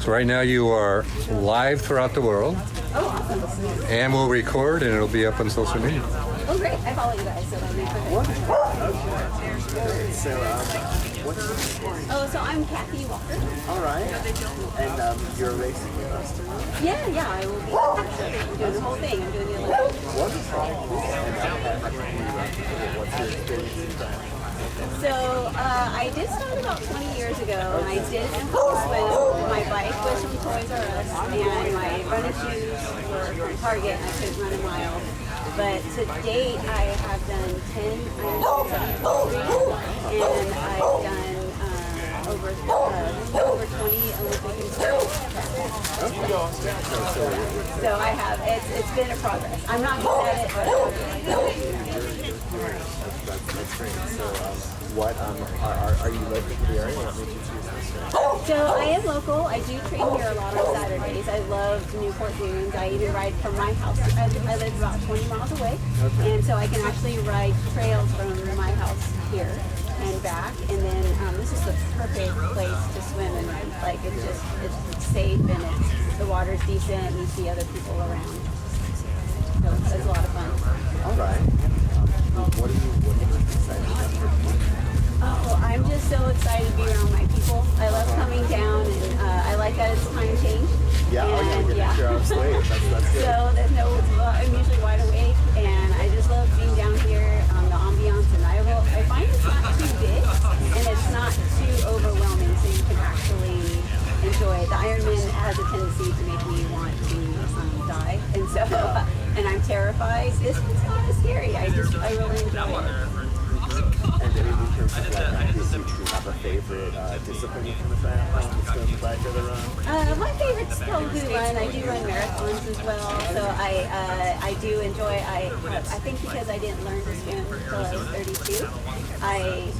So right now you are live throughout the world, Oh, awesome. and we'll record, and it'll be up on social media. Oh, great. I follow you guys, so that'll be perfect. So, what's your name? Oh, so I'm Kathy Walker. All right. And you're racing with us tomorrow? Yeah, I will be. I'm doing the whole thing. I'm doing the Olympics. Wonderful. And what's your experience in that? So I did start about 20 years ago, and I did swim. My bike was from Toys R Us, and my running shoes were from Target, and I couldn't run a mile. But to date, I have done 10 Ironman 73, and I've done over 20 Olympic and So I have. It's been a progress. I'm not good at it, but That's great. So, what are you local to the area? What made you choose this race? So I am local. I do train here a lot on Saturdays. I love Newport dunes. I even ride from my house. I live about 20 miles away, and so I can actually ride trails from my house here and back. And then this is the perfect place to swim and ride. Like it's safe and the water's decent. And you see other people around. So it's a lot of fun. All right. What are you excited about for tomorrow? Oh, I'm just so excited to be around my people. I love coming down, and I like that it's time change. Yeah, and, you're getting your own sleep. That's good. So there's no, I'm usually wide awake, and I just love being down here, the ambiance, and I find it's not too big, and it's not too overwhelming, so you can actually enjoy it. The Ironman has a tendency to make me want to die, and so, and I'm terrified. This one's not as scary. I really enjoy it. And in terms of activities, do you have a favorite discipline you can triathlon, the swim, bike, or the run? My favorite's probably run. I do run marathons as well, so I do enjoy. I think because I didn't learn to swim until I was 32, I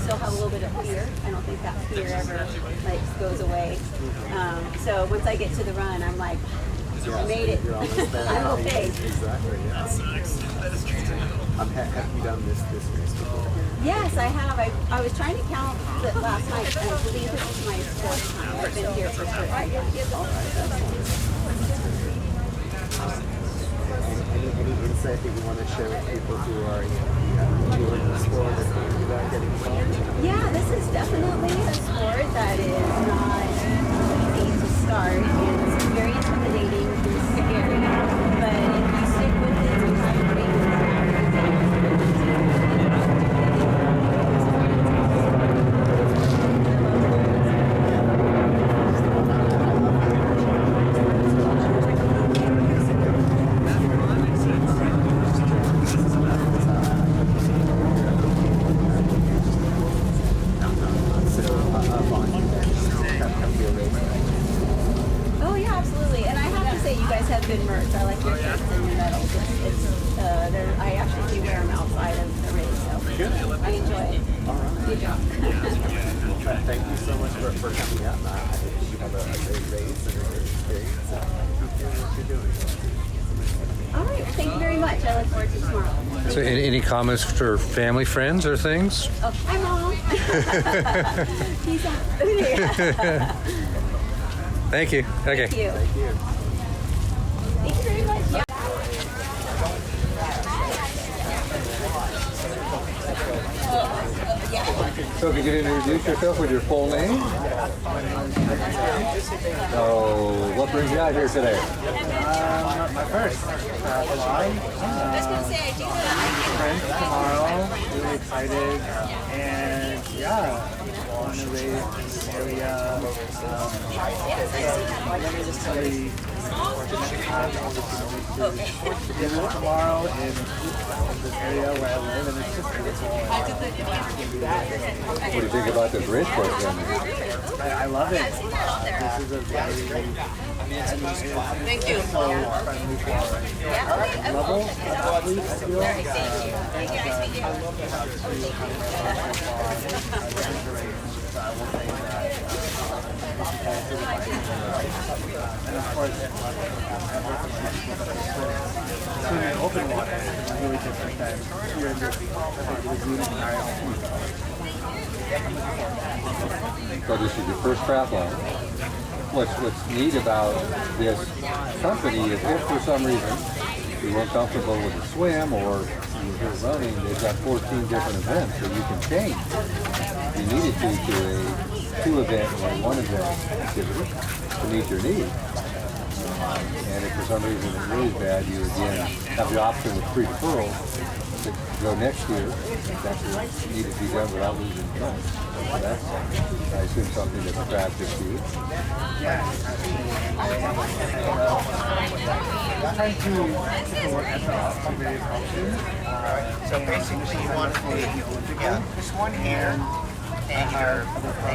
still have a little bit of fear. I don't think that fear ever goes away. So once I get to the run, I'm like, I made it. You're almost there. I'm okay. Exactly. Yeah. Have you done this race before? Yes, I have. I was trying to count it last night, and I believe this is my fourth time. I've been here for 30 years. All right, excellent. Any insight that you want to share with people who are doing the sport or thinking about getting involved? Yeah, this is definitely a sport that is not easy to start, and it's very intimidating and scary. But if you stick with it and try to make it Oh yeah, absolutely. And I have to say, you guys have good merch. I like your shirts and your medals. I actually do wear them outside of the race, so I enjoy it. All right. Good job. Thank you so much for coming out. I think you have a great race and a great experience. Keep doing what you're doing. All right. Well, thank you very much. I look forward to tomorrow. So any comments for family, friends, or things? Oh, hi, Mom. Peace out. Thank you. Okay. Thank you. Thank you. Thank you very much. Yeah. So if you could introduce yourself with your full name. So what brings you out here today? My first triathlon. Friends tomorrow. Really excited. And yeah, want to race in this area. Really fortunate to have the opportunity to dinner tomorrow in this area where I live, and it's just beautiful. What do you think about this race course then? I love it. This is a very Thank you. So friendly for level athletes, I feel. And of course, swimming open water is really different than here in this lagoon environment. So this is your first triathlon? what's neat about this company is if for some reason you weren't comfortable with a swim or you were here running, they've got 14 different events that you can change. If you needed to a 2-event or a 1-event activity to meet your needs. And if for some reason it really bad, you again have the option with pre-deferral to go next year if that's what needed to be done without losing funds. So that's, I assume, something that's attractive to you. Yeah, I'm trying to work at the optimism option. So basically you want to do this one here and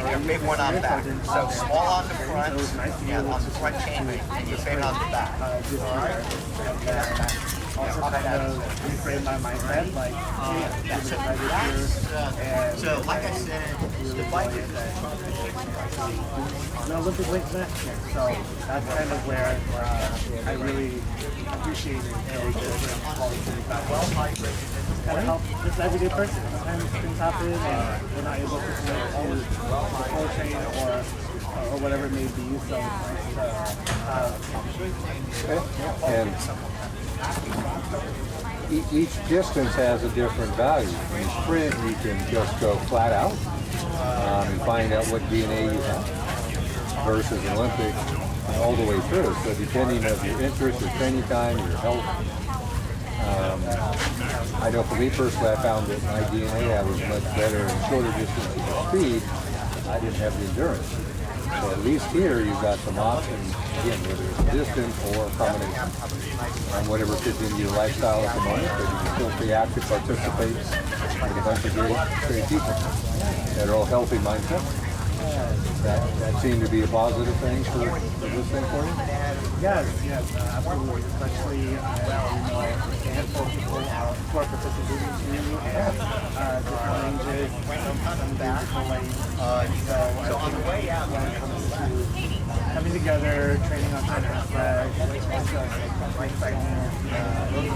your big one on the back. So small on the front, on the front chain, and your big on the back. Also kind of reframe my mindset, like, So like I said, the bike is the Olympic weights next. So that's kind of where I really appreciate it. Kind of help this everyday person. Sometimes things happen and they're not able to do the whole chain or whatever it may be. So it's nice to And each distance has a different value. In sprint, you can just go flat out and find out what DNA you have versus an Olympic all the way through. So depending on your interest, your training time, your health. I know for me personally, I found that my DNA I was much better in shorter distances of speed. I didn't have the endurance. So at least here you've got some options, again, whether it's distance or a combination. And whatever fits into your lifestyle at the moment, but you can still stay active, participate with a bunch of great people that are all healthy mindsets. That seemed to be a positive thing for this thing for you? Yes, absolutely. Especially, a handful of people who are participating in different ranges, some different lanes. So on the way out, when it comes to coming together, training on time and flag, excitement, those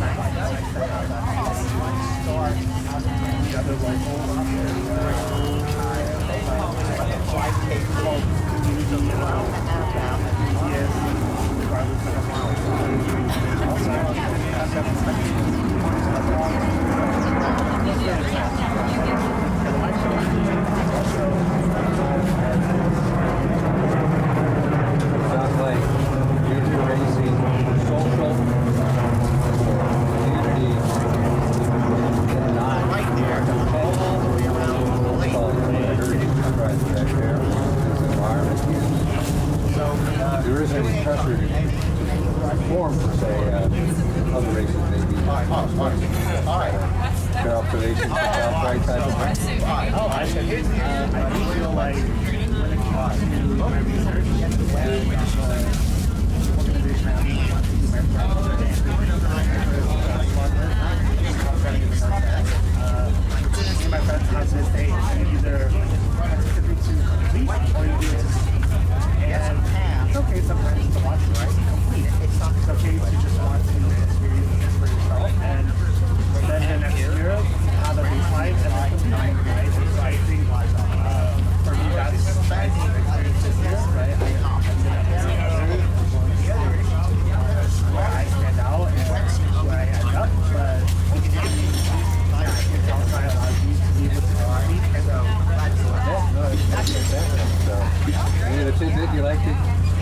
the other Sounds like you're racing social, community, not right there, all the way around the lake. There isn't any pressure to perform per se. Other races maybe. All right. Their observations about right type of thing. Oh, I do feel like when it comes to my research and the organization I want to do my friends have this day, you either participate to complete or you do it to see. And it's okay sometimes to want to complete. It's okay to just want to experience this for yourself. And then the next year, have a baseline and then complete, right? So I think for me, that's the experience this year, right? Where I stand out and where I end up, but it's also allows you to be able to complete and Any other tidbit you like to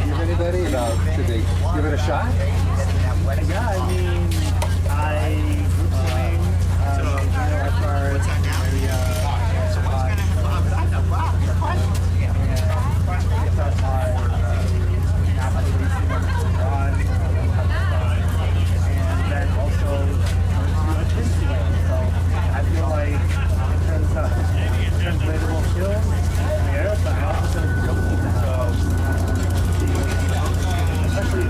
give anybody about should they give it a shot? yeah, I mean, I group swing, as far as and then also a twin team. So I feel like in terms of translatable skills, yeah, but I also feel especially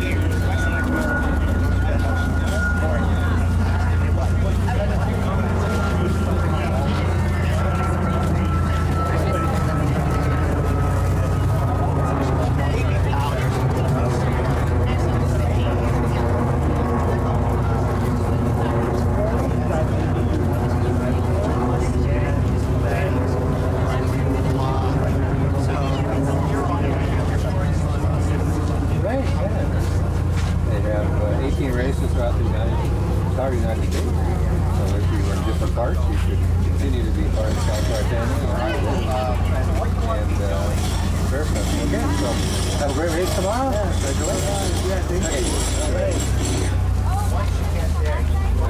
tomorrow. Yeah, thank you.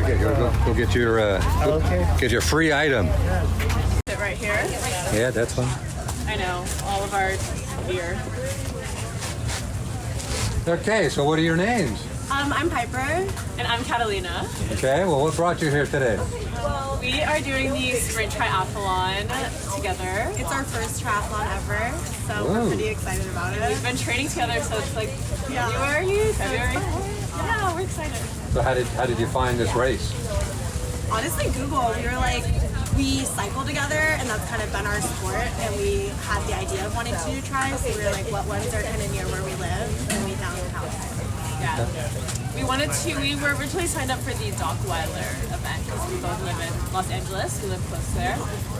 Okay, go get your Okay. get your free item. Sit right here. Yeah, that's fine. I know, all of our gear. Okay, so what are your names? I'm Piper. And I'm Catalina. Okay, well, what brought you here today? Well, we are doing the sprint triathlon together. It's our first triathlon ever, so Ooh. we're pretty excited about it. We've been training together since like February. Yeah, we're excited. So how did you find this race? Honestly, Google. We cycle together, and that's kind of been our sport, and we had the idea of wanting to do tries, so we were like, what ones are kind of near where we live, and we found House. Yeah. We were originally signed up for the Dockweiler event because we both live in Los Angeles. We live close there.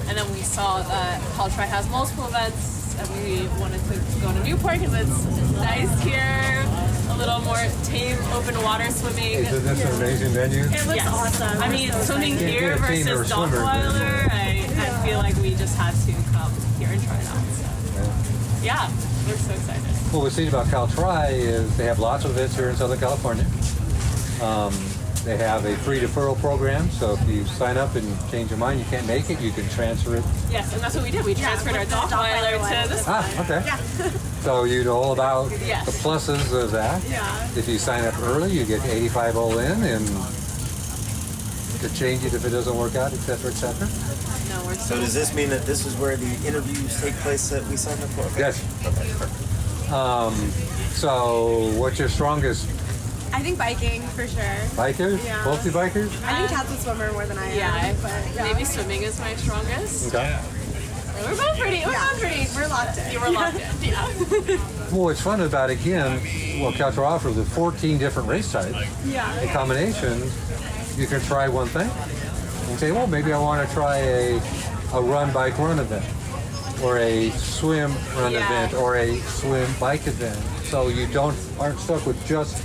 And then we saw that Caltri has multiple events and we wanted to go to Newport because it's nice here. A little more tame open water swimming. Isn't this an amazing venue? It looks awesome. I mean, swimming Can't here get a team or a versus swimmer, Dockweiler, I feel like we just had to come here and try it out. So, yeah, we're so excited. What we've seen about Caltri is they have lots of events here in Southern California. They have a free deferral program, so if you sign up and change your mind, you can't make it, you can transfer it. Yes, and that's what we did. We transferred our Dockweiler to this one. Okay. Yeah. So you know all about Yes. the pluses of that. Yeah. If you sign up early, you get 85 all in, and to change it if it doesn't work out, et cetera, et cetera. No, we're So does this mean that this is where the interviews take place that we signed up for? Okay. Yes. Okay, perfect. So what's your strongest? I think biking, for sure. Bikers? Yeah. Both you bikers? I think Kat's a swimmer more than I am. Yeah, but yeah. maybe swimming is my strongest. Okay. We're both pretty. We're locked in. You were locked in. Yeah. Well, what's fun about it, again, what Caltri offers is 14 different race types. Yeah. In combination, you can try one thing and say, well, maybe I want to try a run, bike, run event, or a swim, run Yeah. event, or a swim, bike event. So you aren't stuck with just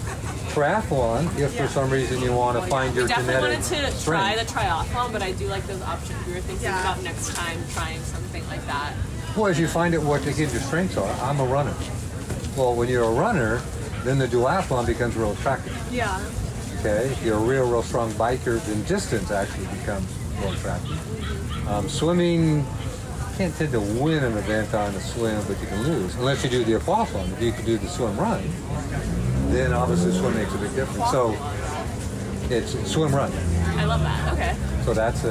triathlon if for some reason you want to find your We definitely genetic wanted to try the strength. triathlon, but I do like those options. We were thinking Yeah. about next time trying something like that. Well, as you find out what again your strengths are, I'm a runner. Well, when you're a runner, then the duathlon becomes real attractive. Yeah. Okay, if you're a real strong biker, then distance actually becomes more attractive. Swimming, you can't tend to win an event on a swim, but you can lose unless you do the aquathlon. If you can do the swim run, then obviously swim makes a big difference. So it's swim run. I love that. Okay. So that's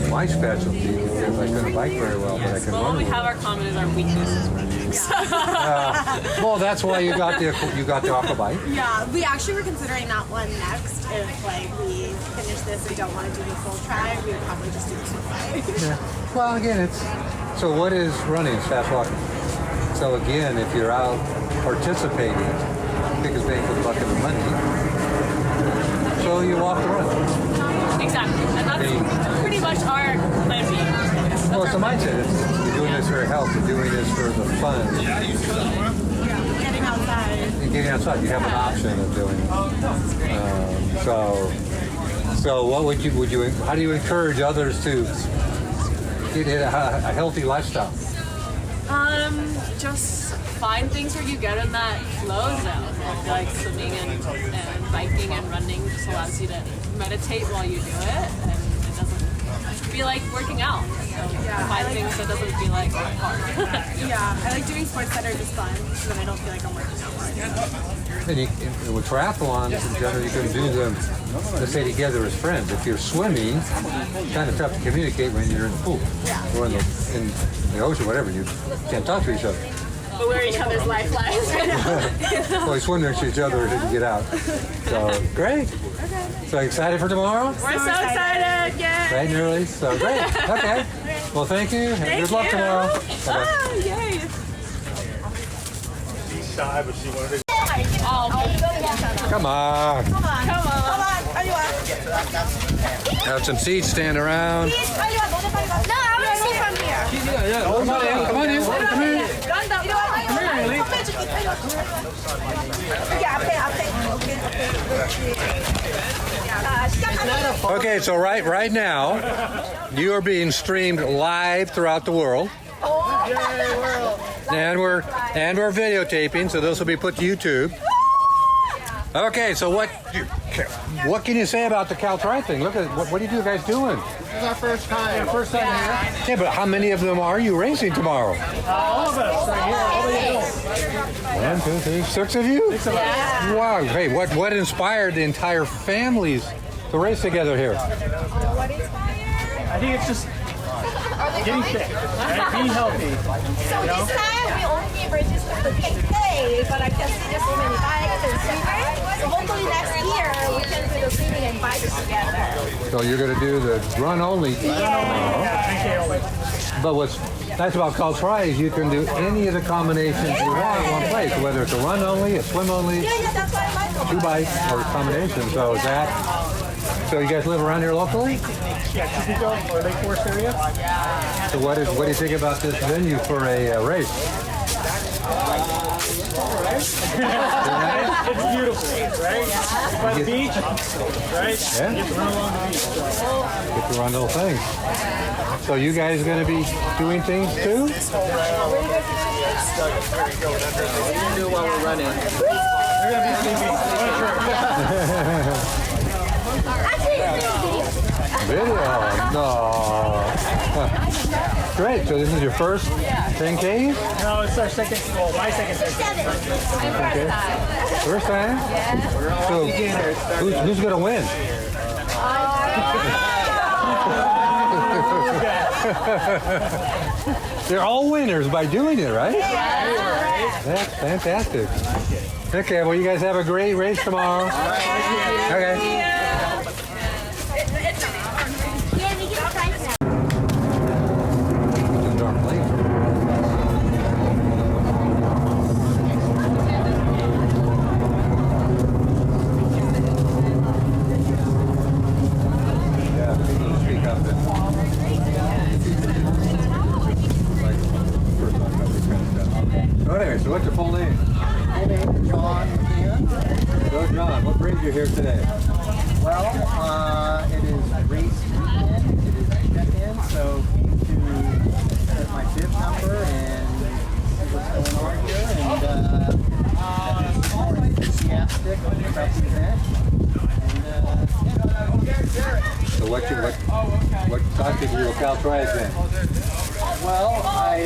my specialty because I couldn't bike very well, but I can Well, run. what we well. have our common is our weakness is running. Well, that's why you got the aqua bike. Yeah, we actually were considering that one next. If we finish this and don't want to do the full try, we would probably just do the swim bike. Yeah. Well, again, so what is running? It's fast walking. So again, if you're out participating, biggest bang for the buck of the money. So you walk the run. Exactly. And that's pretty much our plan B. Well, it's a mindset. You're doing this for health. You're doing this for the fun. Getting outside. And getting outside, you have an option of doing it. So what would you? How do you encourage others to get a healthy lifestyle? Just find things where you get in that flow zone. I feel like swimming and biking and running just allows you to meditate while you do it, and it doesn't feel like working out. So find things that doesn't feel like hard. Yeah, I like doing sports that are just fun, so then I don't feel like I'm working out. And with triathlons, in general, you can do them, let's say, together as friends. If you're swimming, it's kind of tough to communicate when you're in the pool or in the ocean, whatever. You can't talk to each other. But we're each other's lifelines right now. Well, you swim next to each other to get out. So, great. So excited for tomorrow? We're so excited! Yay! Bright and early. So, great. Okay. Well, thank you. And good luck tomorrow. Bye-bye. Ah, yay! She's shy, but she wanted to. Come on. Come on! Have some seats, stand around. No, I want to see from here. Yeah. Come on in. Come on in. Come in. Okay, so right now, you are being streamed live throughout the world. And we're videotaping, so this will be put to YouTube. Okay, so what can you say about the Cal Tri thing? Look at what are you guys doing? This is our first time. First time here. Yeah, but how many of them are you racing tomorrow? All of us are here. All the adults. 1, 2, 3, 6 of you? 6 of us. Wow. Hey, what inspired the entire families to race together here? What inspired? I think it's just getting fit, right? Being healthy. So this time we only registered the 10K, but I can see there's so many bikes and swimmers. So hopefully next year we can do the swimming and bikes together. So you're going to do the run only. Yeah, 10K only. But what's nice about Cal Tri is you can do any of the combinations you want in one place, whether it's a run only, a swim only, Yeah, that's what I like. 2 bikes, or a combination. So so you guys live around here locally? Yeah, Chiquito or Lake Forest area. So what do you think about this venue for a race? It's beautiful, right? By the beach, right? Yeah. You get to run along the beach. Get to run little things. So you guys going to be doing things too? Do while we're running. They're going to be sleeping. Video? No. Great. So this is your first 10K? No, it's our second, well, my second 10K. Okay. First time? So who's going to win? They're all winners by doing it, right? That's fantastic. Okay, well, you guys have a great race tomorrow. Okay. So what's your full name? My name is John McCann. So John, what brings you here today? Well, it is race weekend. It is check-in, so came to set my bib number and see what's going on here. And more enthusiastic about the event. So what attracted you to Cal Tri then? Well, I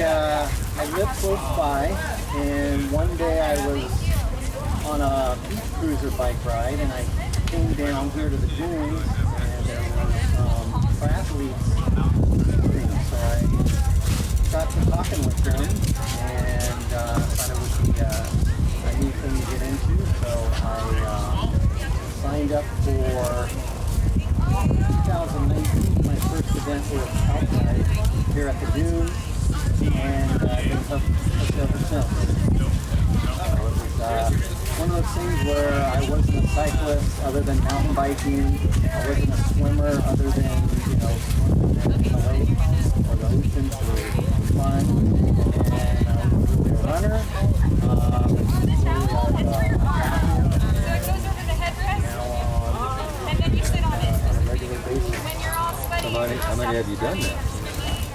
live close by, and one day I was on a beach cruiser bike ride, and I came down here to the dunes, and there was triathletes thing, so I got to talking with them, and thought it would be a neat thing to get into, so I signed up for 2019, my first event with Outside here at the dunes, and it's up ever since. So it was one of those things where I wasn't a cyclist other than mountain biking. I wasn't a swimmer other than, swimming in the lake or the ocean for fun. And I was really a runner. How many have you done now?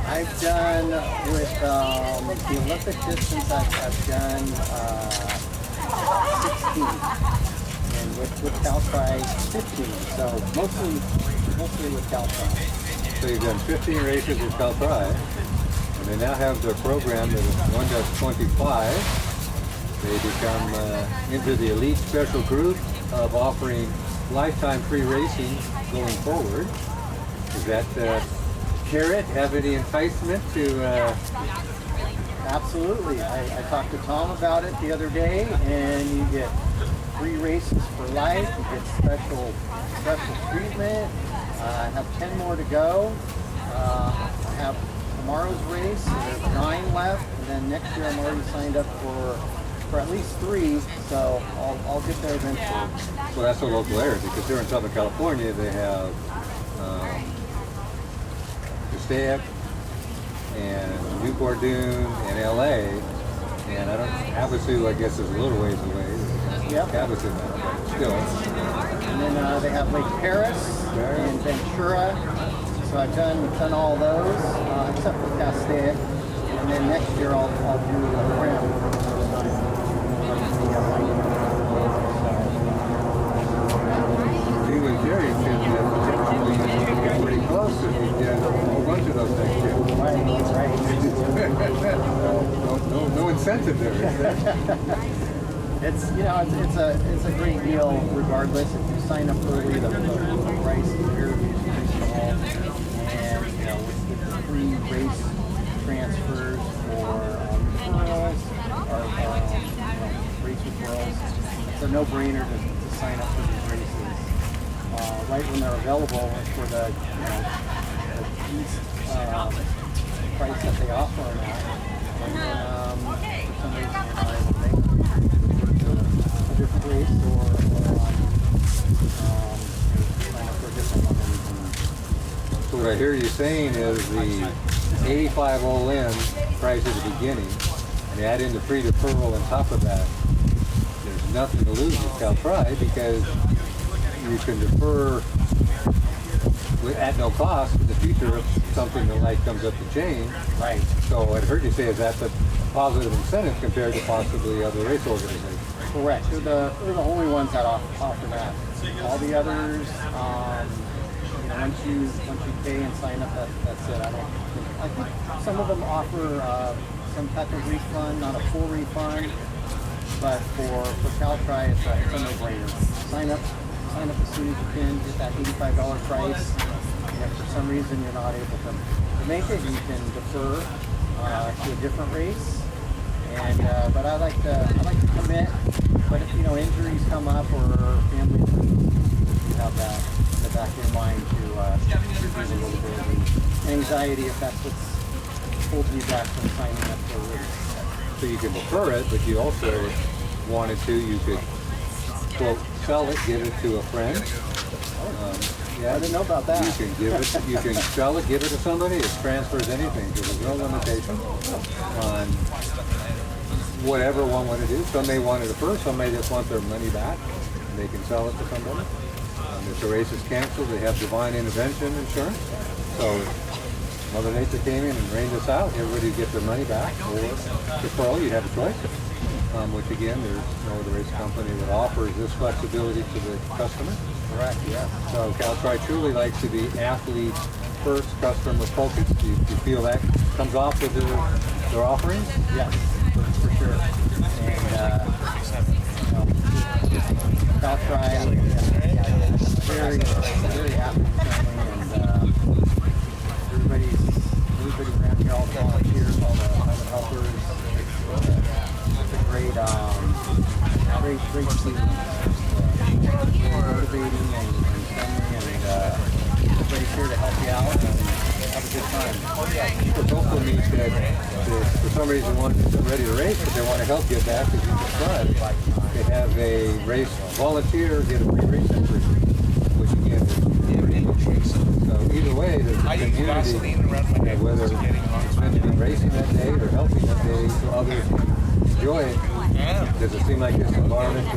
I've done with the Olympic distance. I've done 16, and with Cal Tri 15. So mostly with Cal Tri. So you've done 15 races with Cal Tri, and they now have their program that is 1 to 25. They become into the elite special group of offering lifetime free racing going forward. Does that carrot have any enticement to? Absolutely. I talked to Tom about it the other day, and you get free races for life. You get special treatment. I have 10 more to go. I have tomorrow's race. There's 9 left, and then next year I'm already signed up for at least 3. So I'll get there eventually. So that's a local area, because here in Southern California they have Passaic and Newport Dunes and LA, and Havasu I guess is a little ways away. Yep. Havasu now, but still. And then they have Lake Paris and Ventura. So I've done all those except for Passaic. And then next year I'll do a crown. You and Jerry could potentially get pretty close if you did a whole bunch of those next year. No incentive there, is there? It's it's a great deal regardless. If you sign up early, the price is very reasonable, and with the free race transfers for referrals or race referrals, it's a no-brainer to sign up for these races right when they're available for the least price that they offer them at. And for some reason, you're not able to make a different race or sign up for a different one. So what I hear you saying is the 85 all-in price at the beginning, and add in the free deferral on top of that. There's nothing to lose with CalTri because you can defer at no cost in the future if something that like comes up the chain. Right. So what I heard you say is that's a positive incentive compared to possibly other race organizations. Correct. They're the only ones that offer that. All the others, once you pay and sign up, that's it. I think some of them offer some type of refund, not a full refund, but for CalTri, it's a no-brainer. Sign up as soon as you can, get that $85 price. And if for some reason you're not able to make it, you can defer to a different race. And but I like to commit. But if injuries come up or family, you have that in the back of your mind to reduce a little bit of the anxiety if that's what's holding you back from signing up for a race. So you can defer it, but you also wanted to, you could quote sell it, give it to a friend. I didn't know about that. You can give it. You can sell it, give it to somebody. It transfers anything. There's no limitation on whatever one want to do. Some may want it at first. Some may just want their money back, and they can sell it to somebody. If the race is canceled, they have divine intervention insurance. So if Mother Nature came in and rained us out, everybody would get their money back, or deferral. You'd have a choice. Which again, there's no other race company that offers this flexibility to the customer. Correct, yeah. So CalTri truly likes to be athlete first, customer focused. Do you feel that comes off with their offerings? Yes, for sure. And CalTri very athlete friendly, and everybody around here, all the volunteers, all the helpers. It's a great team. Motivating and friendly, and everybody's here to help you out and have a good time. People also need that for some reason want to get ready to race, but they want to help you back as you described. They have a race volunteer get a free race entry, which again is pretty cool. So either way, there's a community, whether it's meant to be racing that day or helping that day so others can enjoy it. Does it seem like this environment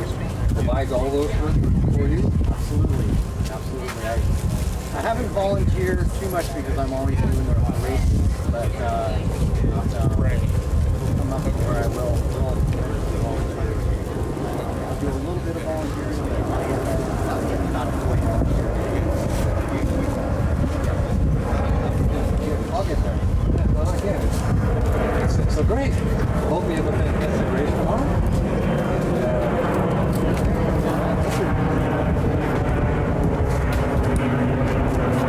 provides all those for you? Absolutely. I haven't volunteered too much because I'm always doing the races, but it'll come up where I will volunteer. I'll do a little bit of volunteering, but not a full volunteer. I'll get there. Well, again, so great. Hope you have a fantastic race tomorrow.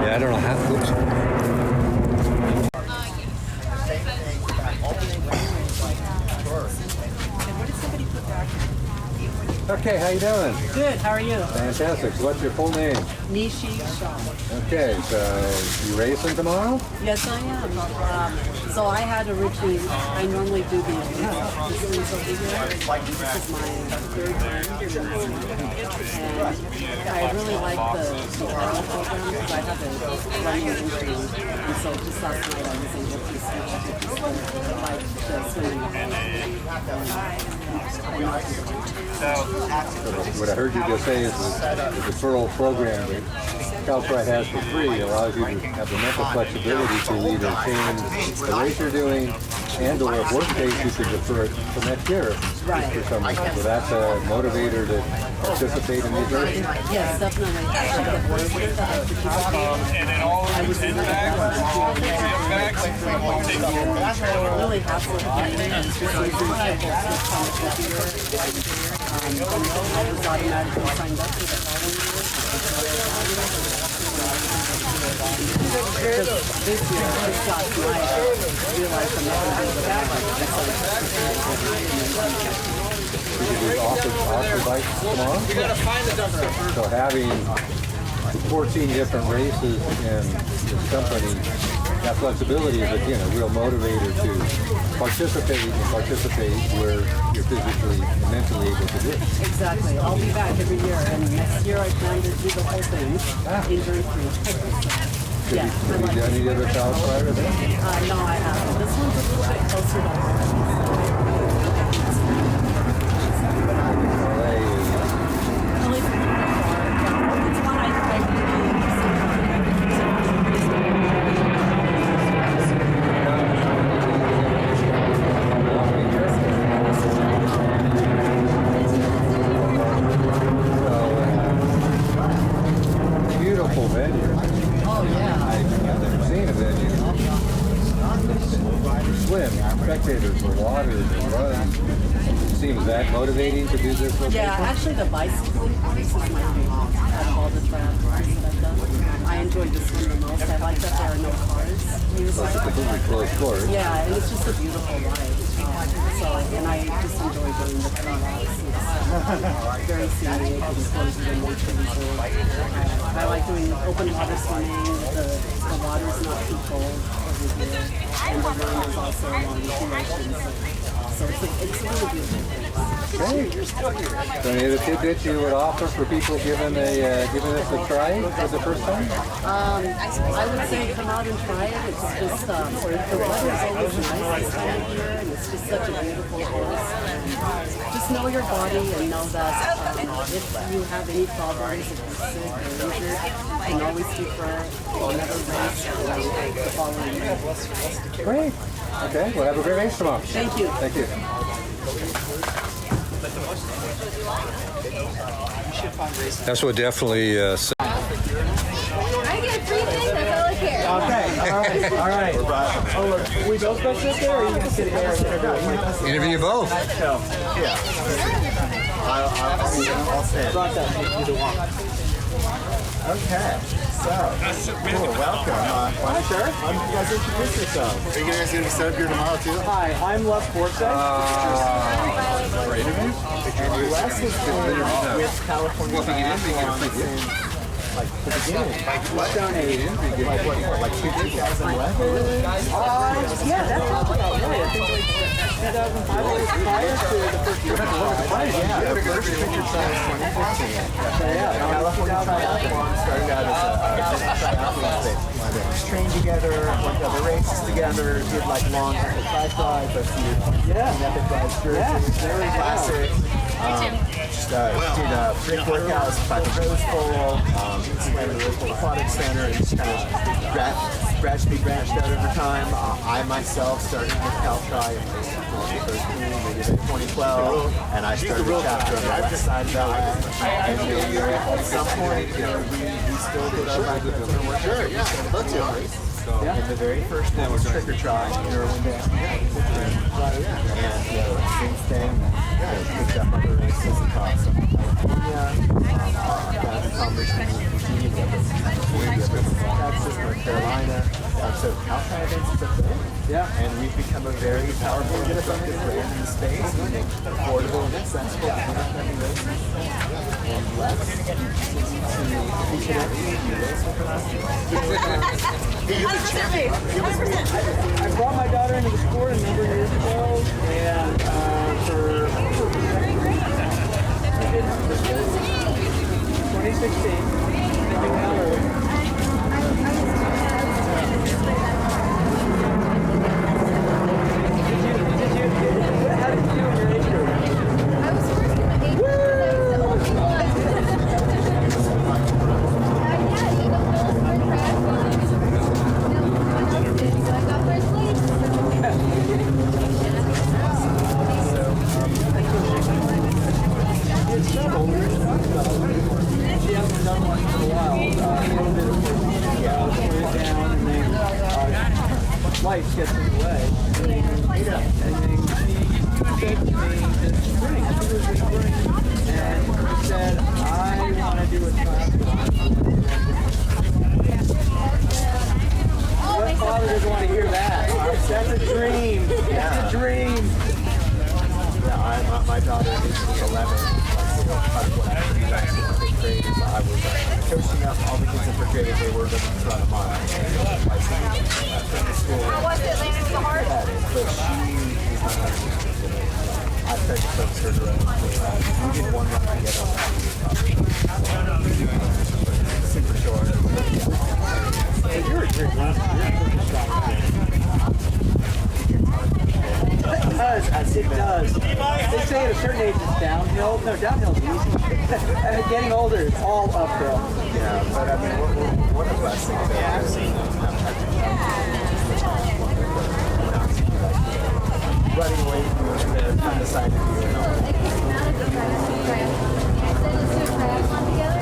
Yeah, I don't know how. Oops. Okay, how you doing? Good, how are you? Fantastic. So what's your full name? Nishi Shaw. Okay, so you racing tomorrow? Yes, I am. So I had originally, I normally do the distance over here. This is my third time doing this one. And I really like the oral program because I have a running injury. And so just last night I was able to switch to like the swimming. So what I heard you just say is the deferral program that CalTri has for free allows you to have the mental flexibility to either change the race you're doing and or if worst case, you could defer it to next year for some reason. So that's a motivator to participate in these races? Yes, definitely. I was in the really happy with the game. I was automatically signed up for the following year. This year, just last night, I realized I'm not going to be able to Offer bikes tomorrow? We gotta find the dumpster. So having 14 different races in this company, that flexibility is again a real motivator to participate where you're physically and mentally able to do it. Exactly. I'll be back every year, and next year I plan to do the whole thing, injury-free. Yeah. Have you done any other trials prior to this? No, I haven't. This one's a little bit closer to home. Beautiful venue. Oh, yeah. I've never seen a venue. Swim, spectators, the water, the run. Seems that motivating to do this location? Yeah, actually the bicycling course is my favorite out of all the triathlons that I've done. I enjoyed this one the most. I like that there are no cars used. So it's a completely closed course. Yeah, and it's just a beautiful ride. And I just enjoy doing the trials. It's very scenic and close to the nature reserve. I like doing open water swimming. The water's not too cold over here. And the run is also along the ocean. So it's a really beautiful place. Great. So any other tidbits you would offer for people giving this a try for the first time? I would say come out and try it. It's just, the weather is always nice this time of year, and it's just such a beautiful course. Just know your body and know that if you have any problems, if you're sick or injured, you can always defer another race the following year. Great. Okay, well have a great race tomorrow. Thank you. Thank you. That's what definitely I get free things, that's all I care. Okay, all right. Oh, look, we both go sit there, or are you going to sit there and interview? interview both. I'll stand. Okay, so, cool, welcome. Why don't you guys introduce yourselves? Are you guys going to be set up here tomorrow too? Hi, I'm Les Forsythe. And Les has been with California Triathlon since like the beginning. Stone Age. Like 2011? Yeah, that sounds about right. I think like 2005 was prior to the first year. Yeah, the first picture trial was 2015. California Triathlon started out as a triathlon that trained together, went to other races together, did like long bike rides. I see your Epic Rides jersey, classic. Just did brick workouts by the Rose Bowl, expanded the local aquatic center, and just kind of gradually branched out over time. I myself started with CalTri in 2013, maybe like 2012, and I started a chapter on the west side of that. And then at some point, we still did our bike work. Sure, yeah, let's do it. And the very first one was Trick or Try in Irwindale. And since then, picked up other races across California, down to Congressman, Texas, North Carolina. So CalTri events is a thing. Yeah. And we've become a very powerful and effective brand in the space. We make it affordable and accessible to many races. And let's continue to feature everything you race with us. 100%. I brought my daughter into the sport a number of years ago, and for 2016, how did you do in your age group? I was first in the age group, I was the only one. I got first place. life gets in the way. And then she said to me this spring, I think it was this spring, and she said, I want to do a triathlon. What father doesn't want to hear that? That's a dream. That's a dream. Yeah, my daughter is 11. Part of what I did in fifth grade is I was coaching up all the kids in fifth grade. They were going to run a mile. From the school. How was it, Lady of the Heart? But she is not having it. I tried to focus her around. We did one run together. Super short. You're a great runner. It does. It does. They say at a certain age it's downhill. No, downhill's easy. And getting older, it's all uphill. Yeah, but I mean, one of the last things that I've seen running away from you on the side of you and all. Like, he came out of the triathlon. I said, let's do a triathlon together.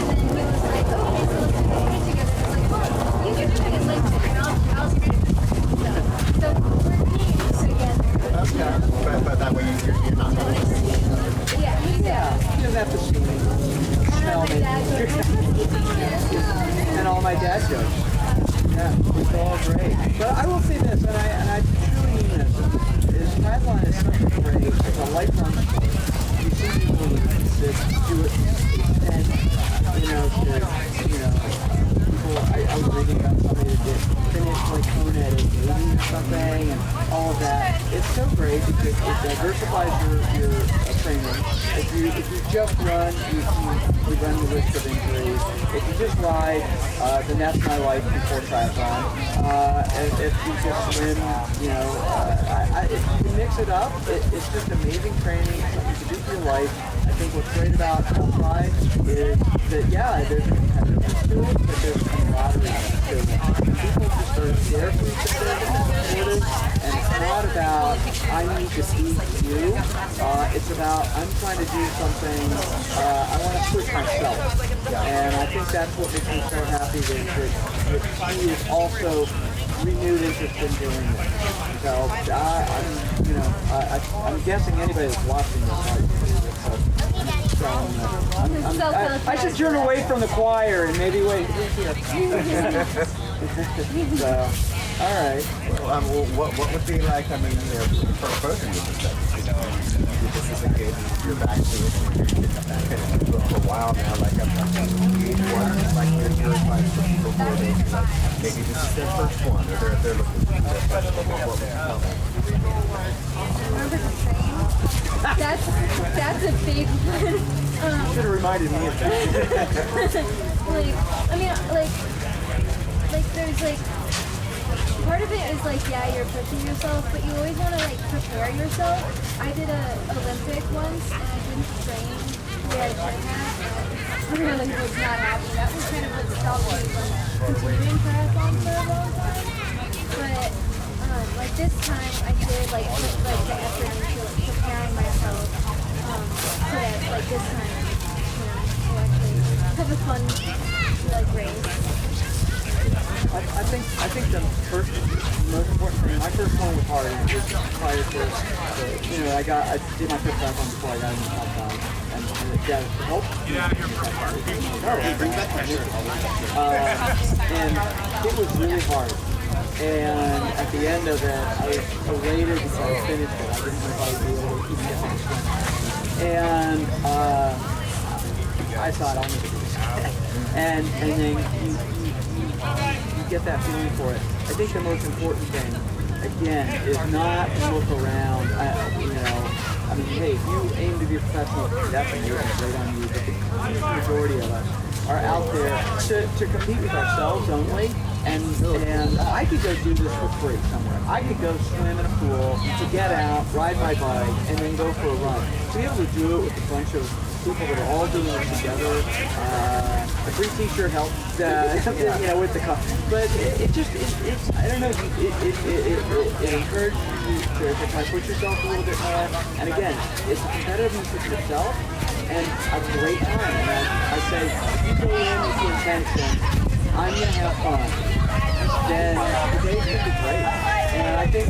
And then he was like, okay, so let's do the thing together. I was like, well, you can do it as like, I'll so we're teams together. Okay, but that way you're not going to Yeah, He doesn't have to see me. Smell me. And all my dad jokes. Yeah, it's all great. But I will say this, and I truly mean this, is triathlon is such a great, it's a lifelong sport. You see people that do it, and, people, I was reading about somebody that did finish like Kona at 80 or something, and all of that. It's so great because it diversifies your training. If you just run, you run the risk of injuries. If you just ride, then that's my life before triathlon. If you just swim, if you mix it up, it's just amazing training, something to do for your life. I think what's great about Tri is that, yeah, there's competitiveness to it, but there's camaraderie to it. People just are there for each other and supportive, and it's not about, I need to beat you. It's about, I'm trying to do something, I want to push myself. And I think that's what makes me so happy that he is also renewed interest in doing it. So I'm guessing anybody that's watching this, I should turn away from the choir and maybe wait here. So, all right. Well, what would be like, for both of you, this is a good, you're back to it, and you're for a while now, like, like your advice for people who are maybe this is their first one, or they're looking for their first one, what would you tell them? remember the train? That's a big one. Should have reminded me of that. There's part of it is yeah, you're pushing yourself, but you always want to prepare yourself. I did a Olympic once and I didn't train the way I should have. I really was not happy. That was kind of what stopped me from continuing triathlon for a long time. But this time I did put the effort into preparing myself so that this time I'll actually have a fun race. I think the most important thing, my first one was hard, and it was prior to, I did my first triathlon before I got into triathlon, and yeah, help. Get out of here, bring back and it was really hard. And at the end of it, I was elated because I finished it. I didn't know if I would be able to even get finished. And I thought, I'll make it. And then you get that feeling for it. I think the most important thing, again, is not to look around. Hey, if you aim to be a professional, that's amazing, great on you. But the majority of us are out there to compete with ourselves only. And I could go do this for free somewhere. I could go swim in a pool, to get out, ride my bike, and then go for a run. To be able to do it with a bunch of people that are all doing it together, a free t-shirt helps, with the cup. But it's I don't know, it encourages you to kind of push yourself a little bit more. And again, it's a competitiveness with yourself and a great time. And I say, if you go in with the intention, I'm going to have fun. then the day should be great. And I think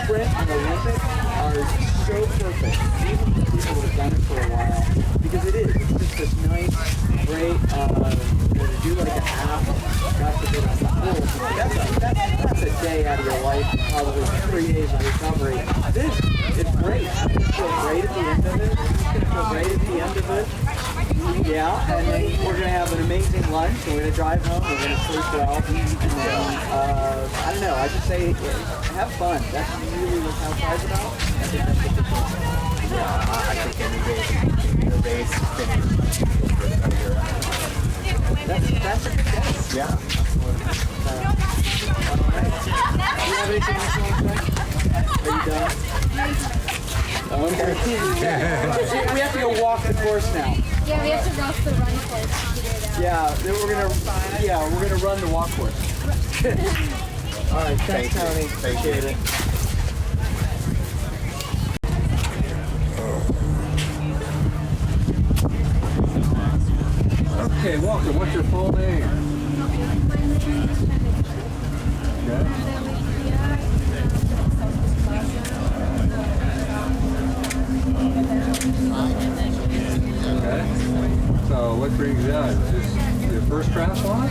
sprint and Olympic are so perfect, even for people that have done it for a while, because it is. It's just this nice, great, to do like a half, God forbid, a full. That's a day out of your life, probably 3 days of recovery. This is great. I'm going to feel great at the end of it. I'm going to feel great at the end of it. Yeah, and then we're going to have an amazing lunch, and we're going to drive home, we're going to sleep well, and then, I don't know, I just say, have fun. That's really what Outside's about. I think that's what this is. Yeah, I think any day, the race, That's a good day. yeah, absolutely. All right. Do you have anything else you want to say? Are you done? Okay. We have to go walk the course now. Yeah, we have to walk the run course to figure it out. Yeah, then we're gonna run the walk course. All right, thanks, Tony. Appreciate it. Okay, welcome. What's your full name? My name is Okay. So what brings you out? Is this your first triathlon?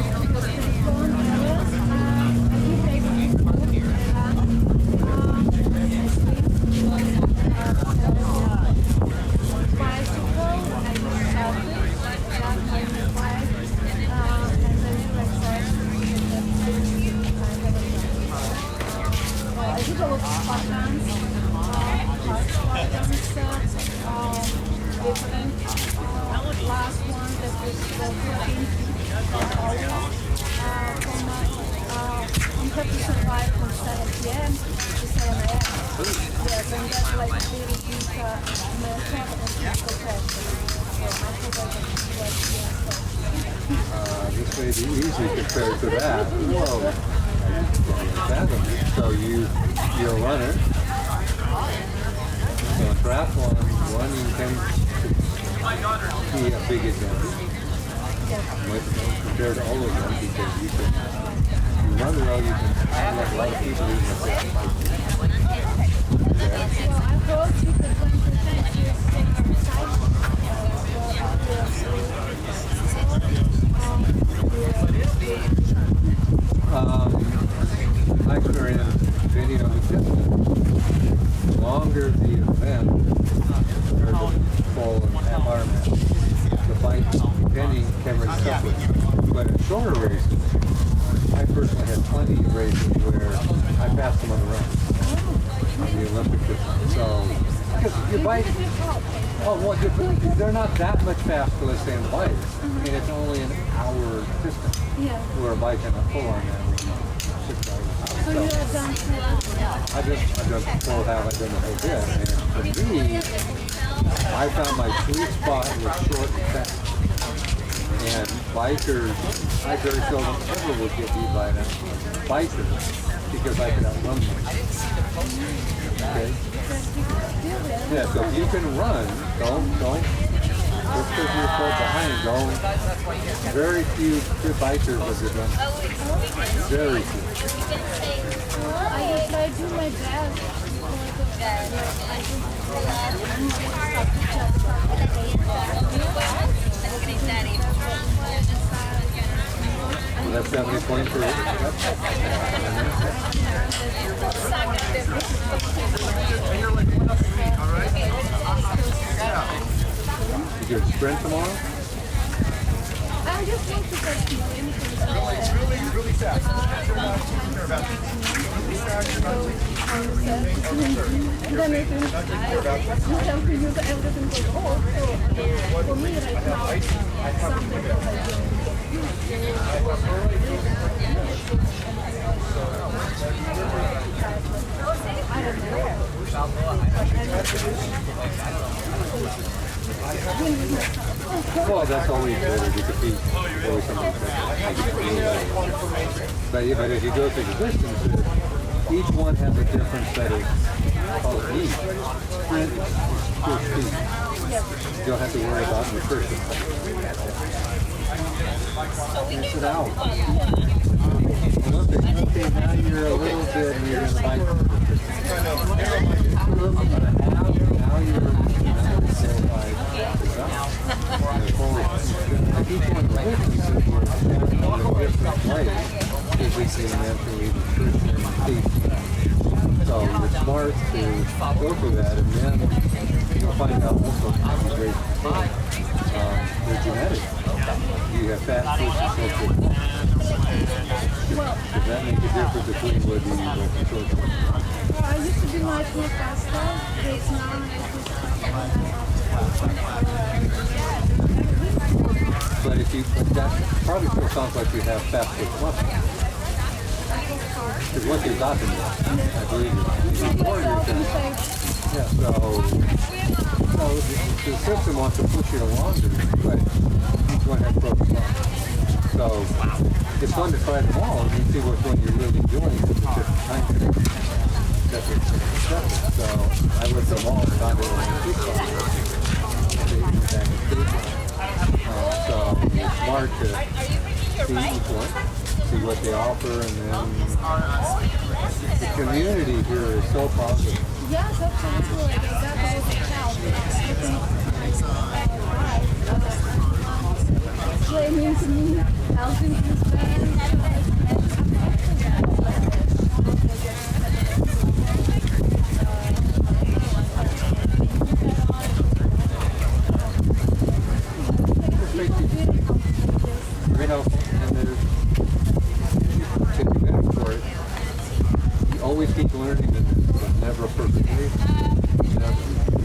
Last one that was 15 I'm trying to survive from 7 p.m. to 7 a.m. Yes, and that's like really use mental and physical pressure. This may be easy compared to that. Whoa. So you're a runner. So in triathlon, running tends to be a big advantage compared to all of them, because you run well, you can have a lot of people using the same bike. Well, I hope you could learn to thank you my experience being on the distance, the longer the event, or the full and half Ironman, the bike can recover. But in shorter races, I personally had plenty of races where I passed them on the run, on the Olympic distance. So, because your bike, they're not that much faster, let's say, on the bike. I mean, it's only an hour distance. Yeah. Where a bike and a full on that. 6 hours. So you have done 4 hours? I've done 4 hours, I've done the whole bit. And for me, I found my sweet spot was short and fast. And bikers, I very seldom ever would get beat by a biker because I could outrun them. Okay? Yeah, so if you can run, don't just because you're far behind, don't. Very few good bikers are good runners. Very few. I do my best. Well, that's 70.3. You do a sprint tomorrow? I just want to touch you anything. It's really fast. And then if you tell me use everything goes off, so for me right now, something that I Well, that's always better to compete. Always something but if you go through the distances, each one has a different set of needs. Sprint is pure speed. You don't have to worry about nutrition. It's an hour. Olympic, Okay, now you're a little bit, you're in the bike. Now you're qualified. Each one of the differences were in different ways, physically, mentally, nutrition, safety. So you're smart to go through that, and then you'll find out also great things. Your genetics. You have fat versus liquid. Does that make a difference between whether you go for short term? Well, I used to be much more faster, but now But if you, that probably still sounds like you have fat twitch muscle. Because once you've got them, I believe it's important to, yeah, so the system wants to push you along to this way. Each one has pros and cons. So it's fun to try them all and you see which one you're really doing at different time periods. So I looked at them all and found it so it's smart to see each one, see what they offer, and then the community here is so positive. yes, absolutely. Playing to me, helping his friends. Very helpful, and there's 50 minutes for it. You always keep learning, and there's never a perfect way.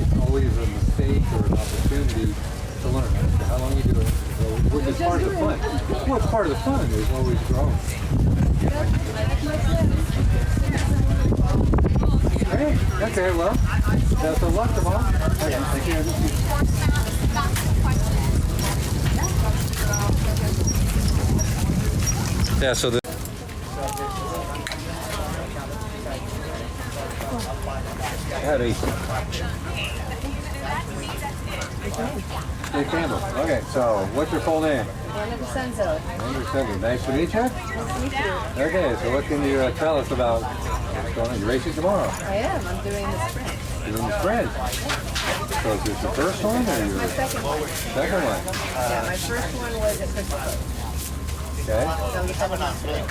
It's always a mistake or an opportunity to learn. How long you do it, which is part of the fun. Well, it's part of the fun. There's always growing. Okay, well, that's a luck tomorrow. Thank you. Yeah, so the Howdy. Hey, Campbell. Okay, so what's your full name? Anna Vincenzo. Nice to meet you. Nice to meet you. Okay, so what can you tell us about what's going on? You're racing tomorrow. I am. I'm doing the sprint. Doing the sprint. So is this your first one or your My second one. second one? Yeah, my first one was at Christmas. Okay. So I'm the second one today.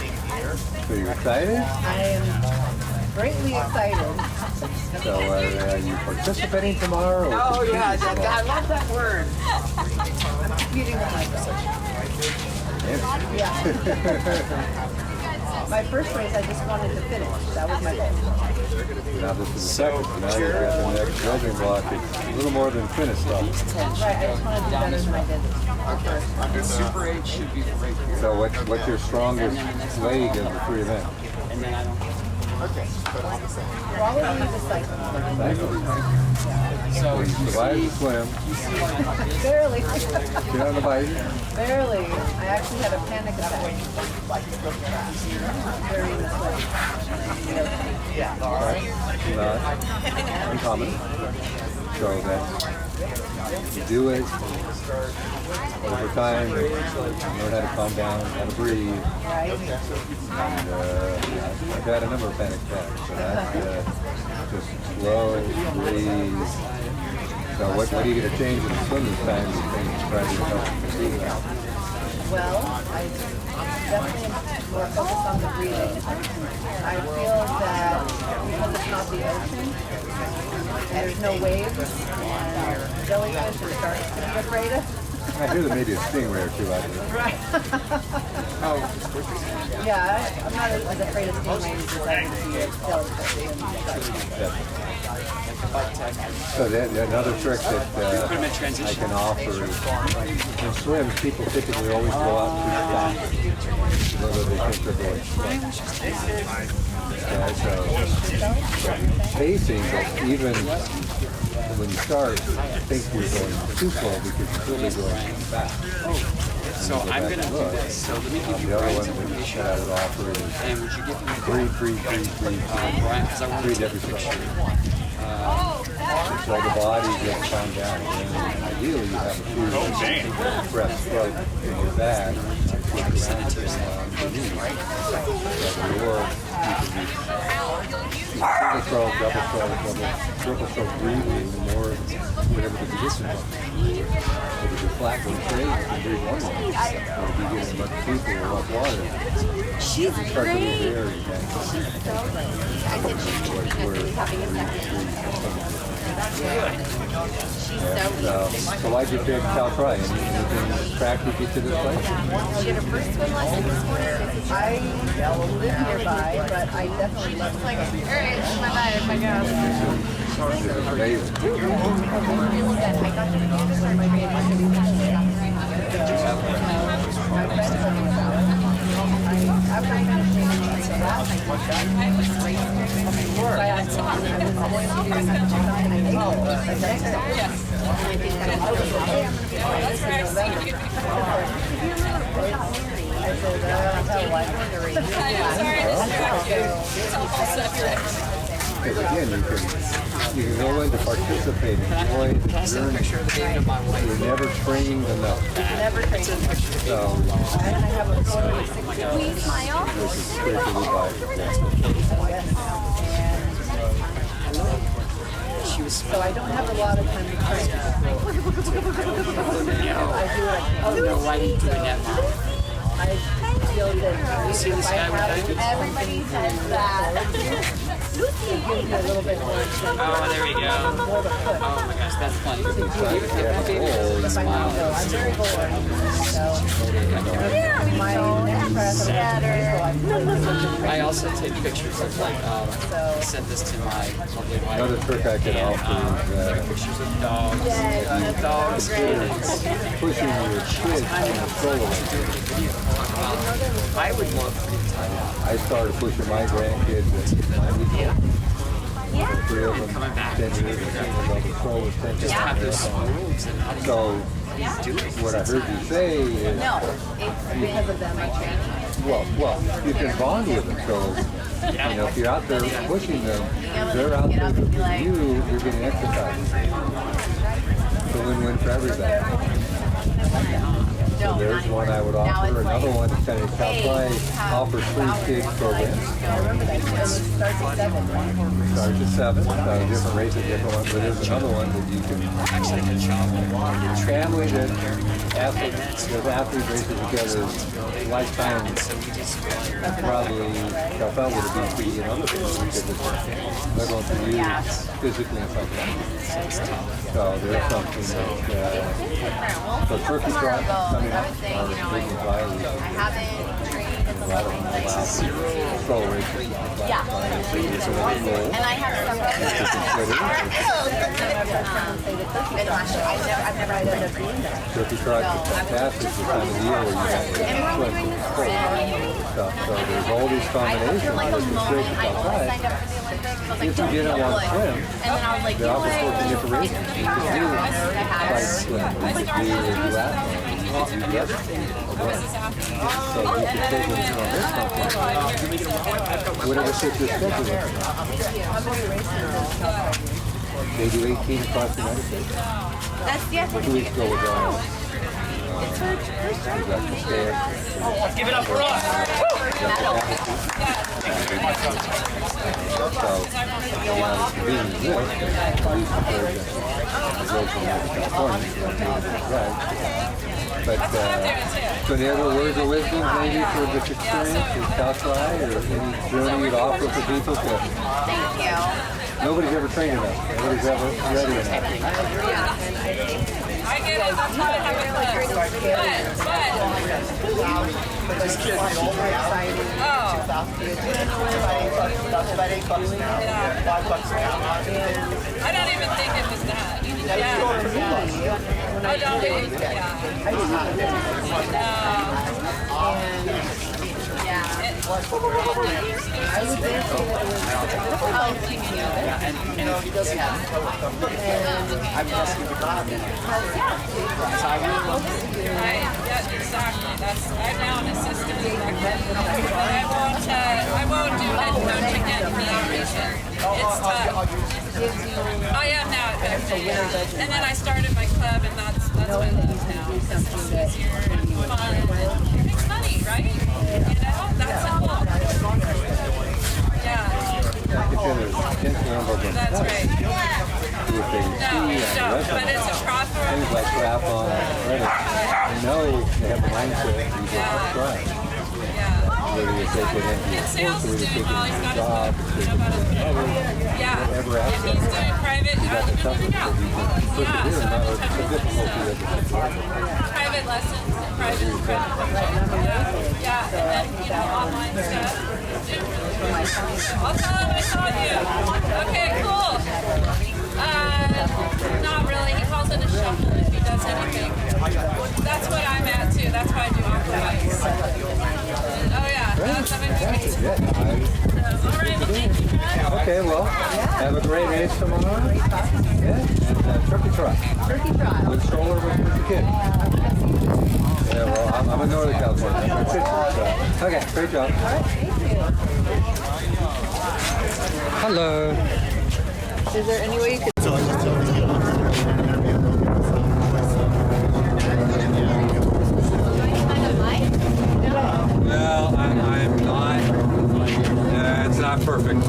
So you're excited? I am greatly excited. So are you participating tomorrow? Or Oh yeah, competing I love that word. I'm competing with myself. Yeah. My first race, I just wanted to finish. That was my goal. Now this is the second. Now you've got the next building block. It's a little more than finished stuff. Right, I just wanted to do better than I did. Super 8 should be right here. So what's your strongest leg of the three events? And then I don't. Probably the cycle. So You survived the swim, Barely. get on the bike. Barely. I actually had a panic attack during the swim. Not uncommon. So that you do it over time, you learn how to calm down, how to breathe. Right? And I've had a number of panic attacks. So that's just slow, breathe. So what are you going to change in the swim this time? You think try to help you that? Well, I definitely am more focused on the breathing. I feel that because it's not the ocean, and there's no waves, and jellyfish and sharks to be afraid of. I hear there may be a stingray or two out there. Right. Yeah, I'm not as afraid of stingrays as I would be of jellyfish and sharks. So another trick that I can offer is in swims, people typically always go out too fast, whether they think they're going slow. Okay, so pacing, even when you start, think you're going too slow because you're really going too fast. So I'm going to do this. So let me give you The other Brian's one information. that I would offer is And would you give me breathe Brian, because I want to breathe take a every picture. step. So the body gets calmed down. And ideally, you have a few breaths throat in your bag. Single stroke, double stroke, triple stroke breathing, the more whatever the position is. If it's a flat go straight, you can breathe one way. Or if you get as much people or much water, She's you start to lose great. air, you can. She's so great. I said she's having a second. She's so So why'd you pick Cal Tri? Anything attracted you to this place? She had her first swim lesson this morning. I live nearby, but I definitely love it. Alright, my bad, my God. This is amazing. Really good. I got to do my Because again, you can go in to participate, enjoy the journey. You're never training enough. Never trained. So, Will you smile? this is spiritually vital. So I don't have a lot of time to train. I do it. Oh no, why are you doing that, Mom? I feel that if I have Everybody says that. Lucy gives me a little bit more. Oh, there we go. More the foot. Oh my gosh, that's funny. If I need to go, I'm very bored. So my next breath, I also take pictures of send this to my lovely wife. Another trick I could offer is Pictures of dogs. Dogs. pushing your kids in the stroller. I would love for you to try that. I started pushing my grandkids at 90. Yeah. 3 of them, 10 years, and about the stroller, 10 Just have those rules and how do you So, what I heard you say is, No, it's because of them I train. well, you can bond with them. So, you know, if you're out there pushing them, they're out there with you, you're getting exercise. It's a win-win for everybody. So there's one I would offer. Another one, kind of Cal Play offers free kids programs. Starts at 7. Different races, different ones. But there's another one that you can actually good job. family that athletes races together lifetime. Probably Cal Play would have been for you and other things because they're going for you physically and psychologically. So there's something that so turkey trot coming up on the big environment. I haven't trained at the A lot of level them that I allow stroll races. Yeah. And I have some and last year I've never ended up doing that. Turkey trot is fantastic this time of the year where you have stuff. So there's all these combinations Like with a the moment, straight I to almost outside. signed up for the Olympics. I was like, If you didn't want to swim, and then I was like, they offer 14 different races. You could do fight swim, you could do duathlon, you could do wrestling. So you could take them from this company, whatever fits your schedule. They do 18 across the United States. that's 2 weeks ago was Give it up for us. But so any other words of wisdom maybe for this experience with Cal Tri or any journey you'd offer for people to? Thank you. Nobody's ever trained enough. Nobody's ever ready enough. I get it. That's not how it looks. But This kid is very excited. Oh. About $8 now. $5 now. I don't even think it was that. Yeah. Oh, don't we? Yeah. I was there for And if he doesn't have I'm guessing the bottom. So I really love it. Yeah, exactly. I'm now an assistant director. I won't do head coaching anymore. It's tough. I am now at Beckley, yeah. And then I started my club, and that's what I love now. It's easier and fun. And it makes money. easy, right? You know, that's simple. Yeah. That's right. No, you don't. But it's a proper. Things like triathlon and Reddit, I know they have a mindset you just try. Whether you take it into your sports, whether you take it into your job, take it into whatever If he's doing private, you got the toughness that you can persevere, not the difficulty of the private lessons, private instruction. Yeah, and then, you know, online stuff. I'll tell him I saw you. Okay, cool. Not really. He calls it a shuffle if he does anything. That's what I'm at too. That's why I do aqua. Oh yeah, that's everything. All right, well, thank you, Brad. Okay, well, have a great race tomorrow. Yeah, and turkey trot. Turkey trot. With stroller with the kid. Yeah, well, I'm in Northern California. I'm in Pittsburgh, so. Okay, great job. All right, thank you. Hello. Is there any way you could... Well, I'm not. It's not perfect.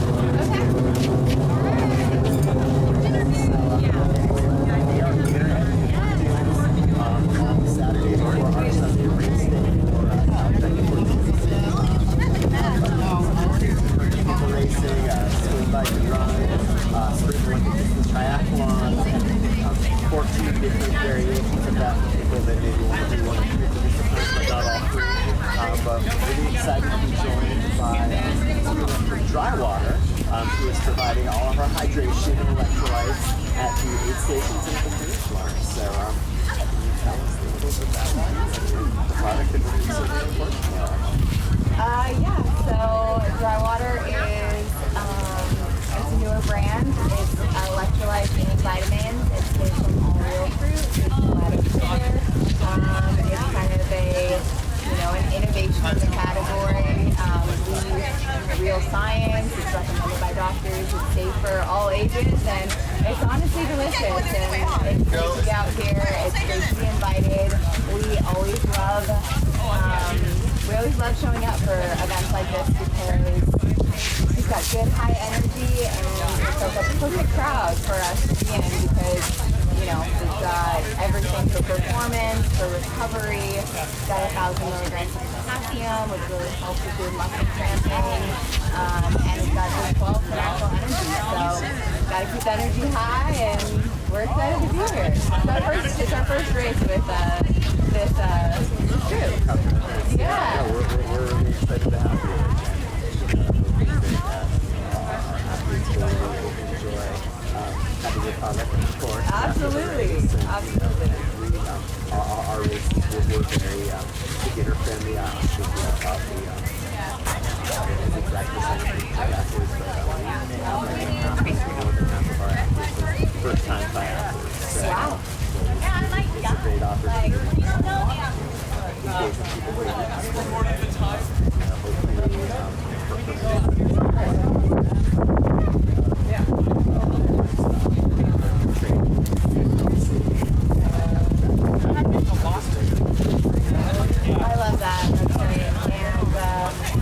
Saturday before our Sunday race day for racing, swim, bike, and run, sprint, Olympic distance triathlon, 14 different variations of that for people that maybe want to do one of the disciplines, but not all three. But really excited to be joined by Dry Water, who is providing all of our hydration and electrolytes at the aid stations and the finish line. So, tell us a little bit about the product and what it's so important for. Yeah, so Dry Water is it's a newer brand. It's electrolytes and vitamins. It's made from all real fruit. It's without sugar. It's kind of an innovation in the category. We use real science. It's recommended by doctors. It's safe for all ages, and it's honestly delicious. And it's great to be out here. It's great to be invited. We always love showing up for events like this because we've got good high energy, and it's like a perfect crowd for us to be in because, you know, we've got everything for performance, for recovery. We've got 1,000 milligrams of potassium, which really helps with your muscle cramping, and it's got just 12 natural energy. So gotta keep the energy high, and we're excited to be here. It's our first race with this group. Yeah. We're really excited to have you. Enjoy having your product, of course. Absolutely. Our races were very beginner friendly. I'm thinking about the exact percentage of athletes, but more than half of our athletes are first-time triathletes. So, wow. It's a great opportunity. Engage with people who I love that. That's great. And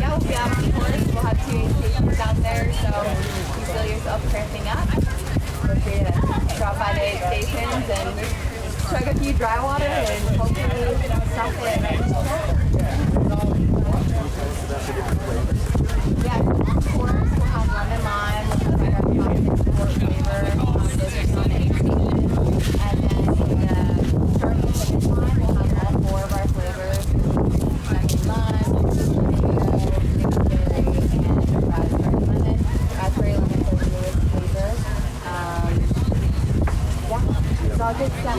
yeah, we'll be out on course. We'll have 2 aid stations out there, so if you feel yourself cramping up, feel free to drop by the aid stations and chug a few dry water and hopefully stop it. Yeah, of course, we'll have lemon lime, which is like our chocolate sport flavor. Those are some aid stations. And then in the starting finish line, we'll have all 4 of our flavors. Lemon lime, blueberry, and raspberry lemon. Raspberry lemon is the newest flavor. Yeah, it's all good stuff.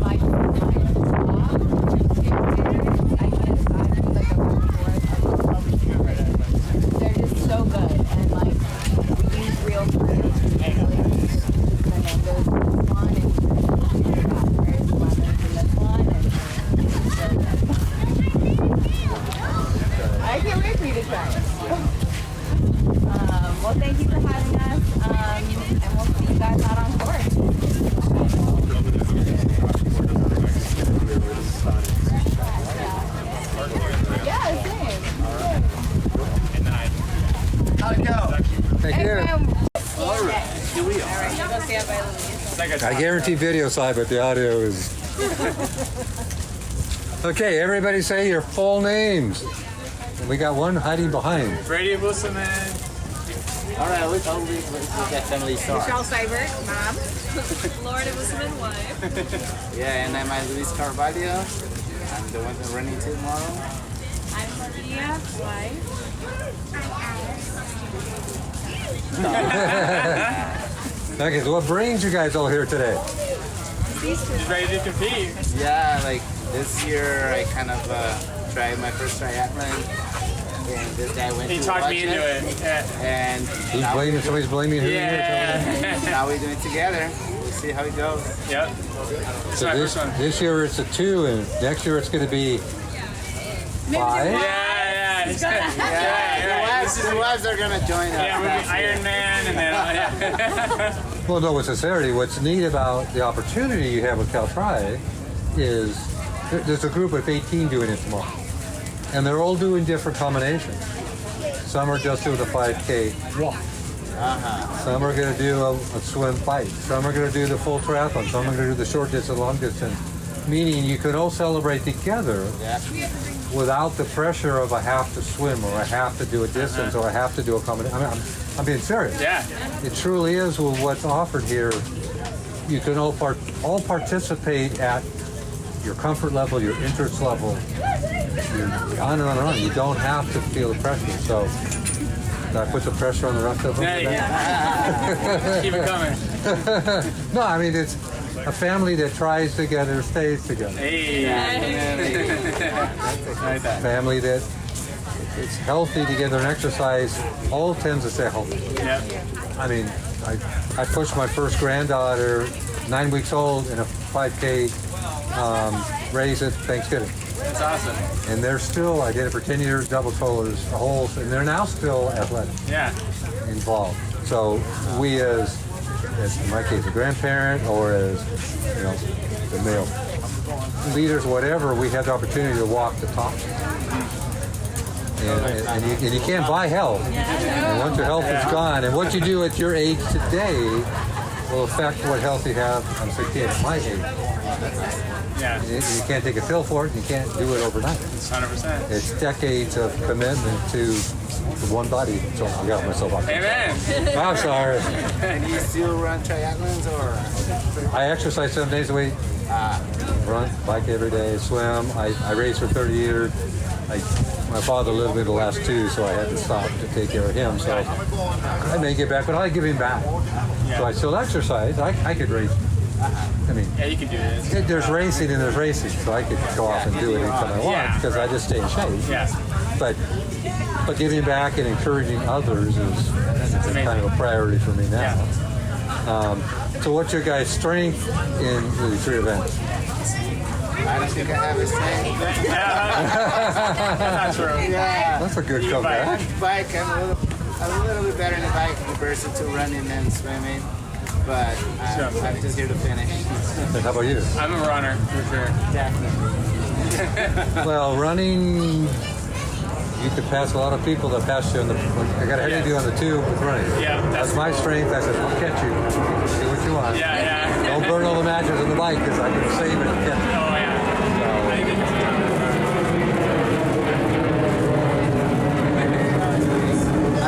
My they're just so good, and like we use real fruit. The mangoes in this one, and raspberries, lemons in this one, and I can't wait for you to try it. Well, thank you for having us, and we'll see you guys out on course. All right, here we are. Go stand by Louise. I guarantee video side, but the audio is. Okay, everybody say your full names. We got one hiding behind. Brady Busselman. All right, let's that family start. Michelle Seibert, mom. Florida Busselman, wife. Yeah, and I'm Luis Carvalho. I'm the one who's running tomorrow. I'm Maria, wife. Okay, so what brings you guys all here today? He's ready to compete. Yeah, like this year I kind of tried my first triathlon. And this guy went He to talked watch me into it. Yeah. And He's blaming, somebody's blaming who? Yeah. now we're doing it together. We'll see how it goes. Yep. So this year it's a 2, and next year it's going to be 5. Yeah. The wives are gonna join us. Yeah, we'll be Iron Man and then Well, no, with sincerity, what's neat about the opportunity you have with Caltri is there's a group of 18 doing it tomorrow. And they're all doing different combinations. Some are just doing a 5K walk. Some are going to do a swim bike. Some are going to do the full triathlon. Some are going to do the short distance, long distance. Meaning you can all celebrate together without the pressure of I have to swim or I have to do a distance or I have to do a combination. I mean, I'm being serious. Yeah. It truly is what's offered here. You can all participate at your comfort level, your interest level, on and on and on. You don't have to feel the pressure. So, did I put the pressure on the rest of them? Yeah. Keep it coming. No, I mean, it's a family that tries together, stays together. Hey. Family that it's healthy together and exercise all tends to stay healthy. Yep. I mean, I pushed my first granddaughter, 9 weeks old, in a 5K race at Thanksgiving. That's awesome. And they're still, I did it for 10 years, double colors, a whole, and they're now still athletic. Yeah. Involved. So we as in my case, a grandparent or as, you know, the male leaders, whatever, we have the opportunity to walk the talk. And you can't buy health. And once your health is gone, and what you do at your age today will affect what health you have on 68 at my age. Yeah. You can't take a pill for it. You can't do it overnight. It's 100%. It's decades of commitment to one body. So I got myself off. Amen. I'm sorry. And you still run triathlons or? I exercise 7 days a week. Run, bike every day, swim. I raced for 30 years. My father lived me the last 2, so I had to stop to take care of him. So I may get back, but I give him back. So I still exercise. I could race. I mean, yeah, you can do this. There's racing and there's racing, so I could go off and do it anytime I want because I just stay in shape. Yeah. But giving back and encouraging others is kind of a priority for me now. Yeah. So what's your guys' strength in the 3 events? I don't think I have a strength. That's not true. Yeah. That's a good comeback. Bike, I'm a little bit better in the bike comparison to running and swimming. But I'm just here to finish. And how about you? I'm a runner, for sure. Definitely. Well, running, you could pass a lot of people that pass you on the. I got ahead of you on the 2 with running. Yeah, that's my strength. I said, I'll catch you. Do what you want. Yeah, yeah. Don't burn all the matches on the bike because I can save it and catch you. Oh, yeah.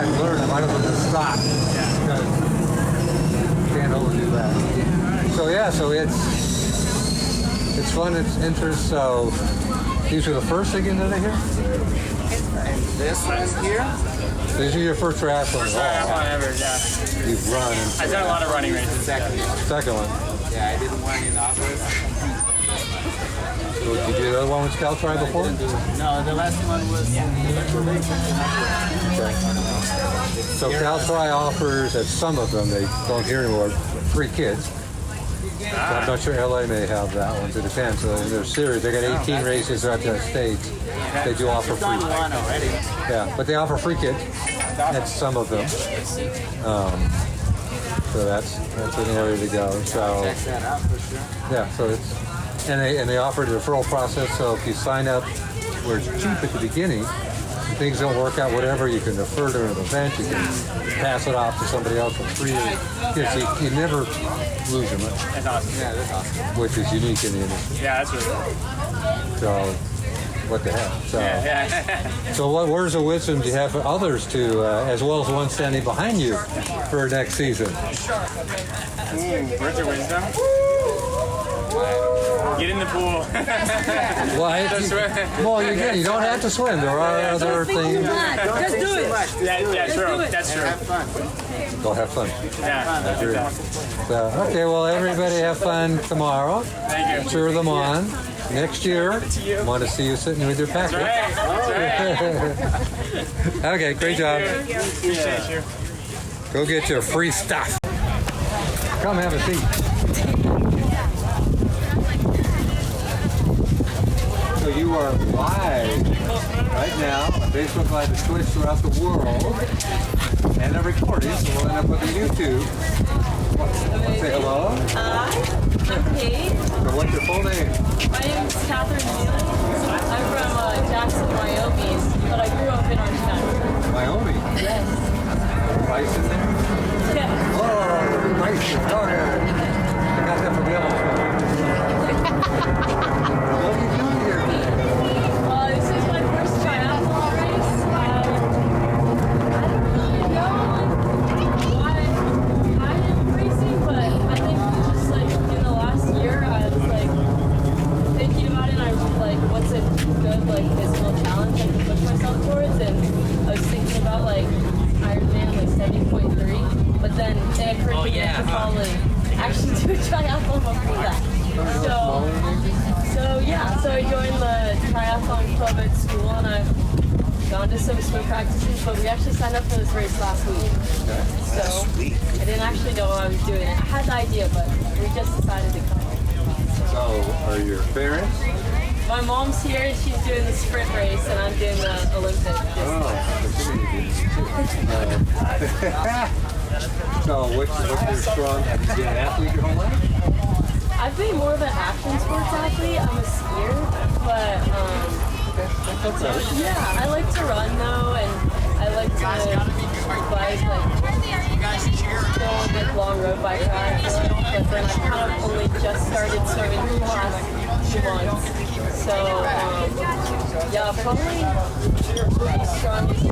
I've learned I might as well just stop. Yeah. Can't overdo that. So it's fun, it's interest. So these are the first again that I hear? And this one here? These are your first triathlon. First triathlon ever, yeah. You've run. I've done a lot of running races. Second one. Yeah, I did one in August. So did you do the other one with Caltri before? No, the last one was So Caltri offers at some of them, they don't hear anymore, free kids. So I'm not sure LA may have that one. It depends. So in their series, they got 18 races throughout the United States. They do offer free. one already. Yeah, but they offer free kids at some of them. So that's an area to go. So Check that out for sure. yeah, so it's and they offer the referral process. So if you sign up where it's cheap at the beginning, things don't work out, whatever, you can defer to an event, you can pass it off to somebody else for free. You never lose your money. That's awesome. Yeah, that's awesome. Which is unique in the industry. Yeah, that's really cool. So, what the heck? So, Yeah. so what words of wisdom do you have for others to, as well as one standing behind you for next season? Words of wisdom? Get in the pool. Well, you don't have to swim. There are other things. Just do it. Yeah, true. That's true. Go have fun. Yeah. I agree. So, okay, well, everybody have fun tomorrow. Thank you. Cheer them on. Next year, want to see you sitting with your packet. That's right. Okay, great job. Appreciate you. Go get your free stuff. Come have a seat. So you are live right now on Facebook Live and Twitch throughout the world, and a recording, so we'll end up with a YouTube. Say hello. I'm Kate. So what's your full name? My name is Catherine Neely. I'm from Jackson, Wyoming, but I grew up in Argentina. Wyoming? Yes. Rice in there? Yeah. Oh, rice. Oh, yeah. I got that from the other What are you doing here? This is my first triathlon race. I don't really know why I am racing, but I think just like in the last year, I was like thinking about it, and I was like, what's a good like physical challenge I can push myself towards? And I was thinking about like Ironman, like 70.3, but then it occurred to me I should probably actually do a triathlon before that. So I joined the triathlon club at school, and I've gone to some swim practices, but we actually signed up for this race last week. So I didn't actually know what I was doing. I had the idea, but we just decided to come. So, are your parents? My mom's here, and she's doing the sprint race, and I'm doing the Olympic distance. So, what's your strong? Have you been an athlete your whole life? I've been more of an action sports athlete. I'm a skier, but yeah, I like to run though, and I like to bike, like go on big long road bike rides. But then I kind of only just started swimming in the last 2 months. So yeah, probably the strongest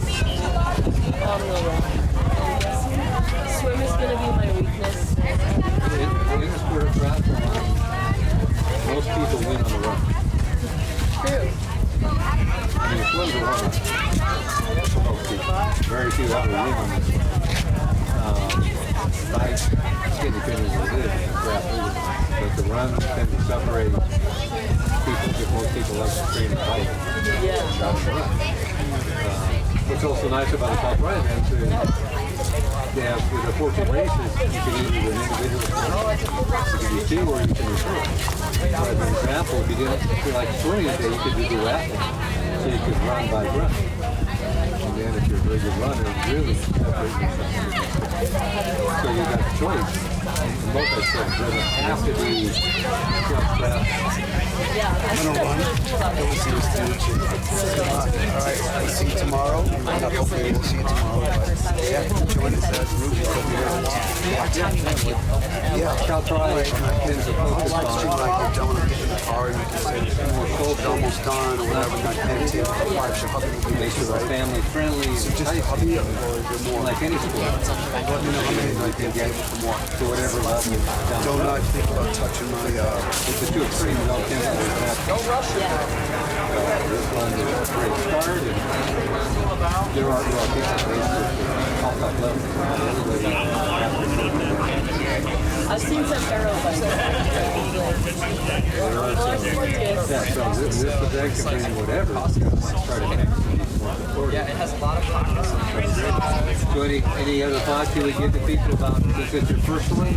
on the run. Swim is gonna be my weakness. In the sport of triathlon, most people win on the run. True. I mean, swim's a runner. Most people. Very few ever win on this one. Bike, it's getting depending on what it is, it's triathlon. But the run tends to separate people, because most people like to train and bike. Yeah. Not to run. What's also nice about the South Ryan events is they have, with the 14 races, you can either do an individual sprint, you can do 2, or you can do 3. So as an example, if you didn't feel like swimming a day, you could do duathlon. So you could run by run. And then if you're a very good runner, really separate yourself. So you got a choice. And both of them doesn't have to be jump prep. Yeah, I think that's really cool about it. All right, we'll see you tomorrow. Hopefully we'll see you tomorrow. But yeah, join us as Ruby. Yeah, Cal Tri tends to focus like on you don't want to get in the car and you can say it's almost done or whatever, not negative. make sure they're family friendly. So just a hobby or you're more like any sport. Let me know how many you can get from what. To whatever level. Do not think about touching my If it's too extreme, you don't cancel it. Don't rush it. This one is a great start. And there are people that top level. I've seen some aerobics. Yeah, so this event can bring whatever. Try to make it. Yeah, it has a lot of pockets. So any other thoughts you would give to people about, since it's your first one,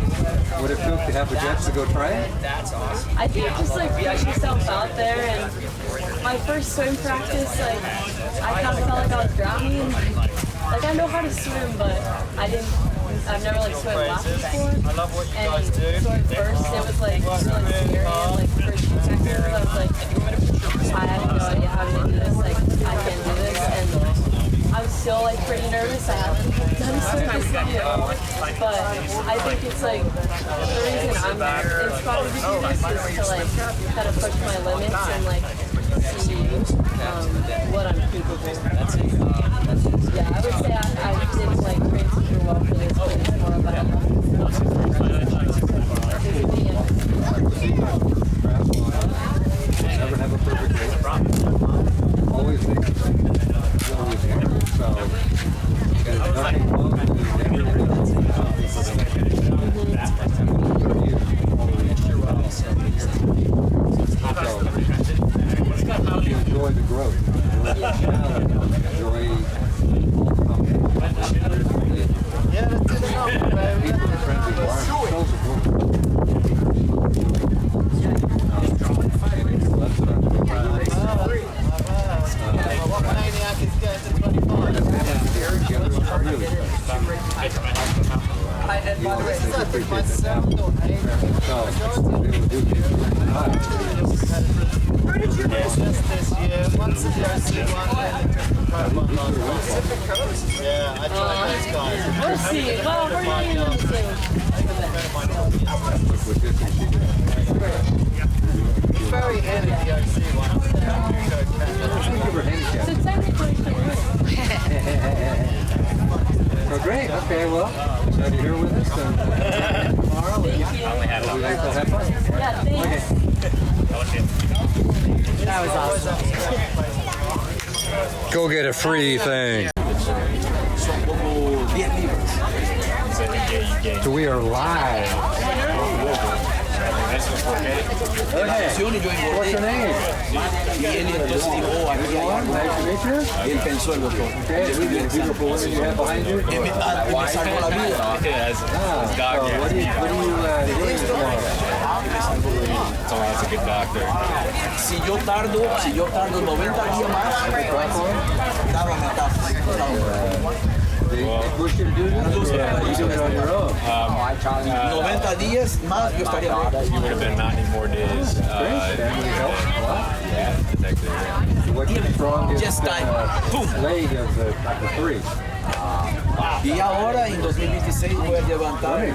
what it took to have the guts to go try it? That's awesome. I think just like put yourself out there, and my first swim practice, like I kind of felt like I was drowning. Like I know how to swim, but I've never like swam laps before. I love what you guys do. So at first it was like really scary, and like first few seconds I was like, I have no idea how to do this, like I can't do this, and still like pretty nervous. I haven't done circus yet, but I think it's like the reason I'm inspired to do this is to like kind of push my limits and like see what I'm capable of. Yeah, I would say I didn't like train super well for this, but it's more about never have a perfect race. Always think always here. So there's nothing wrong with you never enjoy the growth, enjoy the challenge, enjoy Yeah, that's good enough, baby. people and friends environment. So supportive. And by the way, it's not myself, where did you race this year? Once the DRC one, Pacific Coast. Yeah, I tried those guys. We'll see. Well, we're not even the same. Very handy DRC one. So technically, So great. Okay. Well, glad you're here with us. And tomorrow, we have fun. yeah, thanks. That was awesome. Go get a free thing. So we are live. Okay. What's your name? Everyone, nice to meet you. Okay, this is a beautiful woman you have behind you. So what do you doing tomorrow? That's a good doctor. Si yo tardo 90 días más, claro, They push you to do this? Yeah, you do it on your own. 90 días más, yo estaría ready. You would have been 90 more days. Great, family helps a lot. Yeah, exactly right. What's the strongest Just time. leg of the three? Y ahora en 2026 voy a levantar el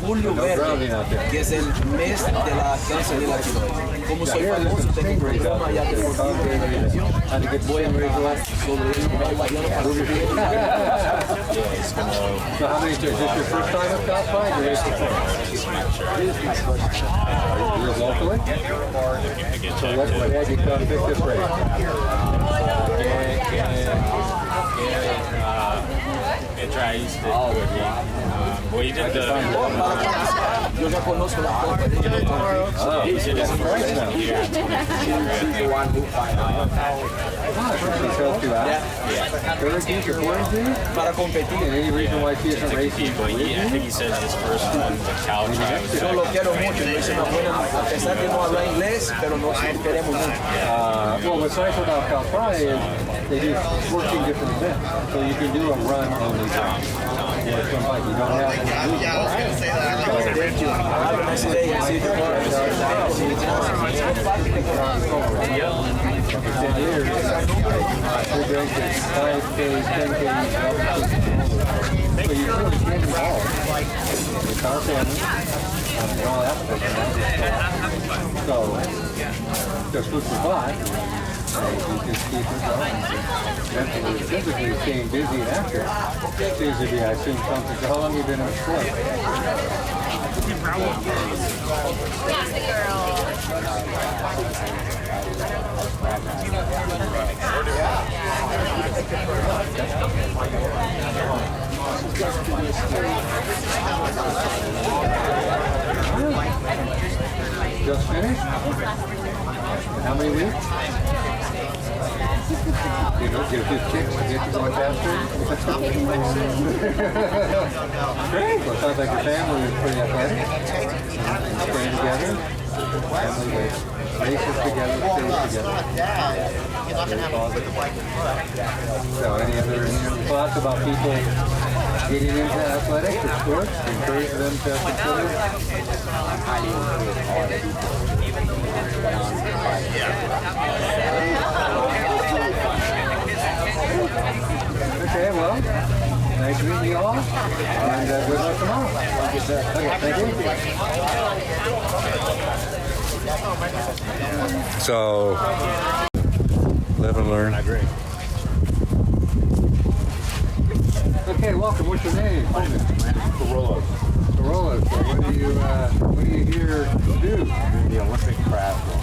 Julio Verde, que es el mes de la cáncer de la tiroides. Como soy famoso, tengo un programa ya deportivo de televisión, voy a hablar sobre eso. So how many, is this your first time at Top 5? Or is it locally? So what had you come pick this race? Well, you did the. Yo ya conozco la copa de para competir. Any reason why she isn't racing? I think he said his first one, the cow trial. Yo lo quiero mucho, me dice, a pesar de no hablar inglés, pero nos queremos mucho. Well, what's nice about Calpri is they do 14 different events, so you can do a run only time. You don't have to do Thank you. Have a nice day. I see you tomorrow. We're going to 5K, 10K, so you really can involve with our family and all aspects. So, just with your butt, you just keep it going. Mentally and physically staying busy and active seems to be, I assume, something. So how long have you been in sport? Just finished? How many weeks? You know, get a good kick to get you going faster. Great. Well, it sounds like your family is pretty athletic. Staying together. Family that races together, stays together. Very positive. So, any other thoughts about people getting into athletics or sports? Encourage them to consider? Okay, well, nice meeting you all, and good luck tomorrow. Okay, thank you. So, live and learn. Okay, welcome. What's your name? Corolla. Corolla. So what are you here to do? The Olympic craft one.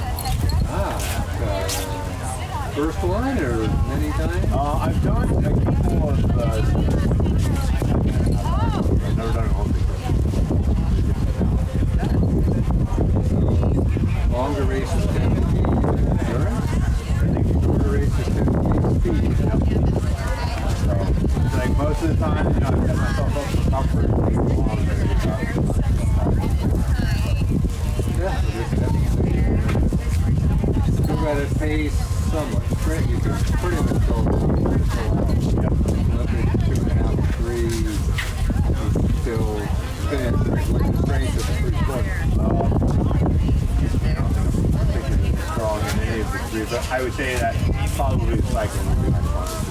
First one or many times? I've done a couple of. I've never done an Olympic craft. Longer races tend to be endurance. I think shorter races tend to be speed. So, like most of the time, I've got myself up for comfort. Yeah, still got to pace somewhat. You can pretty much go Olympic 2.5 to 3. You still finish with the strength of the 3/4. Strong in any of the three, but I would say that probably cycling would be my strongest.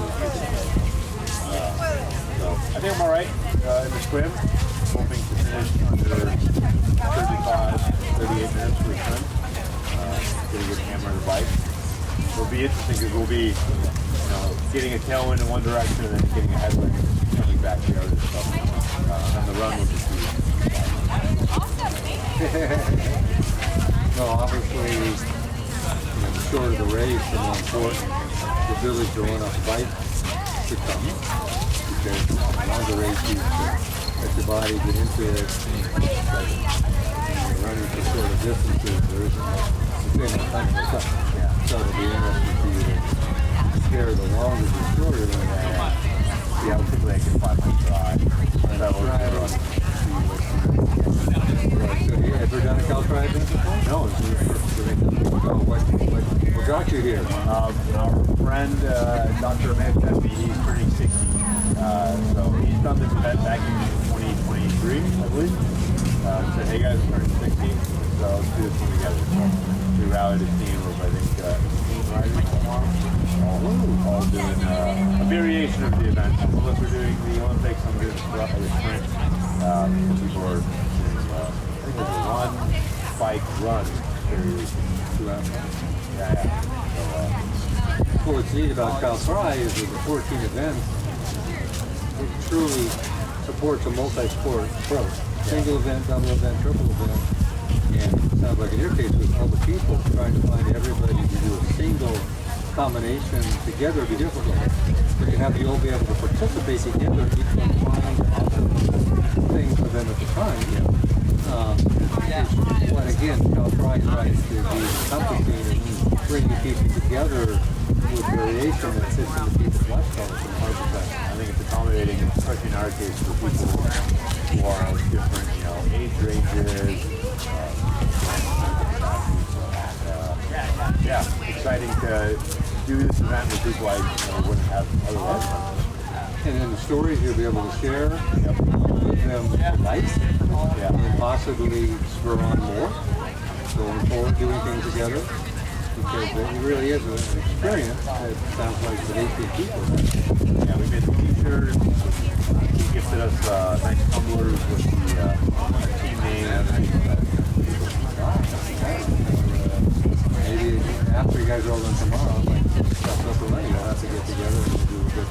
So I think I'm all right in the swim. Hoping to finish under 35, 38 minutes for the swim. Get a good hammer on the bike. It'll be interesting because we'll be, getting a tailwind in one direction and then getting a headwind coming back the other. So on the run will just be. No, obviously, the shorter the race, the more important the ability to run off the bike becomes. Because the longer race, you let your body get into it. But you're running for shorter distances, there isn't the same time for stuff. So it'll be interesting for you to compare the longer the shorter than that. Yeah, typically I can find my drive. So you ever done a Cal Tri event before? No, it's your first event. So what got you here? Our friend, Dr. Mick, he's turning 60. So he's done this event back in 2023, I believe. Said, hey guys, we're turning 60, so let's do this one together. So we rallied a team of, I think, 18 riders all doing a variation of the event. Some of us are doing the Olympics, some are doing the sprint. People are doing, I think there's a run, bike, run variation. Yeah. So, what's neat about Cal Tri is that the 14 events, it truly supports a multi-sport approach. Single event, double event, triple event. And it sounds like in your case with all the people trying to find everybody to do a single combination together would be difficult. But you have you all be able to participate together, each one find things for them at the time. But again, Cal Tri tries to be encompassing and bringing people together with variation that fits into people's lifestyles from hard to find. I think it's accommodating, especially in our case, for people who are of different, age ranges. Exciting to do this event with people I wouldn't have otherwise. And then the stories you'll be able to share, give them life, and possibly spur on more going forward, doing things together. Because it really is an experience that sounds like with 18 people. Yeah, we made the t-shirts. He gifted us nice tumblers with the team name. Maybe after you guys are all done tomorrow, like stuff up already, we'll have to get together and do a good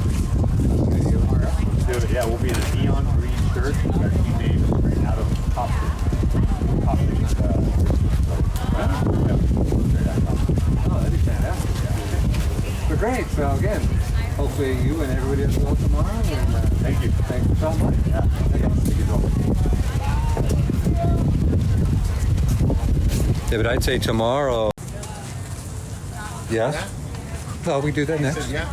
video. Yeah, we'll be in a neon green shirt with our team name out of Top Stick. Oh, that'd be fantastic. So great. So again, hopefully you and everybody else will tomorrow. And thank you. Thanks for coming. Yeah. Thank you. David, I'd say tomorrow. Yes? Oh, we do that next. Yeah.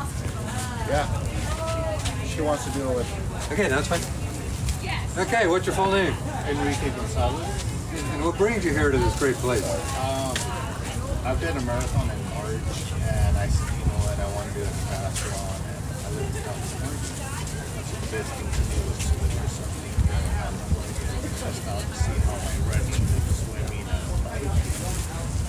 She wants to do it. Okay, that's fine. Okay, what's your full name? Enrique Gonzalez. And what brings you here to this great place? I've done a marathon in March, and I said, you know what, I want to do a triathlon, and I live in California. That's the best thing to do is to look for something here in California and test out to see how my running and swimming and bike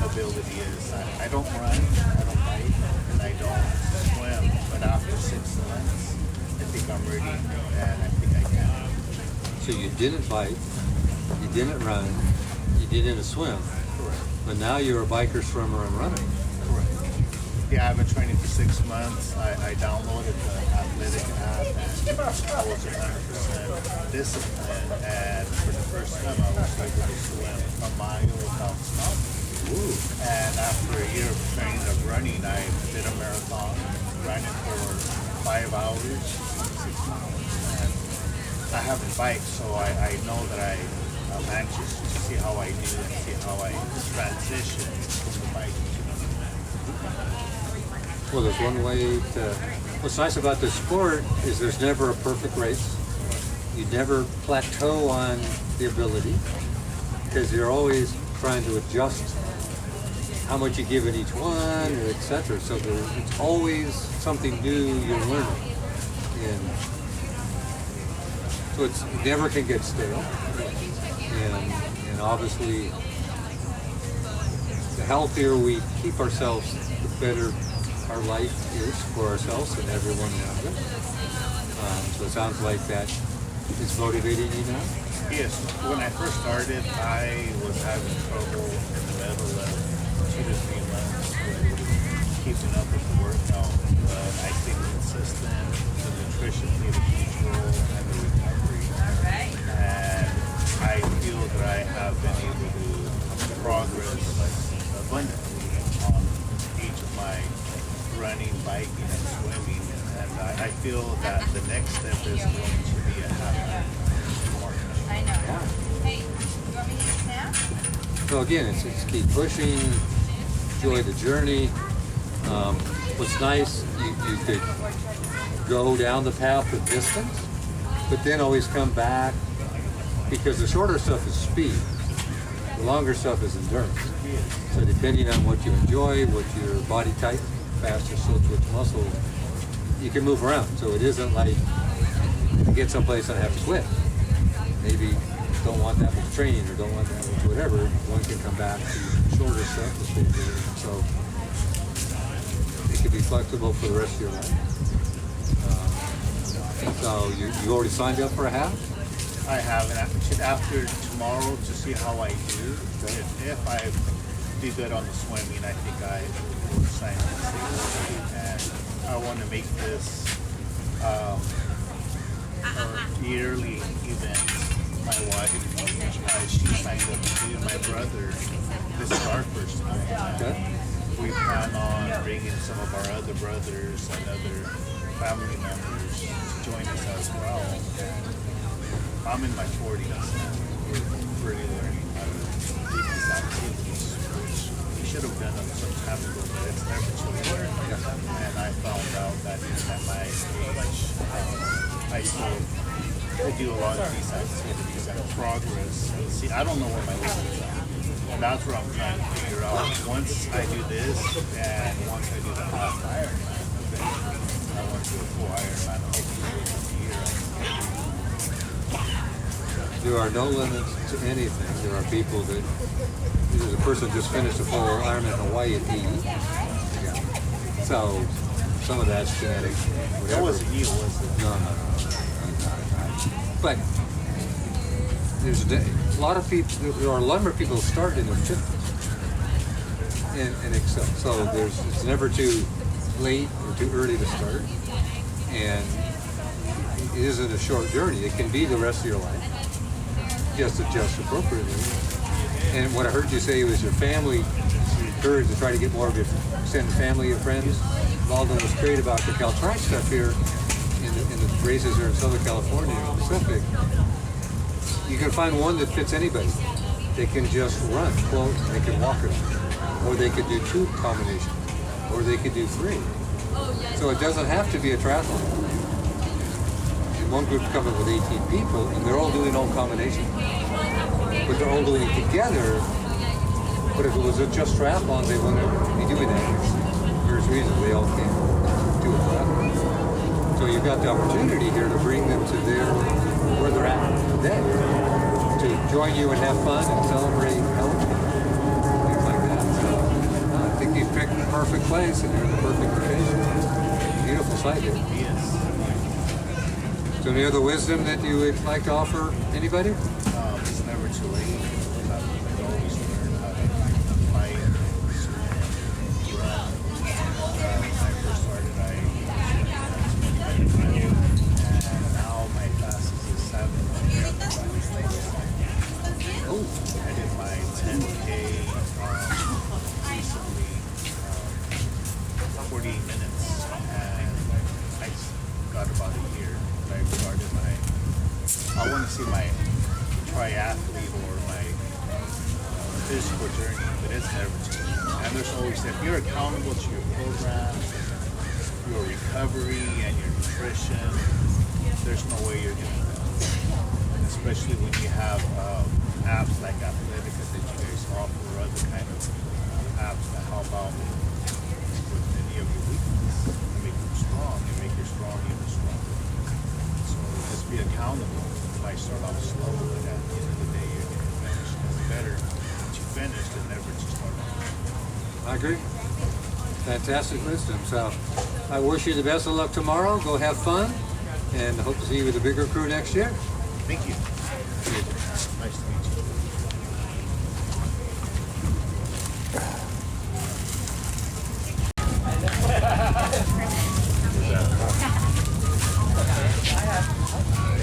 ability is. I don't run, I don't bike, and I don't swim, but after 6 months, it's think I'm ready, and I think I can. So you didn't bike, you didn't run, you didn't swim, Correct. but now you're a biker, swimmer, and runner. Correct. Yeah, I've been training for 6 months. I downloaded the athletic app, and I was 100% disciplined. And for the first time, I was able to swim a mile without stopping. And after a year of training of running, I did a marathon, ran it for 5 hours, 6 miles. And I haven't biked, so I know that I'm anxious to see how I do and see how I transition from the bike to the Well, there's one way to. What's nice about this sport is there's never a perfect race. You never plateau on the ability because you're always trying to adjust how much you give in each one, etc. So it's always something new you're learning, and so it never can get stale. And obviously, the healthier we keep ourselves, the better our life is for ourselves and everyone around us. So it sounds like that is motivating you now? Yes. When I first started, I was having trouble in the middle of 2 to 3 months with keeping up with the workout. But I stayed consistent. The nutrition played a huge role and the recovery. And I feel that I have been able to progress abundantly on each of my running, biking, and swimming, and I feel that the next step is going to be a half marathon. I know. Hey, you want me to eat snack? So again, it's keep pushing, enjoy the journey. What's nice, you could go down the path of distance, but then always come back, because the shorter stuff is speed, the longer stuff is endurance. So depending on what you enjoy, what your body type, faster, slow twitch muscle, you can move around. So it isn't like you get someplace and have to quit. Maybe don't want that much training or don't want that much whatever. One can come back to shorter stuff to stay there. So it can be flexible for the rest of your life. So you already signed up for a half? I have, and after tomorrow to see how I do. If I do good on the swimming, I think I will sign up. And I want to make this a yearly event. My wife, she signed up to. My brother, this is our first time. Okay. We plan on bringing some of our other brothers and other family members to join us as well. I'm in my 40s, and we're really learning how to do these activities, which we should have done them some time ago, but it's never too late. And I found out that even at my age, I do a lot of these activities and progress. And see, I don't know where my limit is at. And that's what I'm trying to figure out. Once I do this, and once I do the half Ironman, eventually I want to do a full Ironman, hopefully within a year. There are no limits to anything. There are people that, there's a person just finished a full Ironman Hawaii at 80. Yeah. So some of that's genetic, whatever. That wasn't you, was it? No. But there's a lot of people, there are a number of people who start in their 50s and excel. So it's never too late or too early to start. And it isn't a short journey. It can be the rest of your life. Just adjust appropriately. And what I heard you say was your family encouraged to try to get more of your extended family and friends involved in what's great about the Caltrite stuff here in the races here in Southern California and Pacific. You can find one that fits anybody. They can just run, quote, they can walk it, or they could do 2 combinations, or they could do 3. So it doesn't have to be a triathlon. One group coming with 18 people, and they're all doing all combinations. But they're all doing it together. But if it was just triathlon, they wouldn't be doing that. There's reasons they all can't do a triathlon. So you've got the opportunity here to bring them to where they're at today, to join you and have fun and celebrate health, things like that. So I think you've picked the perfect place and you're in the perfect location. Beautiful site here. Yes. So any other wisdom that you would like to offer anybody? It's never too late. You can always learn how to fight, swim, run. When I first started, I was 25, and now my fastest is 7. Oh. I did my 10K recently, 48 minutes, and I got about a year. I started I want to see my triathlete or my physical journey, but it's never too late. And there's always, if you're accountable to your program, your recovery, and your nutrition, there's no way you're going to fail. Especially when you have apps like Athletica that you guys offer, or other kind of apps that help out with any of your weaknesses and make you strong and make your strong even stronger. So just be accountable. You might start off slow, but at the end of the day, you're going to finish. It's better that you finish than never to start off. I agree. Fantastic wisdom. So I wish you the best of luck tomorrow. Go have fun, and hope to see you with a bigger crew next year. Thank you. Nice to meet you.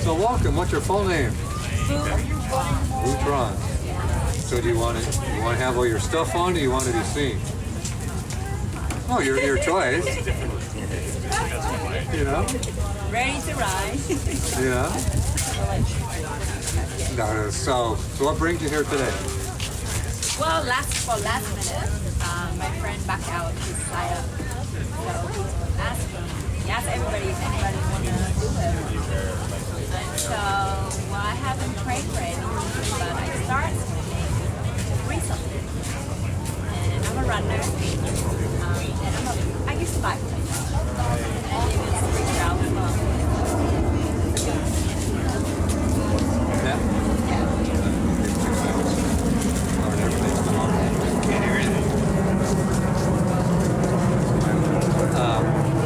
So welcome. What's your full name? Boutron. So do you want to have all your stuff on, or do you want to be seen? Oh, your choice. You know. Ready to ride. Yeah. No, so what brings you here today? Well, last minute, my friend backed out his sign up. So he asked everybody if anybody want to do it. So I haven't trained for anything, but I started recently. And I'm a runner. And I used to bike. And it was pretty out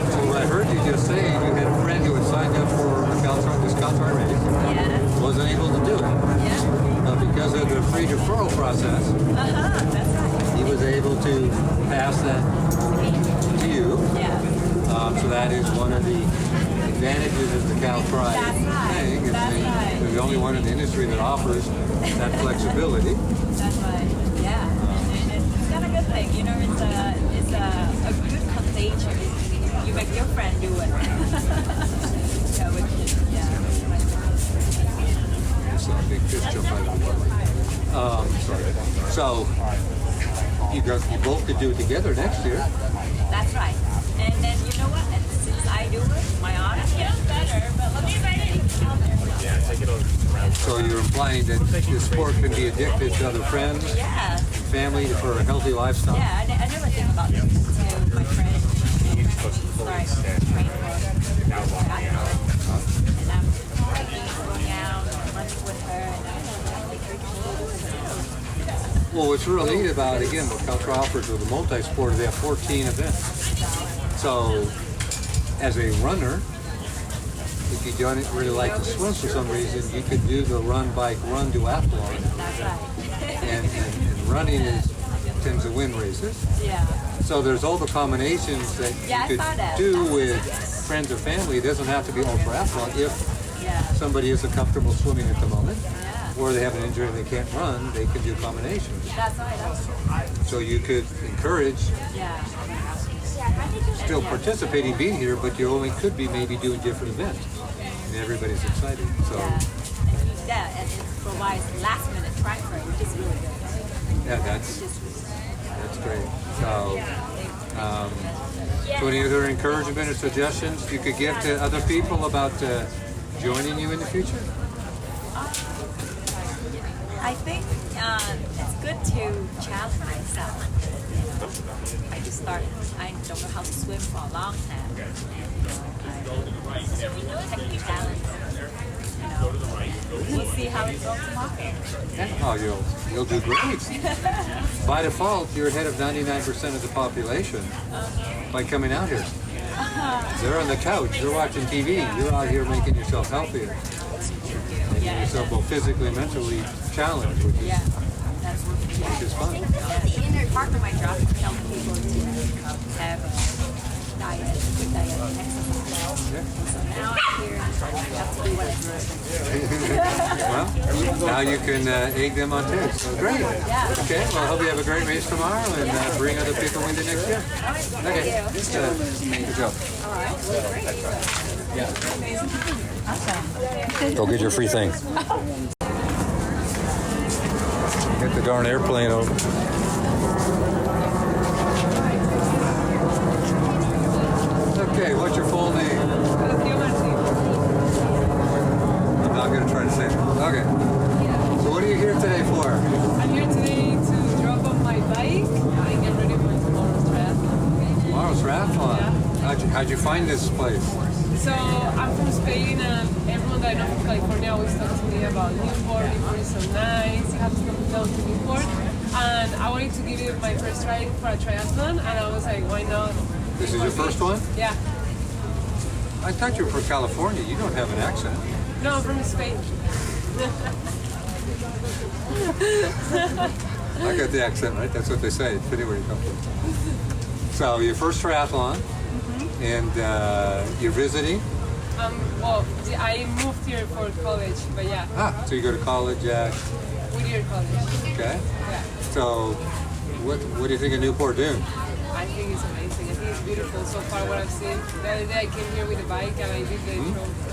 So what I heard you just say, you had a friend who had signed up for this Caltron race, wasn't able to do it. Because of the free deferral process, he was able to pass that to you. So that is one of the advantages of the Caltron thing. They're the only one in the industry that offers that flexibility. That's right. Yeah. It's kind of a good thing. You know, it's a good contagion. You make your friend do it. It's a big fish jump out of the water. Sorry. So you both could do it together next year. That's right. And then you know what? And since I do it, my arms get better. But let me write it down. Take it over. So you're implying that this sport can be addictive to other friends and family for a healthy lifestyle? Yeah, I never think about this until my friend started training for and I'm going out lunch with her and Well, what's real neat about, again, what Caltron offers with the multi-sport, they have 14 events. So as a runner, if you don't really like to swim for some reason, you could do the run, bike, run duathlon. And running tends to win races. Yeah. So there's all the combinations that you could do with friends or family. It doesn't have to be all triathlon. If somebody isn't comfortable swimming at the moment, or they have an injury and they can't run, they can do combinations. That's right. So you could encourage still participating, being here, but you only could be maybe doing different events. And everybody's excited. So and it provides last minute transfer, which is really good. yeah, that's great. So any other encouragement or suggestions you could give to other people about joining you in the future? I think it's good to challenge myself. I just started. I don't know how to swim for a long time. I take the challenge. We'll see how it goes tomorrow. Oh, you'll do great. By default, you're ahead of 99% of the population by coming out here. They're on the couch. You're watching TV. You're out here making yourself healthier. Making yourself both physically and mentally challenged, which is fun. Part of my job is to help people to have a diet, good diet, exercise. So now I'm here and I have to do what I do. Well, now you can egg them on too. So great. Okay, well, I hope you have a great race tomorrow and bring other people into next year. Okay. Good job. Go get your free thing. Get the darn airplane over. Okay, what's your full name? I'm not going to try to say it. Okay. So what are you here today for? I'm here today to drop off my bike and get ready for tomorrow's triathlon. Tomorrow's triathlon? Yeah. How'd you find this place? So I'm from Spain and everyone that I know from California always talks to me about Newport. Newport is so nice. You have to come down to Newport. And I wanted to give it my first try for a triathlon and I was like, why not? This is your first one? Yeah. I thought you were from California. You don't have an accent. No, I'm from Spain. I got the accent, right? That's what they say, depending where you come from. So, your first triathlon, and you're visiting? Well, I moved here for college, but yeah. Ah, so you go to college at? Whittier College. Okay. Yeah. So, what do you think of Newport Dunes? I think it's amazing. I think it's beautiful so far what I've seen. The other day I came here with a bike and I did the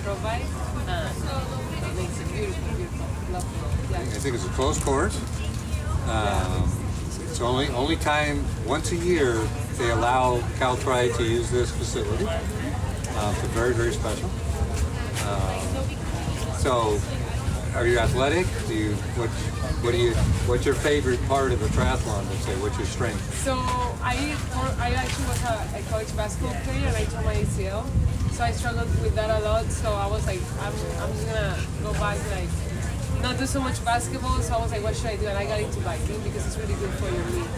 road bike. It makes it beautiful, beautiful. Lovely. Yeah. I think it's a closed course. It's only time once a year they allow Caltri to use this facility. So very, very special. So, are you athletic? What's your favorite part of a triathlon? Let's say, what's your strength? So I actually was a college basketball player and I tore my ACL. So I struggled with that a lot. So I was like, I'm just gonna go back like not do so much basketball. So I was like, what should I do? And I got into biking because it's really good for your knee.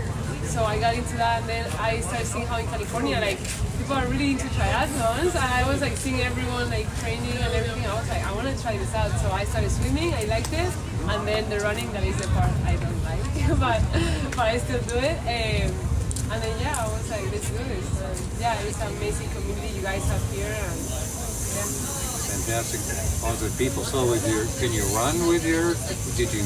So I got into that and then I started seeing how in California like people are really into triathlons and I was like seeing everyone like training and everything. I was like, I want to try this out. So I started swimming. I liked it. And then the running, that is the part I don't like, but I still do it. And then yeah, I was like, let's do this. And yeah, it's an amazing community you guys have here. And yeah. Fantastic, positive people. So can you run with your? Did you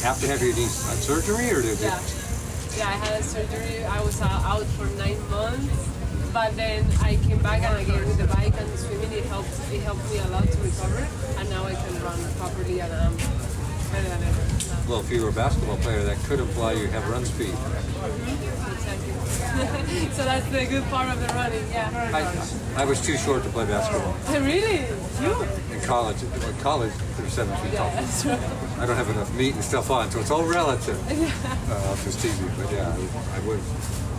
have to have your knee surgery or did Yeah, I had a surgery. I was out for 9 months, but then I came back and again with the bike and swimming. It helped me a lot to recover, and now I can run properly and I'm better than ever. Well, if you were a basketball player, that could imply you have run speed. Exactly. So that's the good part of the running, yeah. I was too short to play basketball. Really? You? In college, they're 7 feet tall. That's right. I don't have enough meat and stuff on, so it's all relative. I'll just tease you, but yeah, I would.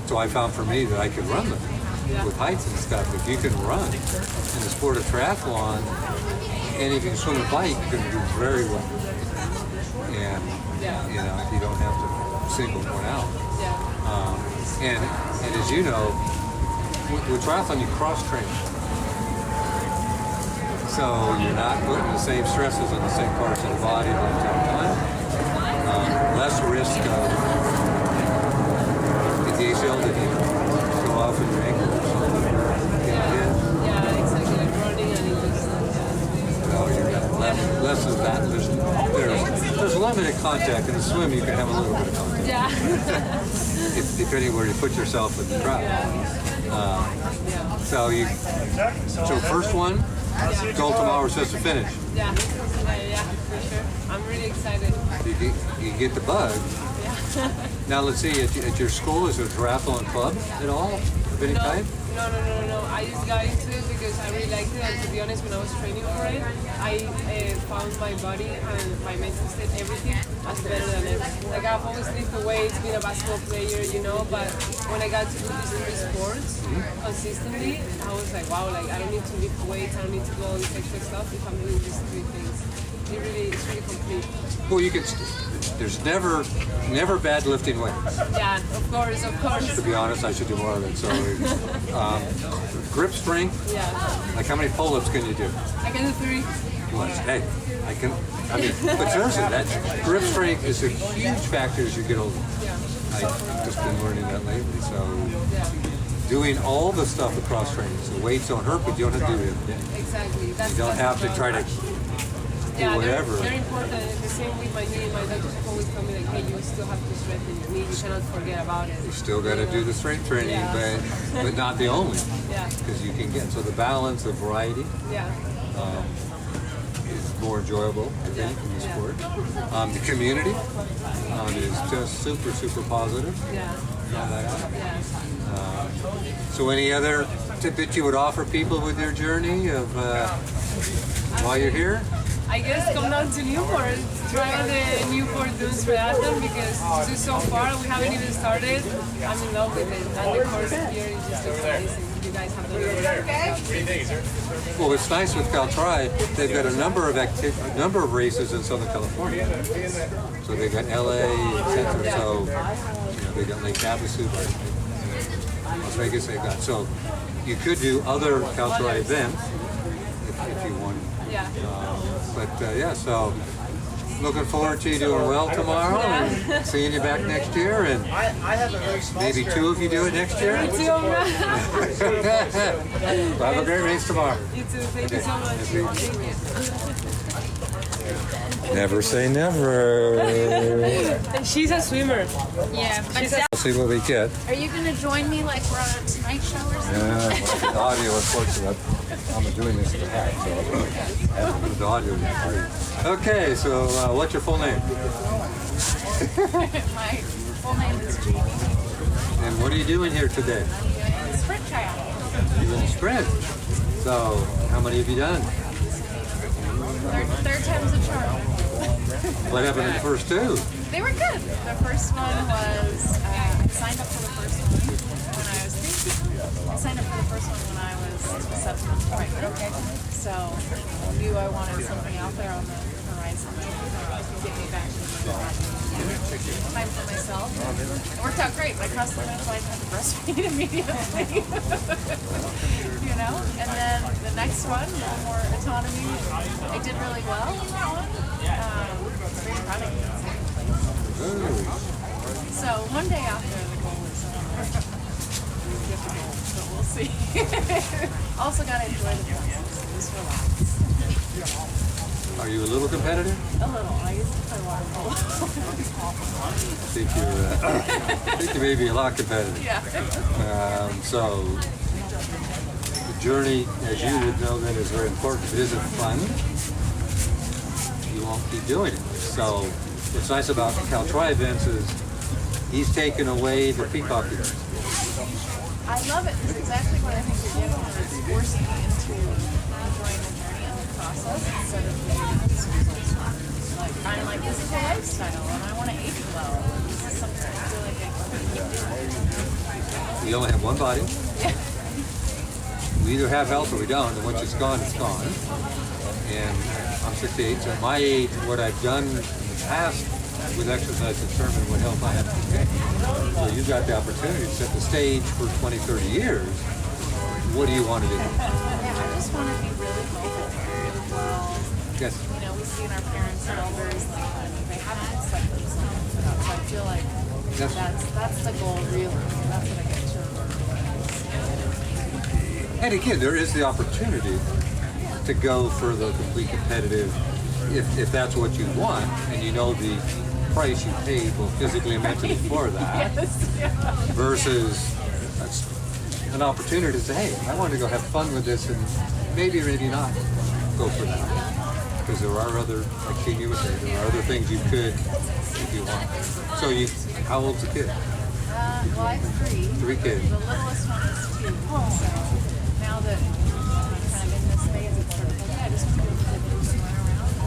So I found for me that I could run them with heights and stuff. If you can run in the sport of triathlon, and if you can swim a bike, you can do very well. And you don't have to single one out. And as you know, with triathlon you cross train. So you're not putting the same stresses on the same parts of the body at the same time. Less risk of the ACL that you go off in your ankle or something. Yeah, exactly. Like running and it just No, you're less of that. There's limited contact. In the swim you can have a little bit of contact. yeah. Depending where you put yourself in the crowd. So first one, goal tomorrow is just to finish. Yeah, for sure. I'm really excited. You get the bug. Yeah. Now let's see, at your school, is there a triathlon club at all of any type? No. I just got into it because I really liked it, and to be honest, when I was training for it, I found my body and my mental state, everything, as better than ever. Like I've always lifted weights, been a basketball player, but when I got to do these three sports consistently, I was like, wow, like I don't need to lift weights, I don't need to do all this extra stuff if I'm doing these three things. It's really complete. Well, you can. There's never bad lifting weights. Yeah, of course. To be honest, I should do more of it. So, grip strength. Yeah. Like how many pull-ups can you do? I can do 3. Hey, I can. I mean, but seriously, that grip strength is a huge factor as you get older. I've just been learning that lately. So, doing all the stuff across training. So weights don't hurt, but you don't have to do it every day. Exactly. You don't have to try to do whatever. They're important. The same with my knee. My doctors always tell me like, hey, you still have to strengthen your knee. You cannot forget about it. You still got to do the strength training, but not the only. Yeah. Because you can get so the balance, the variety. Yeah. Is more enjoyable, I think, in the sport. The community is just super positive. Yeah. So any other tidbit you would offer people with your journey of while you're here? I guess come down to Newport, try out the Newport Dunes Regatta because just so far we haven't even started. I'm in love with it, and the course here is just amazing. You guys have Well, what's nice with Caltri, they've got a number of races in Southern California. So they've got LA, etc. So they got Lake Havasu, Las Vegas. They've got you could do other Caltri events if you wanted. Yeah. So looking forward to you doing well tomorrow and seeing you back next year, and maybe 2 of you do it next year. Well, have a great race tomorrow. You too. Thank you so much. Never say never. And she's a swimmer. Yeah, but Let's see what we get. are you gonna join me like we're on a Tonight Show or something? Yeah, the audio, unfortunately, I'm doing this in the hack, so I have to put the audio in. Okay, so what's your full name? My full name is Jamie. And what are you doing here today? Sprint tryout. You're doing a sprint. So, how many have you done? Third time's a charm. What happened in the first 2? They were good. The first one was I signed up for the first one when I was 3. I signed up for the first one when I was 7 months pregnant. So I knew I wanted something out there on the horizon to get me back to time for myself. It worked out great. My customer was like, I had to breastfeed immediately. You know? And then the next one, a little more autonomy. I did really well on that one. Very proud of me. So one day after the goal is difficult, but we'll see. Also got to enjoy the process. Just relax. Are you a little competitive? A little. I used to play water polo. I think you may be a lot competitive. Yeah. So the journey, as you would know, then is very important. If it isn't fun, you won't keep doing it. So what's nice about the Caltri events is he's taken away the peacocking. I love it. It's exactly what I think you're getting at. It's forcing me into enjoying the journey and the process instead of like I'm like, this is a lifestyle and I want to age well. This is something I feel like I can keep doing. We only have one body. Yeah. We either have health or we don't, and once it's gone, it's gone. And I'm 68, so at my age, what I've done in the past with exercise determine what health I have today. So you've got the opportunity to set the stage for 20, 30 years. What do you want to do? Yeah, I just want to be really mobile. Yes. You know, we see in our parents and elders, like, they haven't set themselves put up. So I feel like that's the goal, really. That's what I get to. And again, there is the opportunity to go for the complete competitive if that's what you want, and you know the price you pay both physically and mentally for that, versus an opportunity to say, hey, I want to go have fun with this, and maybe not go for that. Because there are other, like King was saying, there are other things you could if you want. So how old's the kid? Well, I have 3. 3 kids. The littlest one is 2. So now that I'm kind of in this phase, it's sort of like, yeah, I just want to be able to run around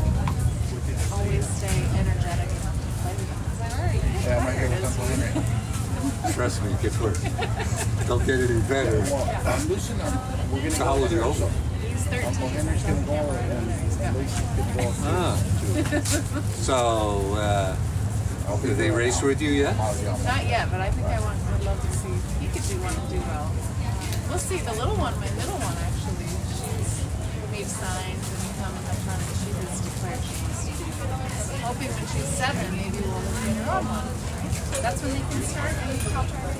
and always stay energetic and play with them. Because I already Yeah, I might go with Uncle Henry. Trust me, it gets worse. Don't get any better. So how old are you? He's 13. Uncle Henry's gonna go and Lacey's gonna go. So Did they race with you yet? Not yet, but I think would love to see. He could do one and do well. We'll see. The little one, my middle one actually, she's made signs and become electronic. She has declared she wants to do it. So hoping when she's 7, maybe we'll get her on one. That's when they can start and help her.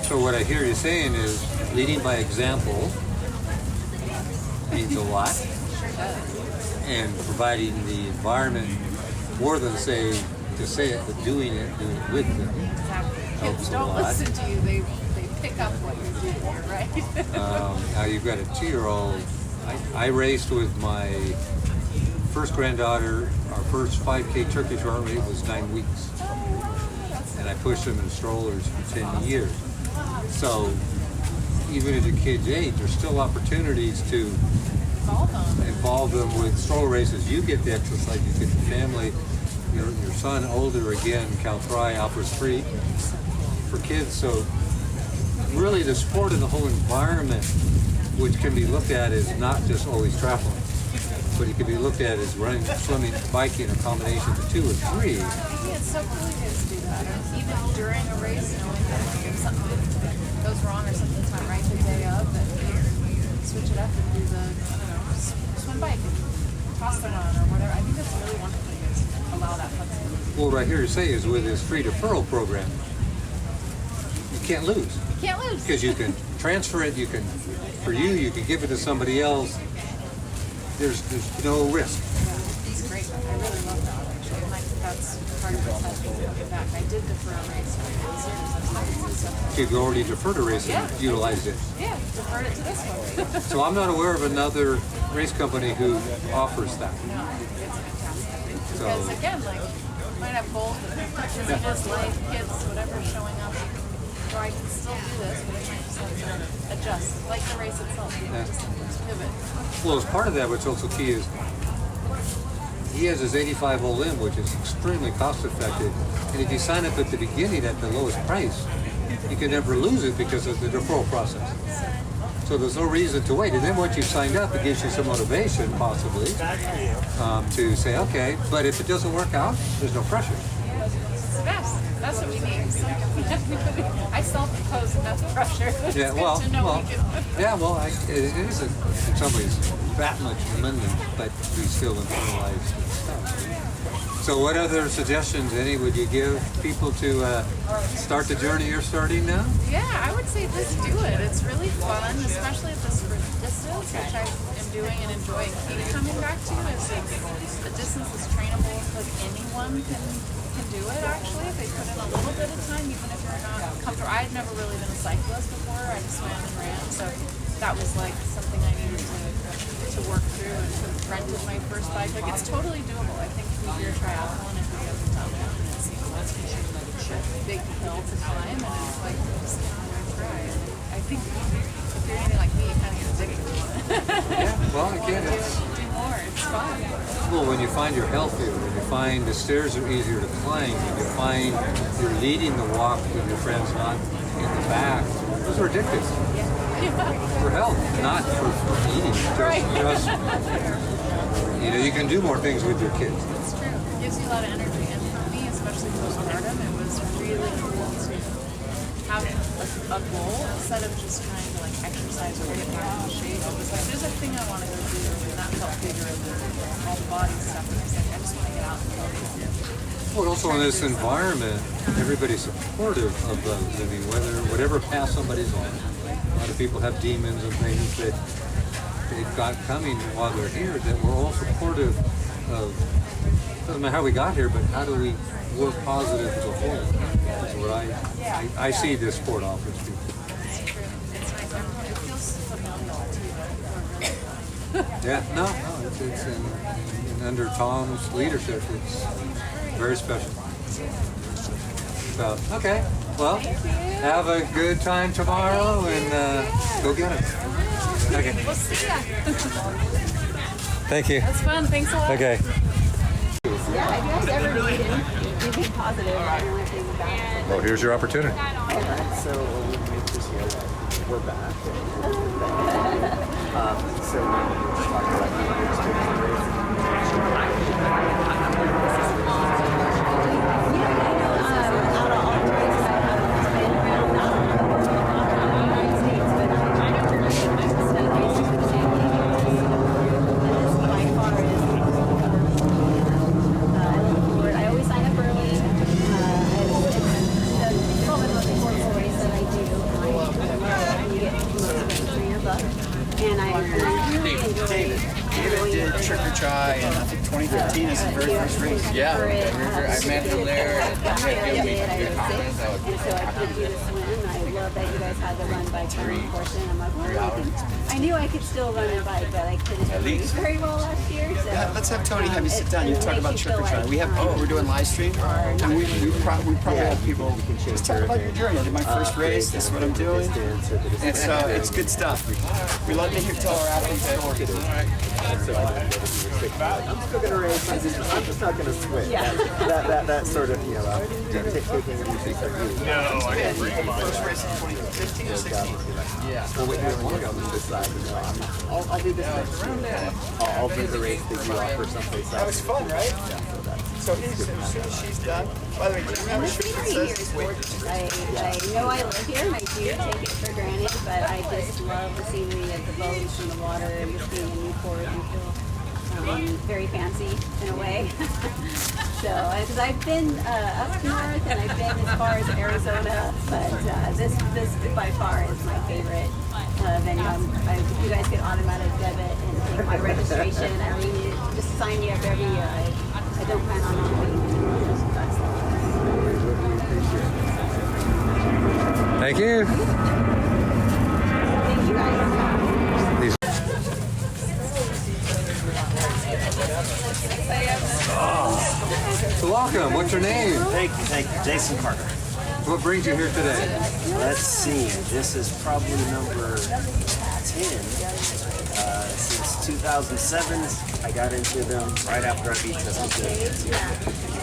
So what I hear you saying is leading by example means a lot. Sure does. And providing the environment more than say it, but doing it with them. Exactly. Helps Kids a don't lot. listen to you. They pick up what you're doing. You're right. Now you've got a 2-year-old. I raced with my first granddaughter. Our first 5K Turkish heart rate was 9 weeks. And I pushed them in strollers for 10 years. So even at a kid's age, there's still opportunities to involve them with stroller races. You get the exercise, you get the family. Your son, older again, Cal Tri offers free for kids. So really the sport and the whole environment, which can be looked at as not just always triathlon, but it can be looked at as running, swimming, biking, a combination of 2 or 3. Yeah, it's so cool you guys do that. Even during a race, knowing that like, if something goes wrong or something's not right the day of, that you switch it up and do the, swim bike and toss the run or whatever. I think that's really wonderful you guys allow that flexibility. Well, what I hear you say is with this free deferral program, you can't lose. You can't lose. Because you can transfer it, you can give it to somebody else. There's no risk. It's great. I really love that actually. And like that's part of what's helping me get back. I did defer a race when I was serious. So you've already deferred a race and utilized it. Yeah, deferred it to this one. So I'm not aware of another race company who offers that. No, it's fantastic. So, Because again, like, you might have goals that business, life, kids, whatever showing up. Or I can still do this, but I might just have to adjust, like the race itself. Just pivot. well, as part of that, what's also key is he has his 85 all-in, which is extremely cost-effective. And if you sign up at the beginning at the lowest price, you can never lose it because of the deferral process. So there's no reason to wait. And then once you've signed up, it gives you some motivation, possibly, to say, okay, but if it doesn't work out, there's no pressure. It's the best. That's what we need. I self-impose enough pressure. It's Yeah, good well, to know we can. yeah, well, it isn't in some ways that much amendment, but we still internalize stuff. So what other suggestions, any, would you give people to start the journey you're starting now? Yeah, I would say just do it. It's really fun, especially at this distance, which I am doing and enjoying. Keep coming back to is like the distance is trainable. Like anyone can do it actually if they put in a little bit of time, even if you're not comfortable. I had never really been a cyclist before. I just swam and ran, so that was like something I needed to work through and rented my first bike. Like it's totally doable. I think we hear triathlon and we go to town and it seems like a big hill to climb, and it's like just try. I think if you're anything like me, you kind of get addicted. Yeah, well, again, it's... do more. It's fun. Well, when you find you're healthier, when you find the stairs are easier to climb, when you find you're leading the walk with your friends, not in the back, those are addictive. For health, not for eating. Just, you can do more things with your kids. It's true. It gives you a lot of energy. And for me, especially postpartum, it was really cool to have a goal instead of just trying to like exercise or get back in shape. It was like, there's a thing I want to go do, and that felt bigger than all the body stuff. And I was like, I just want to get out and go. Well, also in this environment, everybody's supportive of those. I mean, whatever path somebody's on, a lot of people have demons and things that they've got coming while they're here that we're all supportive of. Doesn't matter how we got here, but how do we work positive as a whole? That's what I see this sport offers people. It's true. It's nice. Everyone, it feels familial too. Yeah, no, it's in under Tom's leadership, it's very special. So, okay, well, have a good time tomorrow and go get it. Okay. We'll see ya. Thank you. That's fun. Thanks a lot. Okay. Yeah, if you guys ever need anything positive, I don't want to take you back. Well, here's your opportunity. So we're back. So we were talking about the experience. very first race. Yeah, favorite, I met him there, and got he had given me it, I good would comments. say. And so I picked you to swim. I love that you guys had the run bike running portion. I'm like, I knew I could still run a bike, but I couldn't do very well last year. So Let's have Tony have you sit down. You talk about trip or try. We have we're doing live stream, and we probably have people just talk about your journey. I did my first race. This is what I'm doing. It's good stuff. We love to tell our athletes stories. I'm still going to race. I'm just not going to swim. Yeah. That sort of, taking it easy for you. First race in 2015 or 16. Yeah. Well, we have one on this side. I'll do this next year. I'll do the race that you offer someplace else. That was fun, right? So as soon as she's done. By the way, do you have a shirt that says I know I live here and I do take it for granted, but I just love the scenery of the boats and the water and just being in Newport. You feel very fancy in a way. So, because I've been up north and I've been as far as Arizona, but this by far is my favorite venue. You guys get automatic debit and take my registration. I mean, you just sign me up every year. I don't plan on not being. Thank you. Thank you guys. So welcome. What's your name? Thank you. Jason Carter. What brings you here today? Let's see. This is probably number 10. Since 2007, I got into them right after I beat tested.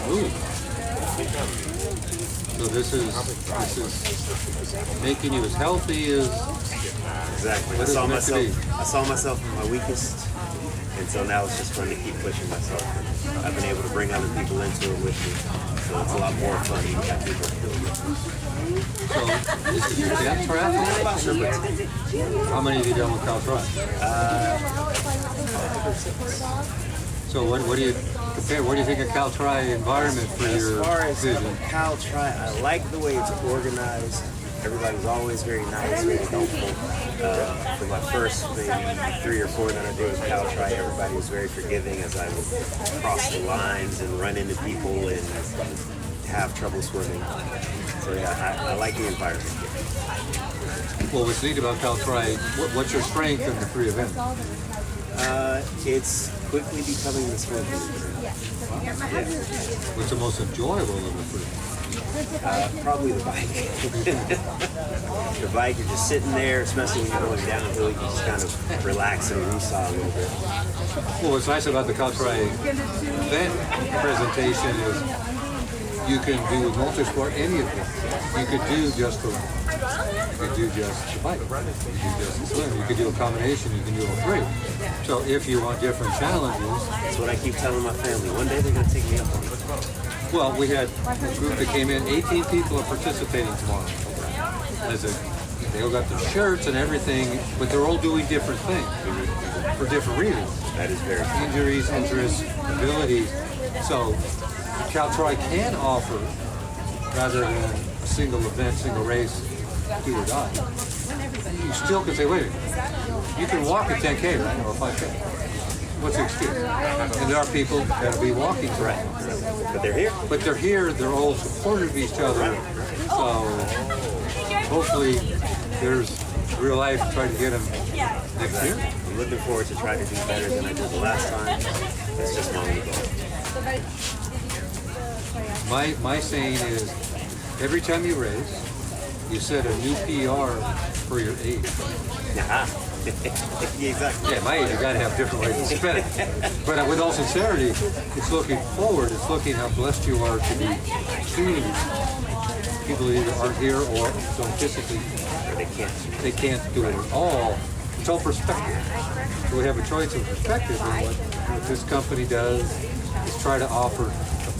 Ooh. So this is making you as healthy as Exactly. what it's meant to be. I saw myself at my weakest, and so now it's just fun to keep pushing myself. And I've been able to bring other people into it with me, so it's a lot more fun to have people do it with me. So this is your 10th triathlon? How many have you done with Cal Tri? 5 or 6. So what do you compare? What do you think of Cal Tri environment for your As far as vision? Cal Tri, I like the way it's organized. Everybody's always very nice, very helpful. For my first maybe 3 or 4 that I did with Cal Tri, everybody was very forgiving as I would cross the lines and run into people and have trouble swimming. So yeah, I like the environment here. Well, what's neat about Cal Tri, what's your strength in the 3 events? It's quickly becoming the swim. What's the most enjoyable of the 3? Probably the bike. The bike, you're just sitting there, especially when you're going downhill, you can just kind of relax and resaw a little bit. Well, what's nice about the Cal Tri event presentation is you can do multi-sport, any of them. You could do just the run. You could do just the bike. You could do just the swim. You could do a combination. You can do all 3. So if you want different challenges. That's what I keep telling my family. One day they're going to take me up on it. Well, we had a group that came in. 18 people are participating tomorrow. They all got their shirts and everything, but they're all doing different things for different reasons. That is very true. Injuries, interests, abilities. So Cal Tri can offer, rather than a single event, single race, do or die. You still can say, wait a minute, you can walk a 10K, right, or a 5K. What's the excuse? And there are people that will be walking track. But they're here. But they're here, they're all supportive of each other. So hopefully there's real life trying to get them next year. I'm looking forward to trying to do better than I did the last time. That's just my only goal. My saying is, every time you race, you set a new PR for your age. Exactly. Yeah, my age, you gotta have different ways to spend it. But with all sincerity, it's looking forward. It's looking how blessed you are to be seeing people who either aren't here or don't physically. They can't do it at all. It's all perspective. So we have a choice of perspective, and what this company does is try to offer a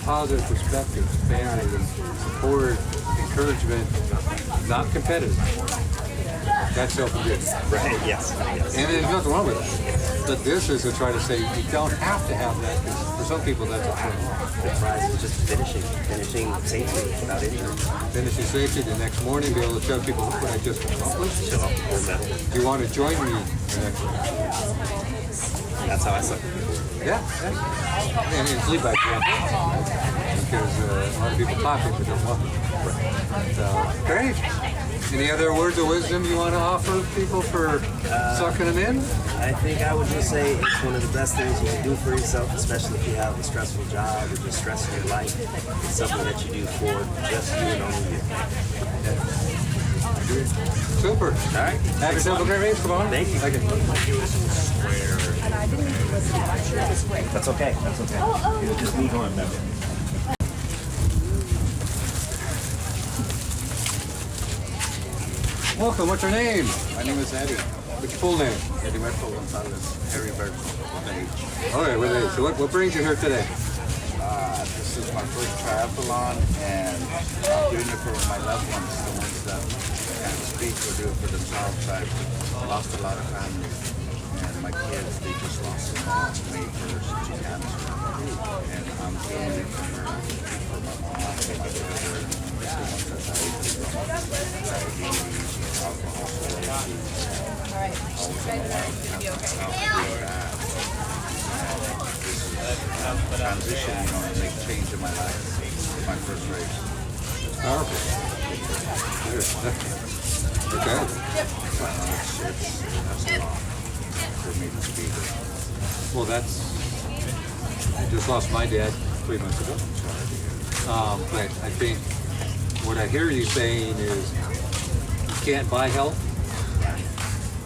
positive perspective, family, support, encouragement, not competitive. That's self-forgiveness. Right, yes. And there's nothing wrong with it. But this is to try to say you don't have to have that, because for some people that's a turn off. The prize is just finishing safely without injury. Finishing safely the next morning, be able to tell people, look what I just accomplished. Show off the medal. Do you want to join me the next one? That's how I suck. Yeah. And sleep by example. Because a lot of people talk it but don't walk it. So, great. Any other words of wisdom you want to offer people for sucking them in? I think I would just say it's one of the best things you can do for yourself, especially if you have a stressful job or just stress in your life. It's something that you do for just you and only you. Super. All right. Have yourself a great race. Come on. Thank you. Okay. That's okay. That's okay. It's just me going back. Welcome. What's your name? My name is Eddie. What's your full name? Eddie Merkel Gonzalez. Harry Bird. All right. With age. So what brings you here today? This is my first triathlon, and I'm doing it for my loved ones, the ones that can't speak or do it for themselves. I've lost a lot of family, and my kids, they just lost their mom May 1st to cancer. And I'm doing it for my mom, for my brother, the ones that died from diabetes, alcohol, transition, you know, and make change in my life. My first race. Powerful. Okay. That's a lot for me to speak. Well, I just lost my dad 3 months ago. But I think what I hear you saying is you can't buy health.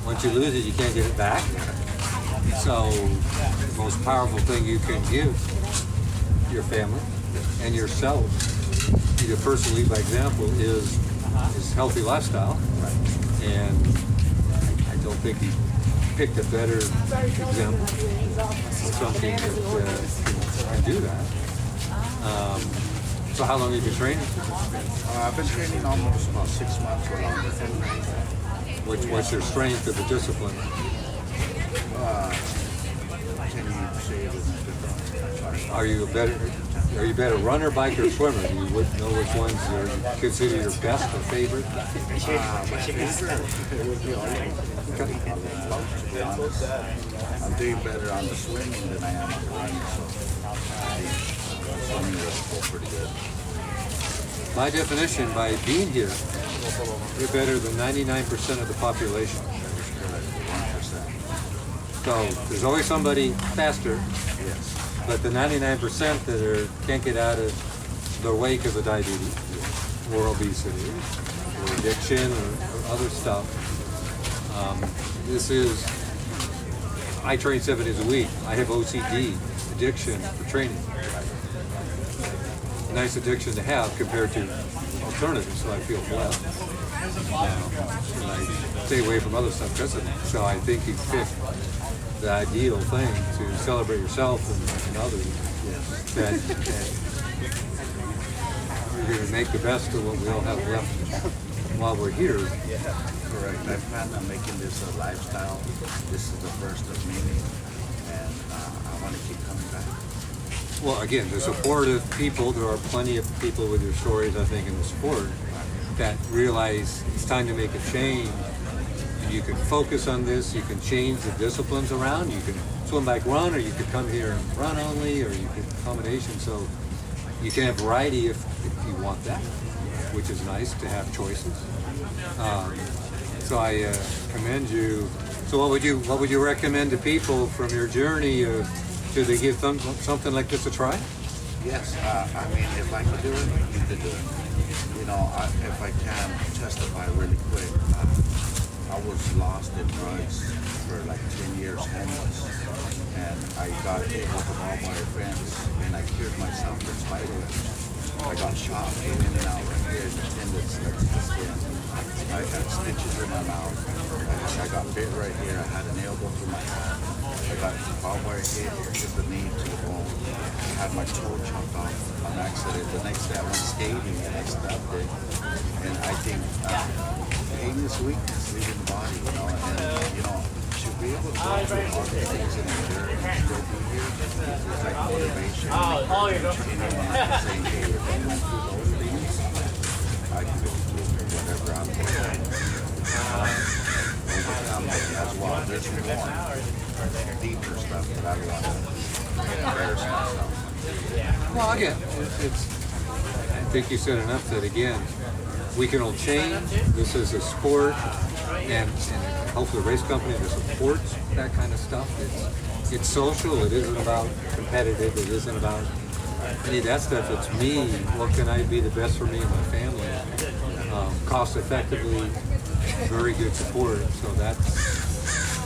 Once you lose it, you can't get it back. So the most powerful thing you can give your family and yourself, either personally by example, is healthy lifestyle. And I don't think he picked a better example of something that can do that. So how long have you been training? I've been training almost about 6 months or longer. What's your strength of the discipline? Can you say it in a different? Are you a better runner, biker, or swimmer? Do you know which ones you consider your best or favorite? My favorite would be all of them. I'm doing better on the swimming than I am on the running, so I think swimming will go pretty good. My definition, by being here, you're better than 99% of the population. 1%. So there's always somebody faster, Yes. but the 99% that can't get out of their way because of diabetes, or obesity, or addiction, or other stuff. I train 7 days a week. I have OCD, addiction for training. Nice addiction to have compared to alternatives, so I feel blessed now. And I stay away from other stuff because of it. So I think you picked the ideal thing to celebrate yourself and others. That you're going to make the best of what we all have left while we're here. Correct. I plan on making this a lifestyle. This is the first of many, and I want to keep coming back. Well, again, the supportive people, there are plenty of people with your stories, I think, in the sport that realize it's time to make a change. And you can focus on this, you can change the disciplines around, you can swim, bike, run, or you could come here and run only, or you could combination. So you can have variety if you want that, which is nice to have choices. So I commend you. So what would you recommend to people from your journey? Should they give something like this a try? Yes, I mean, if I could do it, you could do it. You know, if I can testify really quick, I was lost in drugs for like 10 years homeless, and I got hit with a barbed wire fence, and I cured myself in spite of it. I got shot in and out right here, the tendons, that's the skin. I had stitches in my mouth. I got bit right here. I had an elbow through my hand. I got barbed wire hit the knee to the bone. I had my toe chopped off on accident. The next day I went skating and I stubbed it. And I think pain is weakness, leaving the body, you know, and you know, to be able to go through all these things and endure and still be here, it's like motivation. Saying, hey, if I went through those things, I can go through whatever I'm doing. Overcome it as well. There's more deeper stuff that I want to embarrass myself. Well, again, I think you said enough that, again, we can all change. This is a sport, and hopefully the race company that supports that kind of stuff. It's social. It isn't about competitive. It isn't about any of that stuff. It's me. What can I be the best for me and my family? Cost effectively, very good support. So that's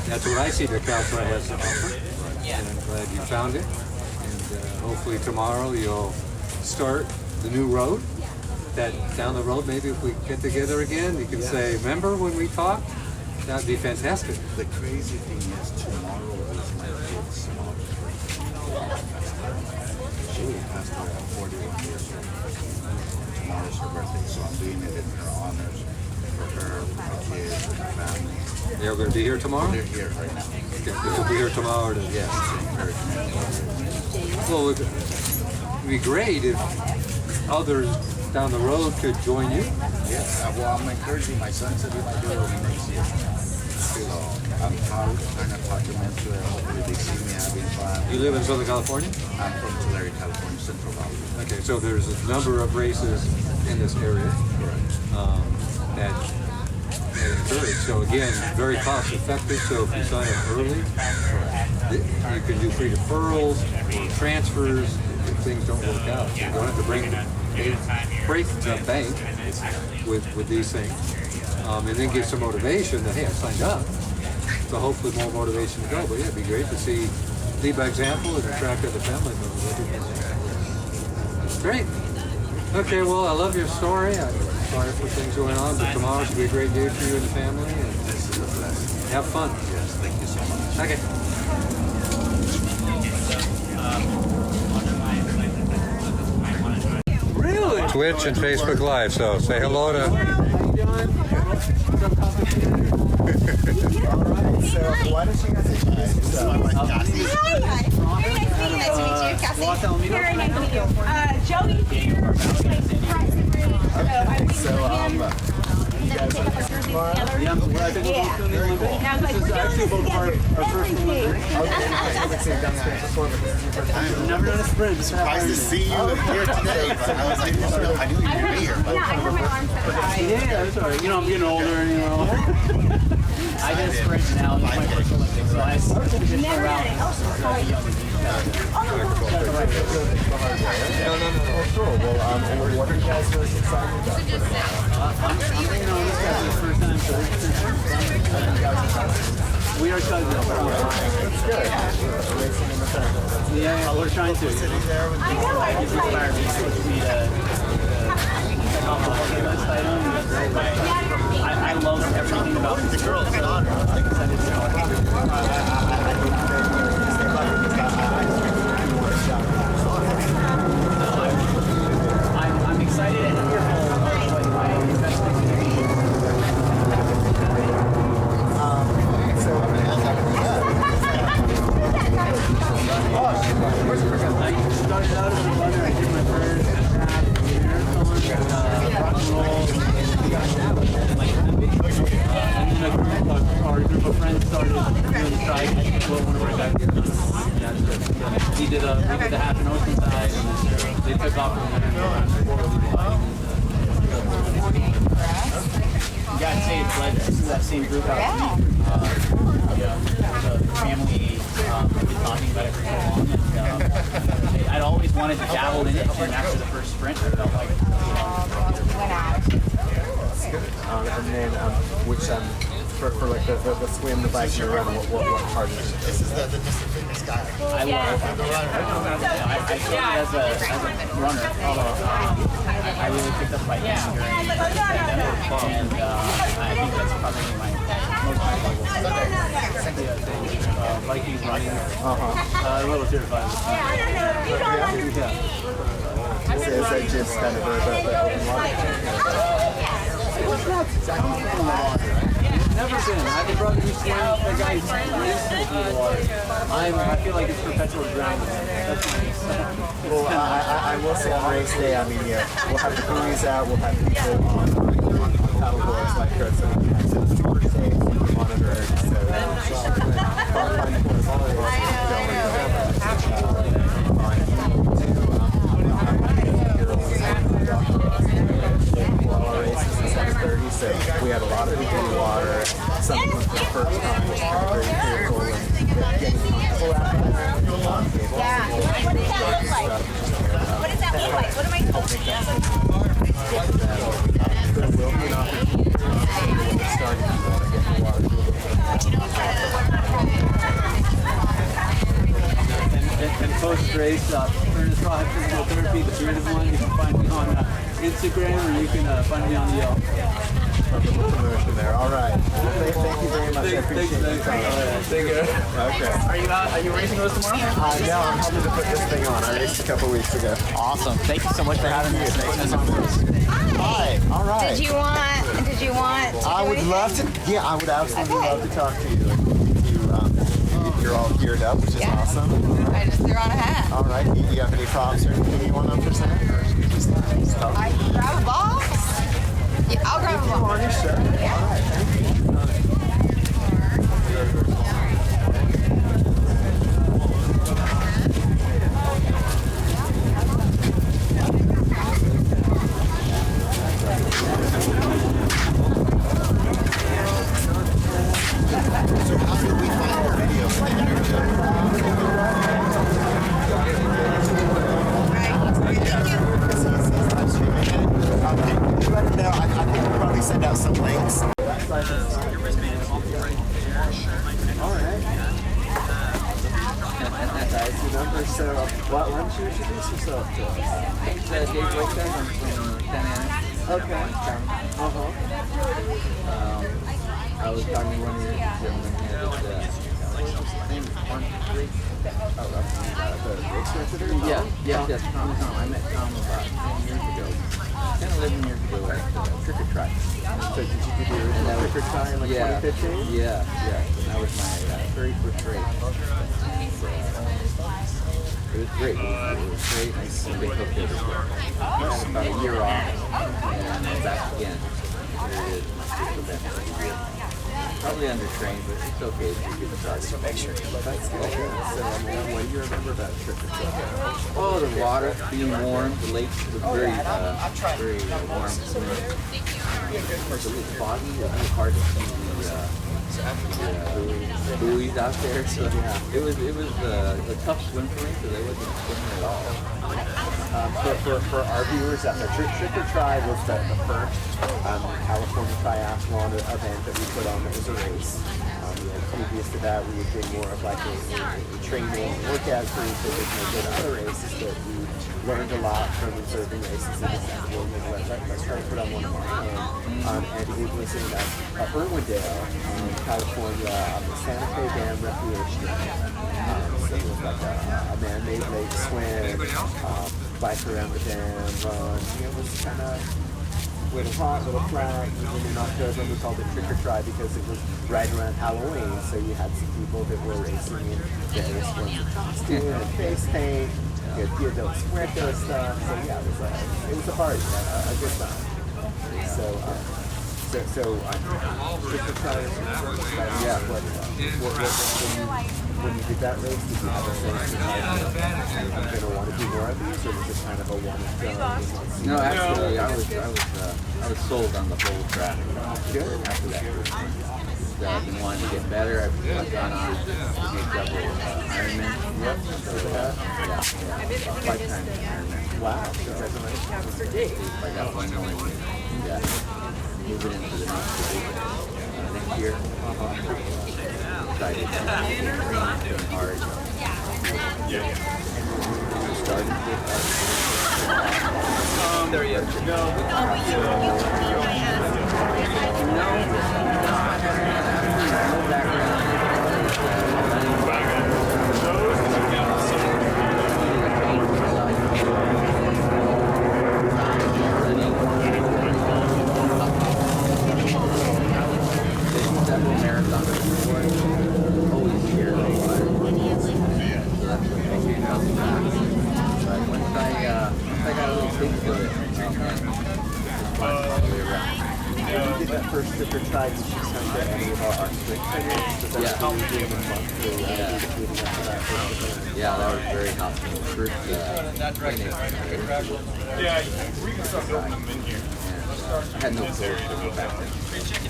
what I see that Caltri has to offer. And I'm glad you found it. And hopefully tomorrow you'll start the new road. That down the road, maybe if we get together again, you can say, remember when we talked? That'd be fantastic. The crazy thing is tomorrow is my kid's she passed away at 41 years old. Tomorrow's her birthday, so I'm doing it in her honors for her, my kids, and her family. They're going to be here tomorrow? They're here right now. They'll be here tomorrow to Well, it would be great if others down the road could join you. Yes, well, I'm encouraging my son to be my girl next year. So I'm trying to talk them into it. Hopefully they see me having fun. You live in Southern California? I'm from Tulare, California, Central Valley. Okay, so there's a number of races in this area that encourage. So again, very cost effective. So if you sign up early, you can do free deferrals or transfers if things don't work out. You don't have to break the bank with these things. And then get some motivation that, hey, I signed up. So hopefully more motivation to go. But yeah, it'd be great to see, lead by example and attract other family members. Great. Okay, well, I love your story. I'm sorry for things going on, but tomorrow should be a great day for you and the family. And this is a blessing. Have fun. Yes, thank you so much. Okay. Really? Twitch and Facebook Live, so say hello to... So why don't you guys introduce yourself? Hi. Very nice to meet you, Cassie. Very nice to meet you. Joey. So, you guys are tomorrow? Yeah. Very cool. Now it's like, we're doing this together. Okay, Never done a sprint. Surprised to see you here today, but I was like, I knew you'd be here. Yeah, I hurt my arm so bad. Yeah, that's all right. You know, I'm getting older, you know. I did a sprint now. This is my first Olympics, so I just Never around. done it. No. Oh, cool. Well, what are you guys really excited about? You know, this guy's the first time, so we are excited. That's good. Yeah, we're trying to. Sitting there with It's inspired me to I love everything about the girls. I'm excited and fearful of what my investment is going to be. I started out as a runner. I did my first marathon, rock and roll, our group of friends started doing strike. One of our guys, we did the half in Oceanside, and they took off from there. You gotta say it's led to that same group out of me. The family been talking about it for so long, and I'd always wanted to dabble in it, and after the first sprint, I felt like and then, which for like the swim, the bike, and the run, what part is it? This is the Mr. Fitness guy. I love it. I started as a runner, although I really picked up biking during the pandemic, and I think that's probably my most valuable biking, running, a little terrified. Is that just kind of the open water? Never been. I have a brother who swims. That guy's instantly in the water. I feel like it's perpetual drowning. Well, I will say on race day, I mean, yeah, we'll have the buoys out, we'll have people on paddleboards, lifeguards, so we can access the first day, monitor, so fun course. had a lot of people in the water. Some of them for the first time were very fearful and getting comfortable out there. Yeah. What does that look like? What does that look like? What am I supposed to do? There will be an opportunity to start if you want to get in the water. And post-race, Ernest Rock, physical therapy, the bearded one. You can find me on Instagram, or you can find me on the Yelp. There. All right. Thank you very much. I appreciate it. Take care. Okay. Are you racing those tomorrow? No, I'm helping to put this thing on. I raced a couple weeks ago. Awesome. Thank you so much for having me. Hi. All right. Did you want I would love to. Yeah, I would absolutely love to talk to you. You're all geared up, which is awesome. I just threw on a hat. All right. You have any props or anything you want to present? Or just stuff? I can grab a box. Yeah, I'll grab a box. On your shirt. All right. Thank you. So how do we find your video for the interview? Let him know. I think we'll probably send out some links. All right. That's your number. So, why don't you introduce yourself to us? Dave Wakehead, I'm from Santa Ana. Okay. I was talking to one of your gentlemen here that, what was his name? Yes, Tom. I met Tom about 10 years ago. 10, 11 years ago at Trick or Try. So did you do the original Trick or Try in like 2015? Yeah. And that was my very first race. It was great. It was great. I been hooked ever since. About a year off, and back again. Here it is. Probably undertrained, but it's okay if you get started. So make sure you look at it. So, what do you remember about Trick or Try? Oh, the water being warm. The lake was very warm. It was a little foggy. It was really hard to see the buoys out there. So it was a tough swim for me because I wasn't swimming at all. For our viewers out there, Trick or Try was the first California triathlon event that we put on that was a race. Previous to that, we did more of like a training workout cruise that was no good other races, but we learned a lot from observing races in the festival. Let's try to put on one of our own. And it was in Irwindale, California, on the Santa Fe Dam Recreation Area. So it was like a man-made lake swim, bike around the dam, run. It was kind of a little hot, a little flat. Even in October, we called it Trick or Try because it was right around Halloween. So you had some people that were racing in various forms of costume and face paint. You had Dia de los Muertos stuff. So yeah, it was a party, a good time. So Trick or Try is when you did that race, did you have a sense that you're going to want to do more of these, or was it kind of a one and done? No, actually, I was sold on the whole track. Good. After that first one. I've been wanting to get better. I've gone on to do several Ironman. Yep. So, five-time Ironman. Wow. Congratulations. I got one more. Moving into the next division next year. Excited. Training hard. Started with there you go. No background. Several marathons before, always scared of the water. So that's what makes me come back. But once I got a little taste of it, it's fun all the way around. When you did that first Trick or Try, did you come to any of our strength trainers? Yeah. How we doing a month leading up to that first event? Yeah, that was very helpful. First training. Yeah, we can start building them in here. And I had no clothes to go back then.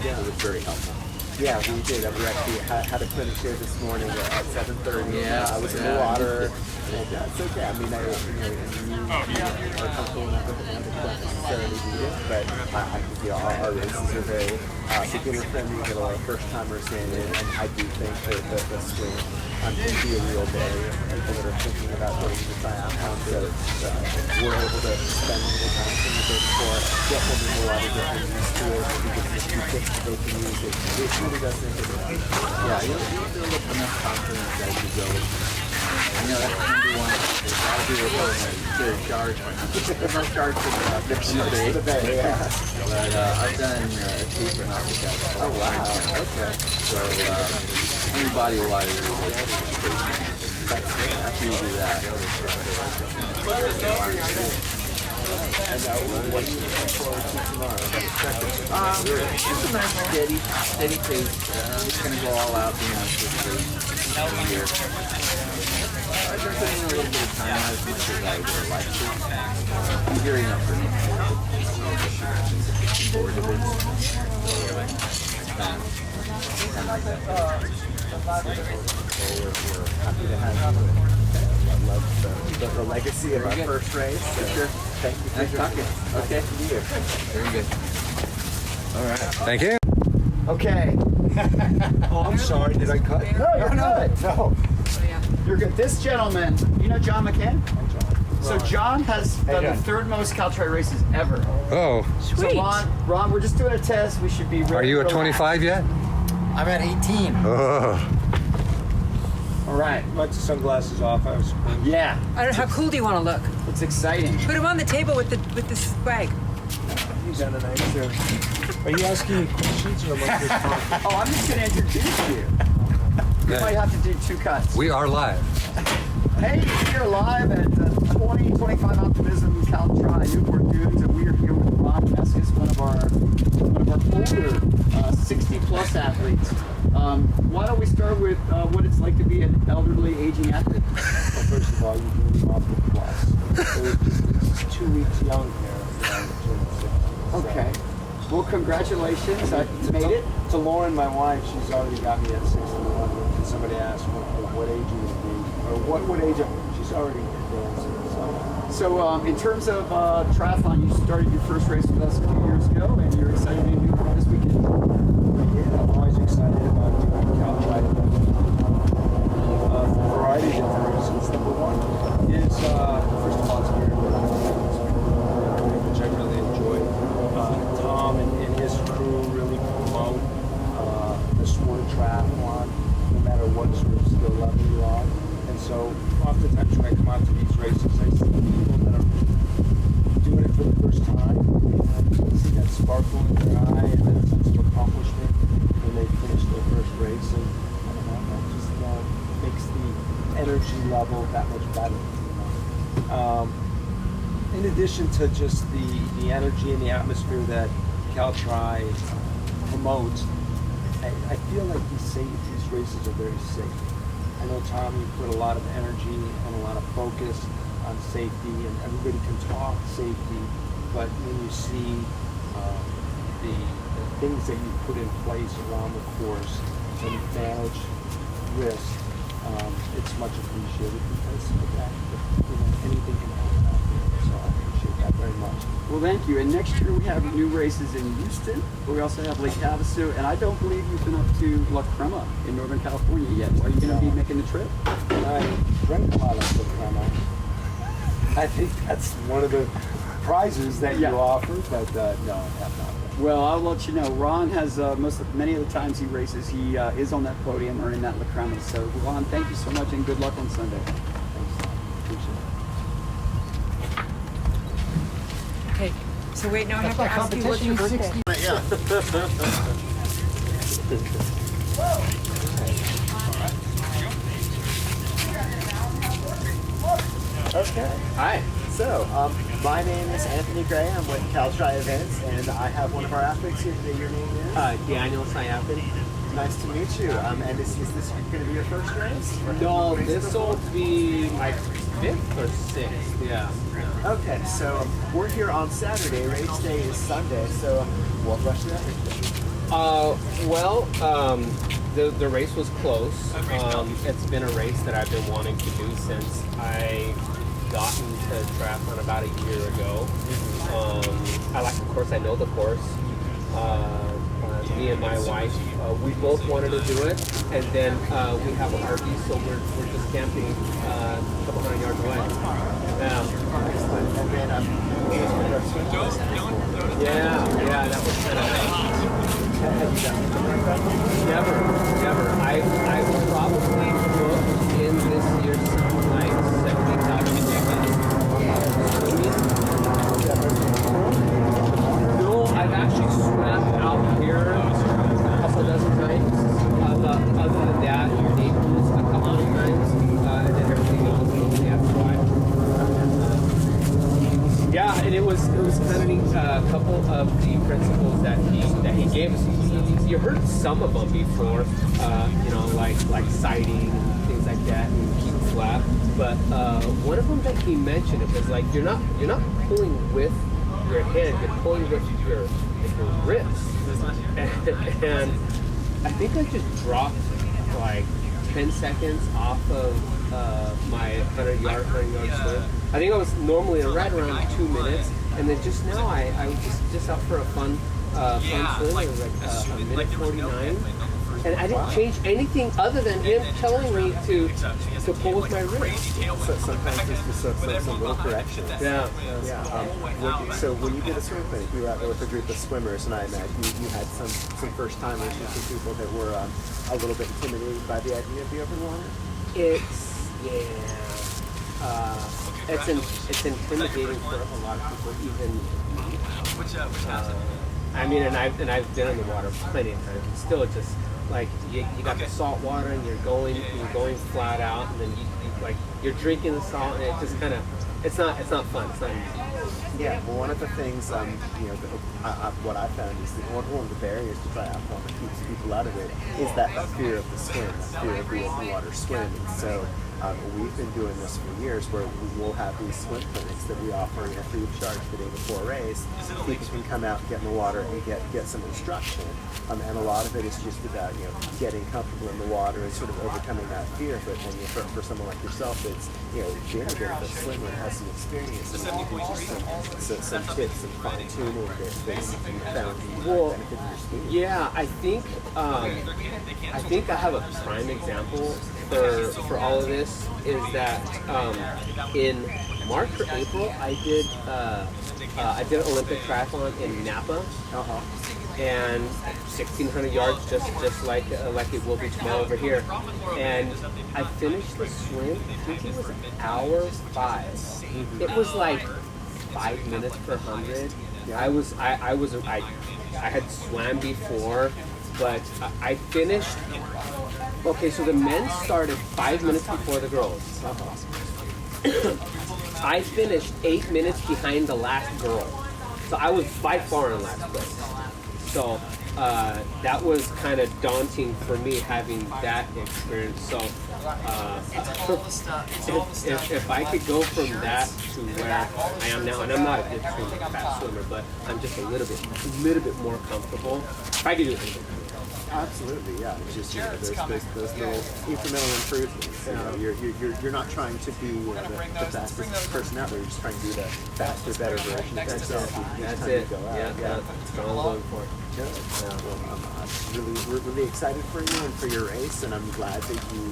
Yeah, it was very helpful. Yeah, we did. We actually had a clinic here this morning at 7:30. Yeah, I was in the water. And it's okay. I mean, you are comfortable enough with it. You don't necessarily need it, but I think our races are very beginner friendly. We get a lot of first timers in, and I do think that the swing can be a real barrier for people that are thinking about going to try out. So we're able to spend a little time in the day before, get them in a lot of different use to it. We get some few tips that they can use. It really does make a difference. Yeah, you'll build up enough confidence as you go. I know that's number one. There's a lot of people that are very charged. There's no charge for the bay. Yeah. But I've done a tape for not with that. Oh, wow. Okay. So, any body of water is after you do that. And what do you look forward to tomorrow? Just a nice steady pace. I'm just going to go all out, being honest with you, here. I've been putting in a little bit of time on it because I would have liked to. I'm gearing up for Newport. Bored of it. Kind of like that. We're happy to have you. I love the legacy of our first race. So sure. Thank you for talking. Okay. Thank you. Very good. All right. Thank you. Okay. Oh, I'm sorry. Did I cut? No, you're good. No. You're good. This gentleman, you know John McCann? So John has done the third most Caltri races ever. Oh. Sweet. So Ron, we're just doing a test. We should be ready. Are you at 25 yet? I'm at 18. Oh. All right. Let the sunglasses off. I was. Yeah. I don't know, how cool do you want to look? It's exciting. Put him on the table with the swag. He's done a nice too. Are you asking me questions or am I just talking? Oh, I'm just going to introduce you. You might have to do 2 cuts. We are live. Hey, we are live at 2025 Optimism Caltri Newport Dunes, and we are here with Ron Meskis, one of our older 60-plus athletes. Why don't we start with what it's like to be an elderly, aging athlete? Well, first of all, you're doing awfully plus. So it's 2 weeks young here. Okay. Well, congratulations. I made it. To Lauren, my wife, she's already got me at 61. And somebody asked what age you would be, or what age she's already dancing. So in terms of triathlon, you started your first race with us a few years ago, and you're excited to do it this weekend. Yeah, I'm always excited about doing Caltri for a variety of different reasons. Number one is, first of all, it's very which I really enjoy. Tom and his crew really promote the sport of triathlon, no matter what sort of skill level you're on. And so, oftentimes when I come out to these races, I see people that are doing it for the first time, and see that sparkle in their eye and that sense of accomplishment when they finish their first race. And I don't know, that just makes the energy level that much better. In addition to just the energy and the atmosphere that Caltri promotes, I feel like these races are very safe. I know, Tom, you put a lot of energy and a lot of focus on safety, and everybody can talk safety, but when you see the things that you put in place around the course and manage risk, it's much appreciated because of that. Anything can happen out there, so I appreciate that very much. Well, thank you. And next year we have new races in Houston, but we also have Lake Havasu, and I don't believe you've been up to La Crema in Northern California yet. Are you going to be making the trip? I drank a lot of La Crema. I think that's one of the prizes that you offer, but no, I have not. Well, I'll let you know. Ron has many of the times he races, he is on that podium or in that La Crema. So, Ron, thank you so much, and good luck on Sunday. Thanks. Appreciate it. Okay, so wait, now I have to ask you what's your birthday. Okay. Hi. So, my name is Anthony Gray. I'm with Caltri Events, and I have one of our athletes here today. Your name is? Daniel Sayapin. Nice to meet you. And is this going to be your first race? No, this will be my 5th or 6th, yeah. Okay, so we're here on Saturday. Race day is Sunday. So what rush that race day? The race was close. It's been a race that I've been wanting to do since I got into triathlon about a year ago. Of course, I know the course. Me and my wife, we both wanted to do it, and then we have an RV, so we're just camping a couple hundred yards away. Yeah, that was kind of never. I probably booked in this year something like 70,000 No, I've actually swam out here a couple dozen times. Other than that, Naples a couple of times, and then everything else was only outside. Yeah, and it was kind of neat. A couple of the principles that he gave us. You heard some of them before, like sighting and things like that, and keep flat. But one of them that he mentioned, it was like you're not pulling with your hand, you're pulling with your wrist. And I think I just dropped like 10 seconds off of my 100-yard swim. I think I was normally right around 2 minutes, and then just now I was just out for a fun swim. It was like a minute 49, and I didn't change anything other than him telling me to pull with my wrist. So sometimes it's just some little corrections. Yeah. So when you did a swim clinic, you were out there with a group of swimmers, and I imagine you had some first timers and some people that were a little bit intimidated by the idea of the open water. It's intimidating for a lot of people, even me. I mean, and I've been in the water plenty of times. It's still just like you got the salt water, and you're going flat out, and then you're drinking the salt, and it just kind of it's not fun. It's not easy. Yeah, well, one of the things, what I found is that one of the barriers to triathlon that keeps people out of it is that fear of the swim, that fear of the open water swim. And so we've been doing this for years, where we will have these swim clinics that we offer free of charge the day before a race. People can come out, get in the water, and get some instruction. And a lot of it is just about getting comfortable in the water and sort of overcoming that fear. But then for someone like yourself, it's being a bit of a swimmer and has some experience, and you can just some tips, some fine tuning that you found benefit your students. Yeah, I think I have a prime example for all of this is that in March or April I did an Olympic triathlon in Napa, and 1,600 yards, just like it will be tomorrow over here. And I finished the swim. I think it was an hour 5. It was like 5 minutes per 100. I had swam before, but I finished. Okay, so the men started 5 minutes before the girls. I finished 8 minutes behind the last girl, so I was by far in last place. So that was kind of daunting for me, having that experience. So if I could go from that to where I am now, and I'm not a good swimmer, fast swimmer, but I'm just a little bit more comfortable. If I could do anything. Absolutely, yeah. It's just those little incremental improvements. You're not trying to be the fastest person out there. You're just trying to be the faster, better version of yourself. That's it. Go out. Yeah, that's what I'm going for. Good. We're really excited for you and for your race, and I'm glad that you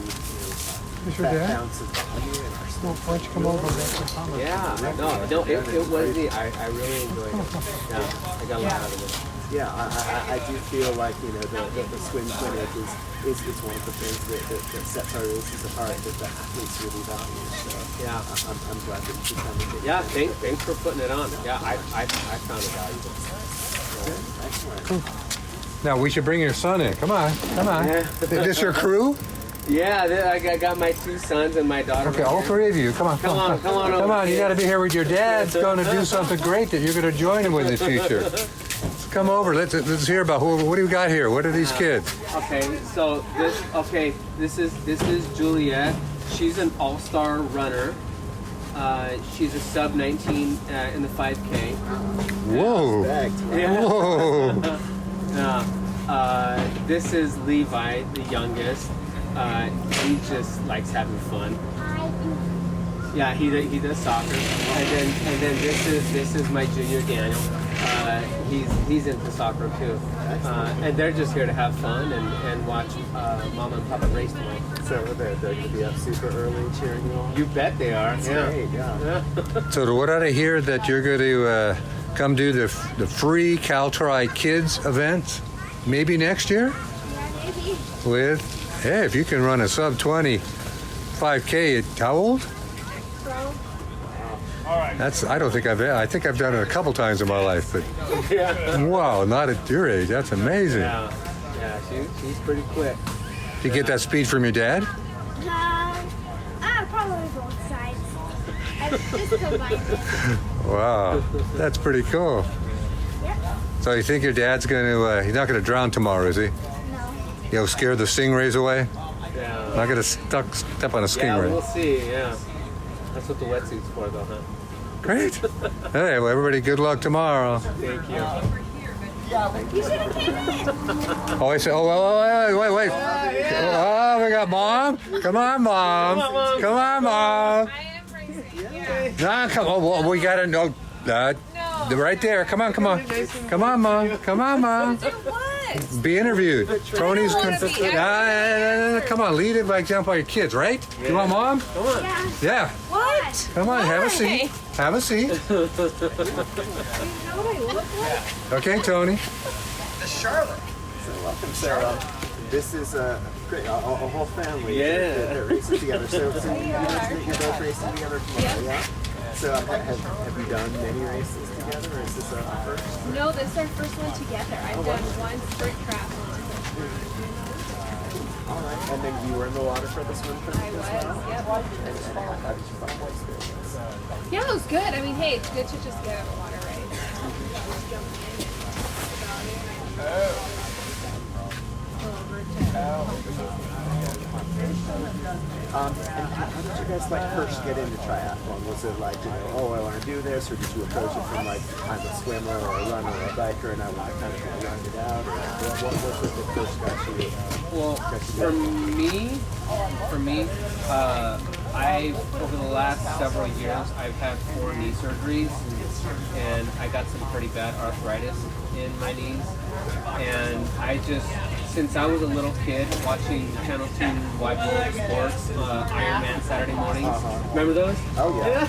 found some value in our stuff. Why don't you come over and make some comments? Yeah, no, it was neat. I really enjoyed it. Yeah, I got a lot out of it. Yeah, I do feel like the swim clinic is one of the things that sets our races apart. That place really values. So yeah, I'm glad that you could come and get. Yeah, thanks for putting it on. Yeah, I found it valuable. Excellent. Cool. Now we should bring your son in. Come on. Yeah. Is this your crew? Yeah, I got my 2 sons and my daughter. Okay, all 3 of you. Come on. Come on. Come on, you got to be here with your dad. Going to do something great that you're going to join him with in the future. Come over. Let's hear about what do you got here? What are these kids? Okay, so this is Juliet. She's an all-star runner. She's a sub 19 in the 5K. Whoa. Yeah. Whoa. This is Levi, the youngest. He just likes having fun. Yeah, he does soccer, and then this is my junior Daniel. He's into soccer too, and they're just here to have fun and watch Mama and Papa race tomorrow. So they're going to be up super early cheering you on? You bet they are. That's yeah. great, yeah. So what did I hear that you're going to come do the free Caltri Kids event maybe next year? Yeah, maybe. With, hey, if you can run a sub 20 5K at how old? That's, I think I've done it a couple times in my life, but wow, not at your age. That's amazing. Yeah, she's pretty quick. Did you get that speed from your dad? Probably both sides. I just combined it. Wow, that's pretty cool. Yep. So you think your dad's he's not going to drown tomorrow, is he? No. He'll scare the stingrays away? Yeah. Not going to step on a Yeah, stingray. we'll see. Yeah, that's what the wetsuit's for, though, huh? Great. Hey, well, everybody, good luck tomorrow. Thank you. You should have came in. Oh, I said, wait. Oh, we got Mom. Come on, Mom. Come on, Mom. Nah, come on. Well, we got to know that. Right there. Come on. Come on, Mom. Come on, Mom. Be interviewed. Tony's come on, lead it by example by your kids, right? You want Mom? Come on. Yeah. What? Come on, have a seat. Have a seat. You know what I look like? Okay, Tony. Charlotte. So welcome, Sarah. This is a whole family that races together. So you mentioned that you're both racing together tomorrow, yeah? So have you done many races together, or is this a first? No, this is our first one together. I've done one sprint triathlon. All right. And then you were in the water for this one for I was, yep. And how did you find the experience? Yeah, it was good. I mean, hey, it's good to just get out of the water, right? And how did you guys first get into triathlon? Was it like, oh, I want to do this, or did you approach it from like, I'm a swimmer or a runner or a biker and I want to kind of round it out? Or what was it that first got you? Well, for me, over the last several years, I've had 4 knee surgeries, and I got some pretty bad arthritis in my knees. And since I was a little kid watching Channel 2 Wide World Sports, Ironman Saturday mornings, remember those? Oh yeah.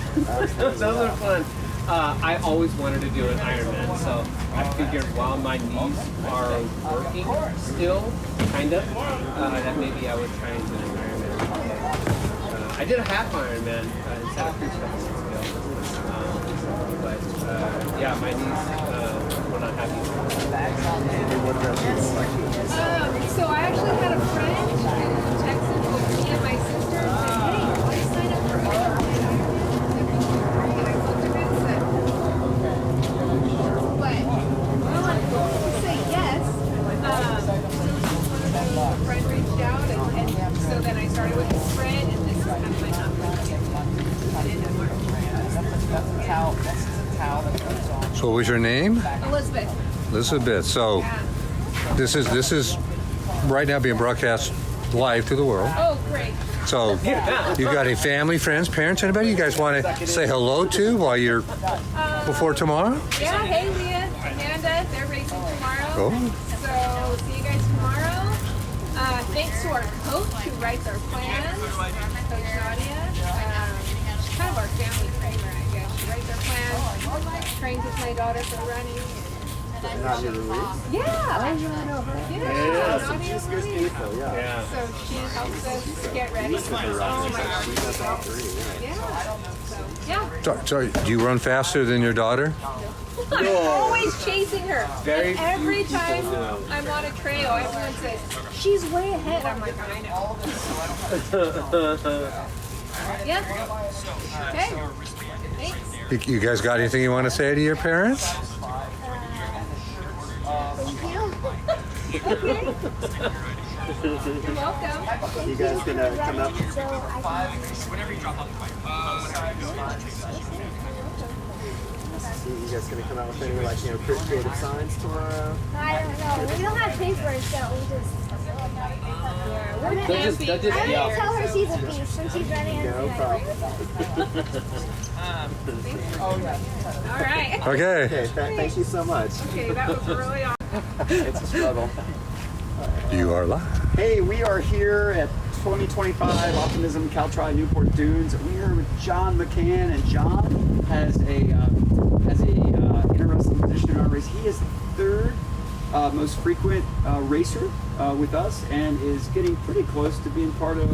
Those are fun. I always wanted to do an Ironman, so I figured while my knees are working still, kind of, that maybe I would try and do an Ironman. I did a half Ironman in Santa Cruz a couple months ago, but yeah, my knees were not happy. So I actually had a friend who texted with me and my sister and said, hey, let's sign up for Ironman. And I looked at it and said, but to say yes, a friend reached out and so then I started with the sprint and this is kind of my top So what was your name? Elizabeth. Elizabeth. So this is right now being broadcast live to the world. Oh, great. So you got any family, friends, parents, anybody you guys want to say hello to while you're before tomorrow? Yeah, hey Leah, Amanda, they're racing tomorrow. Cool. So see you guys tomorrow. Thanks to our coach who writes our plans, Coach Nadia. She's kind of our family trainer, I guess. She writes our plans, trains with my daughter for running. Nadia Ruiz? Yeah. Yeah, so she's good people, yeah. So she helps us get ready. She's a runner, so she does all three, Yeah. So do you run faster than your daughter? I'm always chasing her. Very and every few time people do. I'm on a trail, everyone says, she's way ahead. I'm like, I know. Yeah. Okay. Thanks. You guys got anything you want to say to your parents? Thank you. Okay. You're welcome. You guys gonna come up? You guys gonna come out with any like creative signs tomorrow? I don't know. We don't have paper, so we just. Yeah, we're gonna. They'll just I'm yell. gonna tell her she's a beast when she's ready. No problem. All right. Okay. Okay. Thank you so much. Okay, that was really awesome. It's a struggle. You are live. Hey, we are here at 2025 Optimism Caltri Newport Dunes. We are with John McCann, and John has a interesting position in our race. He is the third most frequent racer with us, and is getting pretty close to being part of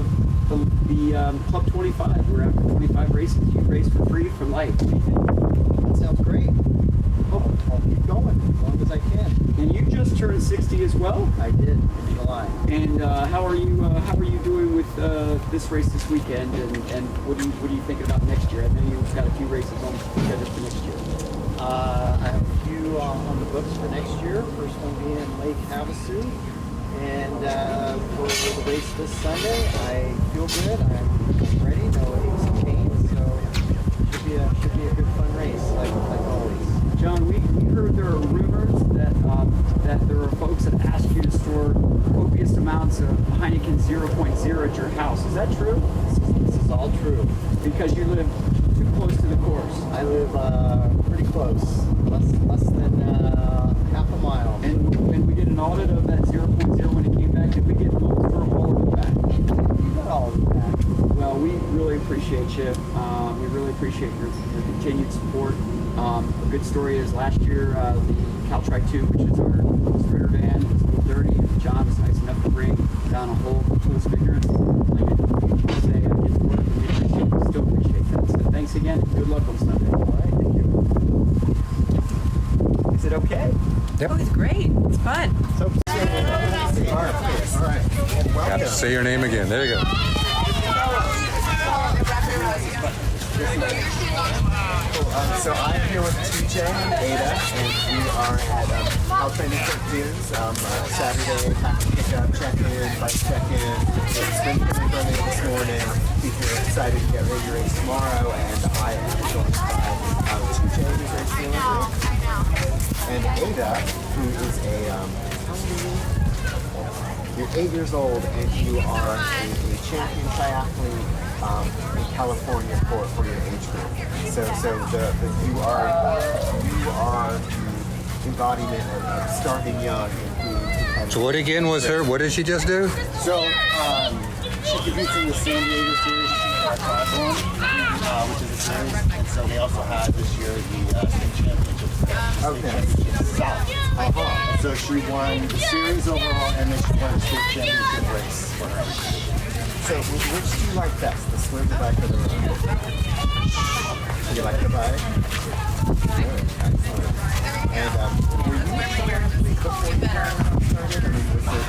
the Club 25. We're after 25 races. You race for free for life. What do you think? That sounds great. I'll keep going as long as I can. And you just turned 60 as well. I did in July. And how are you doing with this race this weekend? And what are you thinking about next year? I know you've got a few races on schedule for next year. I have a few on the books for next year. First one being Lake Havasu. And for the race this Sunday, I feel good. I'm ready. No aches and pains. So should be a good fun race, like always. John, we heard there are rumors that there are folks that ask you to store copious amounts of Heineken 0.0 at your house. Is that true? This is all true. Because you live too close to the course. I live pretty close, less than half a mile. And we did an audit of that 0.0 when it came back. Did we get most or all of it back? You got all of it back. Well, we really appreciate you. We really appreciate your continued support. A good story is last year, the Caltri 2, which is our sprinter van, was a little dirty. John was nice enough to bring down a whole tool figure and clean it. Say, I get to work, and we still appreciate that. So thanks again. Good luck on Sunday. All right, thank you. Is it okay? Yep. Oh, it's great. It's fun. All right. Got to say your name again. There you go. So I'm here with TJ and Ada, and we are at Caltri Newport Dunes. Saturday, pack and pick up, check-in, bike check-in. It's been pretty running this morning. We're excited to get ready to race tomorrow, and I am joined by TJ, who's racing with me, and Ada, who is you're 8 years old, and you are a champion triathlete in California for your age group. So you are the embodiment of starting young and being competitive. So what again was her? What did she just do? So she competes in the San Diego Series Triathlon, which is a series, and so they also had this year the state championship. Okay. South. So she won the series overall, and then she won the state championship race for her. So which do you like best, the swim, the bike, or the run? You like the bike? Good, excellent. And were you triathlete before you started? I mean, was it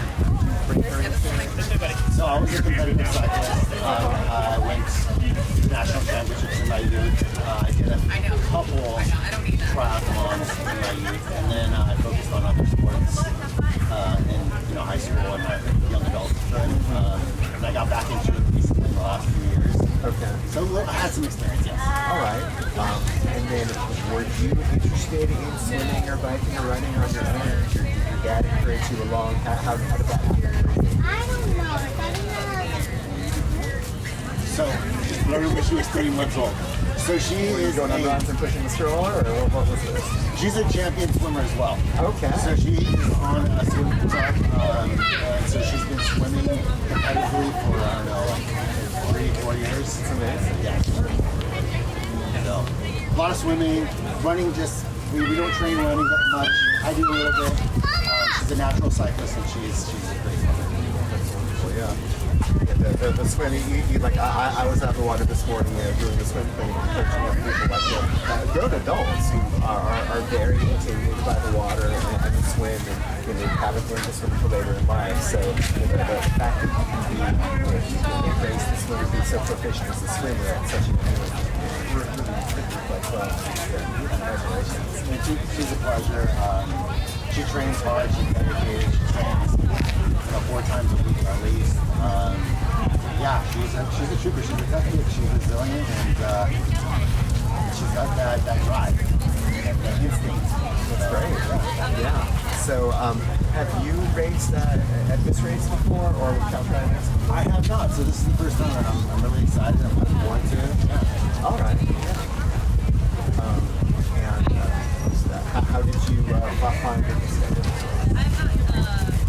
bring her into? So I was a competitive cyclist. I went to the national championships in my youth. I did a couple triathlons in my youth, and then I focused on other sports in high school and my young adulthood. And I got back into it recently in the last few years. Okay. So I had some experience, yes. All right. And then were you interested in swimming or biking or running on your own? Or did your dad encourage you along? How did that happen? I don't know. So, learned when she was 3 months old. So she is going on runs and pushing the stroller, or what was this? She's a champion swimmer as well. Okay. So she is on a swim truck, and so she's been swimming competitively for, I don't know, like 3-4 years. It's amazing. Yeah. So, a lot of swimming, running we don't train running that much. I do a little bit. She's a natural cyclist, and she's a great swimmer. That's wonderful, yeah. The swimming, I was out in the water this morning doing the swim thing, coaching up people like grown adults who are very intimidated by the water and swim, and they haven't learned to swim until later in life. So the fact that you can embrace the swim and be so proficient as a swimmer at such a young age, congratulations. She's a pleasure. She trains hard, she's dedicated, she trains 4 times a week at least. Yeah, she's a trooper. She's a tough kid. She's resilient, and she's got that drive, that instinct. That's great. Yeah. So, have you raced at this race before, or with Cal Tri Events? I have not. So this is the first time, and I'm really excited. I'm looking forward to it. Yeah. All right. Yeah. How did you find it?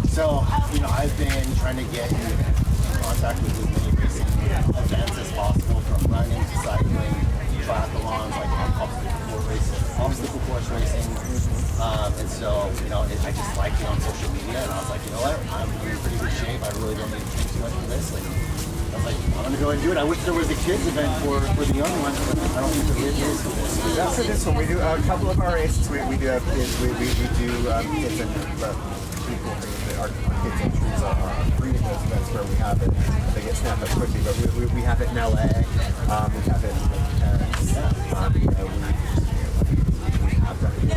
So, I've been trying to get in contact with as many racing events as possible, from running to cycling, triathlons, like obstacle course racing. And so, I just liked it on social media, and I was like, you know what, I'm in pretty good shape. I really don't need to train too much for this. And I was like, I'm going to go and do it. I wish there was a kids event for the young ones, but I don't think there is for this. Yeah, so this one, we do a couple of our races. We do have kids. We do kids and people. Our kids entries are free in those events where we have it. They get snapped up quickly, but we have it in LA. We have it in Paris. We have done it.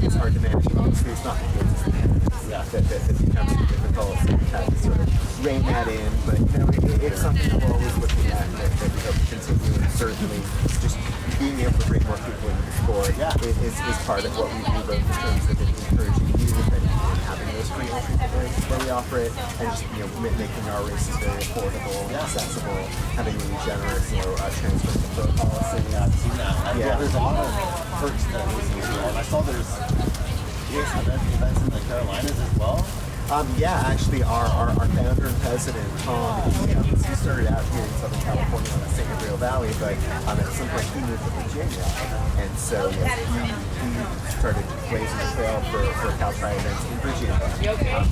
It's hard to manage. Obviously, it's not the kids. Yeah, that becomes difficult. So we have to sort of rein that in. But it's something that we're always looking at that we hope to continue. And certainly, just being able to bring more people into the sport is part of what we do, both in terms of encouraging youth and having those free entry races where we offer it, and just making our races very affordable and accessible, having really generous transfer control policy. Yeah, I've seen that. Yeah, there's a lot of perks that racing is doing. I saw there's events in the Carolinas as well. Actually, our founder and president, Tom, he started out here in Southern California on the San Gabriel Valley, but at some point he moved to Virginia, and so he started blazing the trail for Cal Tri Events in Virginia.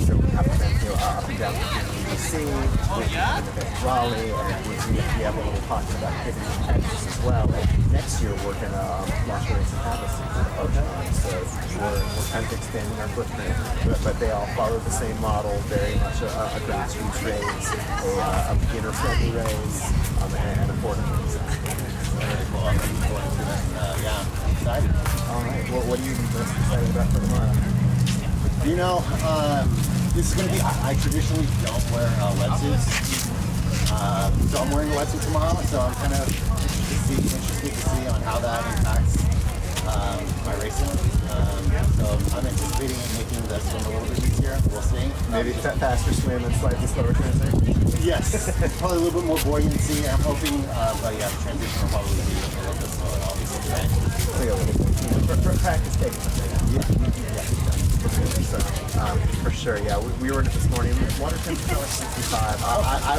So we have events up and down Virginia, DC, we have an event in Raleigh, and we have a little pocket of activity in Texas as well. And next year we're going to launch a race in Havasu. So we're kind of expanding our footprint, but they all follow the same model, very much a grassroots race, a beginner-friendly race, and affordable race. Very cool. I'm looking forward to that. I'm excited. All right. Well, what are you most excited about for tomorrow? This is going to be, I traditionally don't wear wetsuits. So I'm wearing a wetsuit tomorrow, so I'm kind of interested to see on how that impacts my racing. So I'm anticipating making the swim a little bit easier. We'll see. Maybe faster swim and slightly slower transition? Yes. Probably a little bit more buoyancy, I'm hoping. But yeah, the transition will probably be a little bit slower, obviously. Practice takes So, for sure, yeah. We were in it this morning. Water temperature was 65. I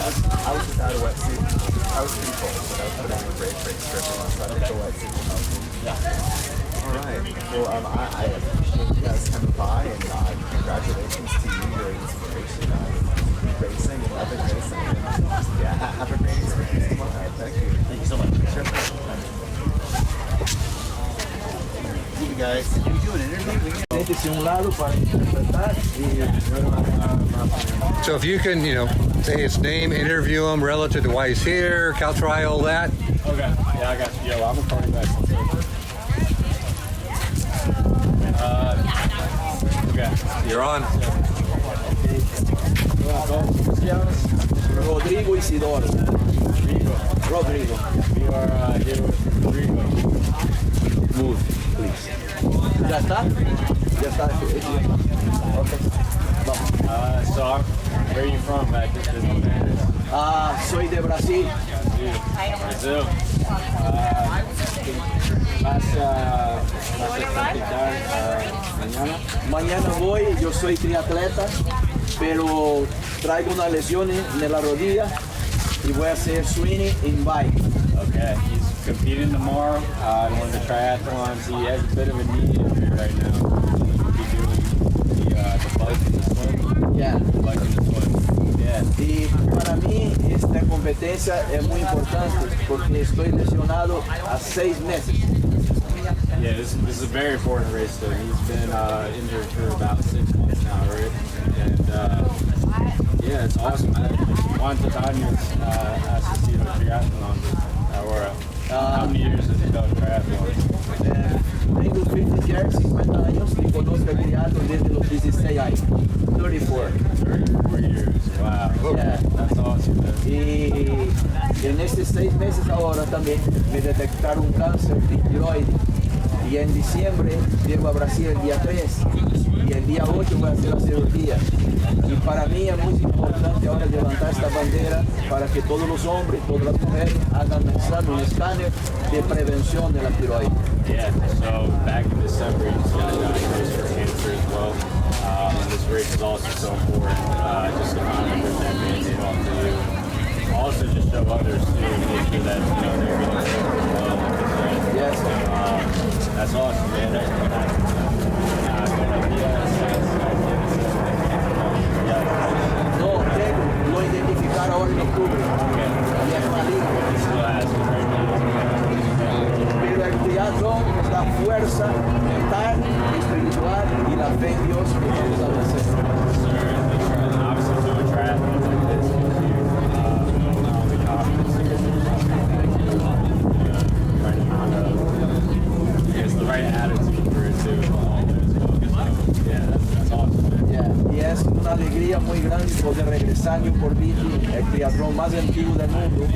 was without a wetsuit. I was pretty cold, but I was putting on a great strip on, so I think the wetsuit will help me. Yeah. All right. Well, I appreciate you guys coming by, and congratulations to you. You're an inspiration. Keep racing and loving racing. And, have a great experience tomorrow. Thank you. Thank you so much. Sure. You guys, can we do an interview? So if you can, say his name, interview him relative to why he's here, Cal Tri, all that. Okay. Yeah, I got you. Yo, I'm recording back. Okay. You're on. Rodrigo Isidoro. Rodrigo. We are here with Rodrigo. Move, please. ¿Ya está? Ya está. Okay. So, where are you from? Soy de Brasil. Brazil. ¿Vas a practicar mañana? Mañana voy, yo soy triatleta, pero traigo una lesión en la rodilla y voy a hacer swimming and bike. Okay, he's competing tomorrow in one of the triathlons. He has a bit of a knee injury right now. He'll be doing the bike and the swim. Yeah. The bike and the swim. Yeah. Y para mí esta competencia es muy importante porque estoy lesionado a 6 meses. Yeah, this is a very important race. So he's been injured for about 6 months now, right? And yeah, it's awesome. Juan Tatanias asked to see the triathlon. How many years has he done triathlon? Tengo 50 años y conozco a entrenando desde los 16 años. 34. 34 years. Wow. Yeah. That's awesome, man. Y en estos 6 meses ahora también me detectaron un cáncer de tiroides. Y en diciembre llego a Brasil el día 3 y el día 8 voy a hacer la cirugía. Y para mí es muy importante ahora levantar esta bandera para que todos los hombres, todas las mujeres hagan un escáner de prevención de la tiroides. Yeah, so back in December, you just got diagnosed for cancer as well. And this race is also so important, just to kind of put that mandate off to you. And also just show others too, and make sure that, you know, they're getting covered as well. Like you said. That's awesome, man. No, lo identificaron ahora en octubre. Y es maligno. Pero el triatlón nos da fuerza mental, espiritual y la fe en Dios que vamos a vencer. Obviously doing triathlons like this gives you not only confidence, right amount of, it's the right attitude for it too. So, yeah, that's awesome, man. Yeah. Y es una alegría muy grande poder regresar a Newport, el triatlón más antiguo del mundo.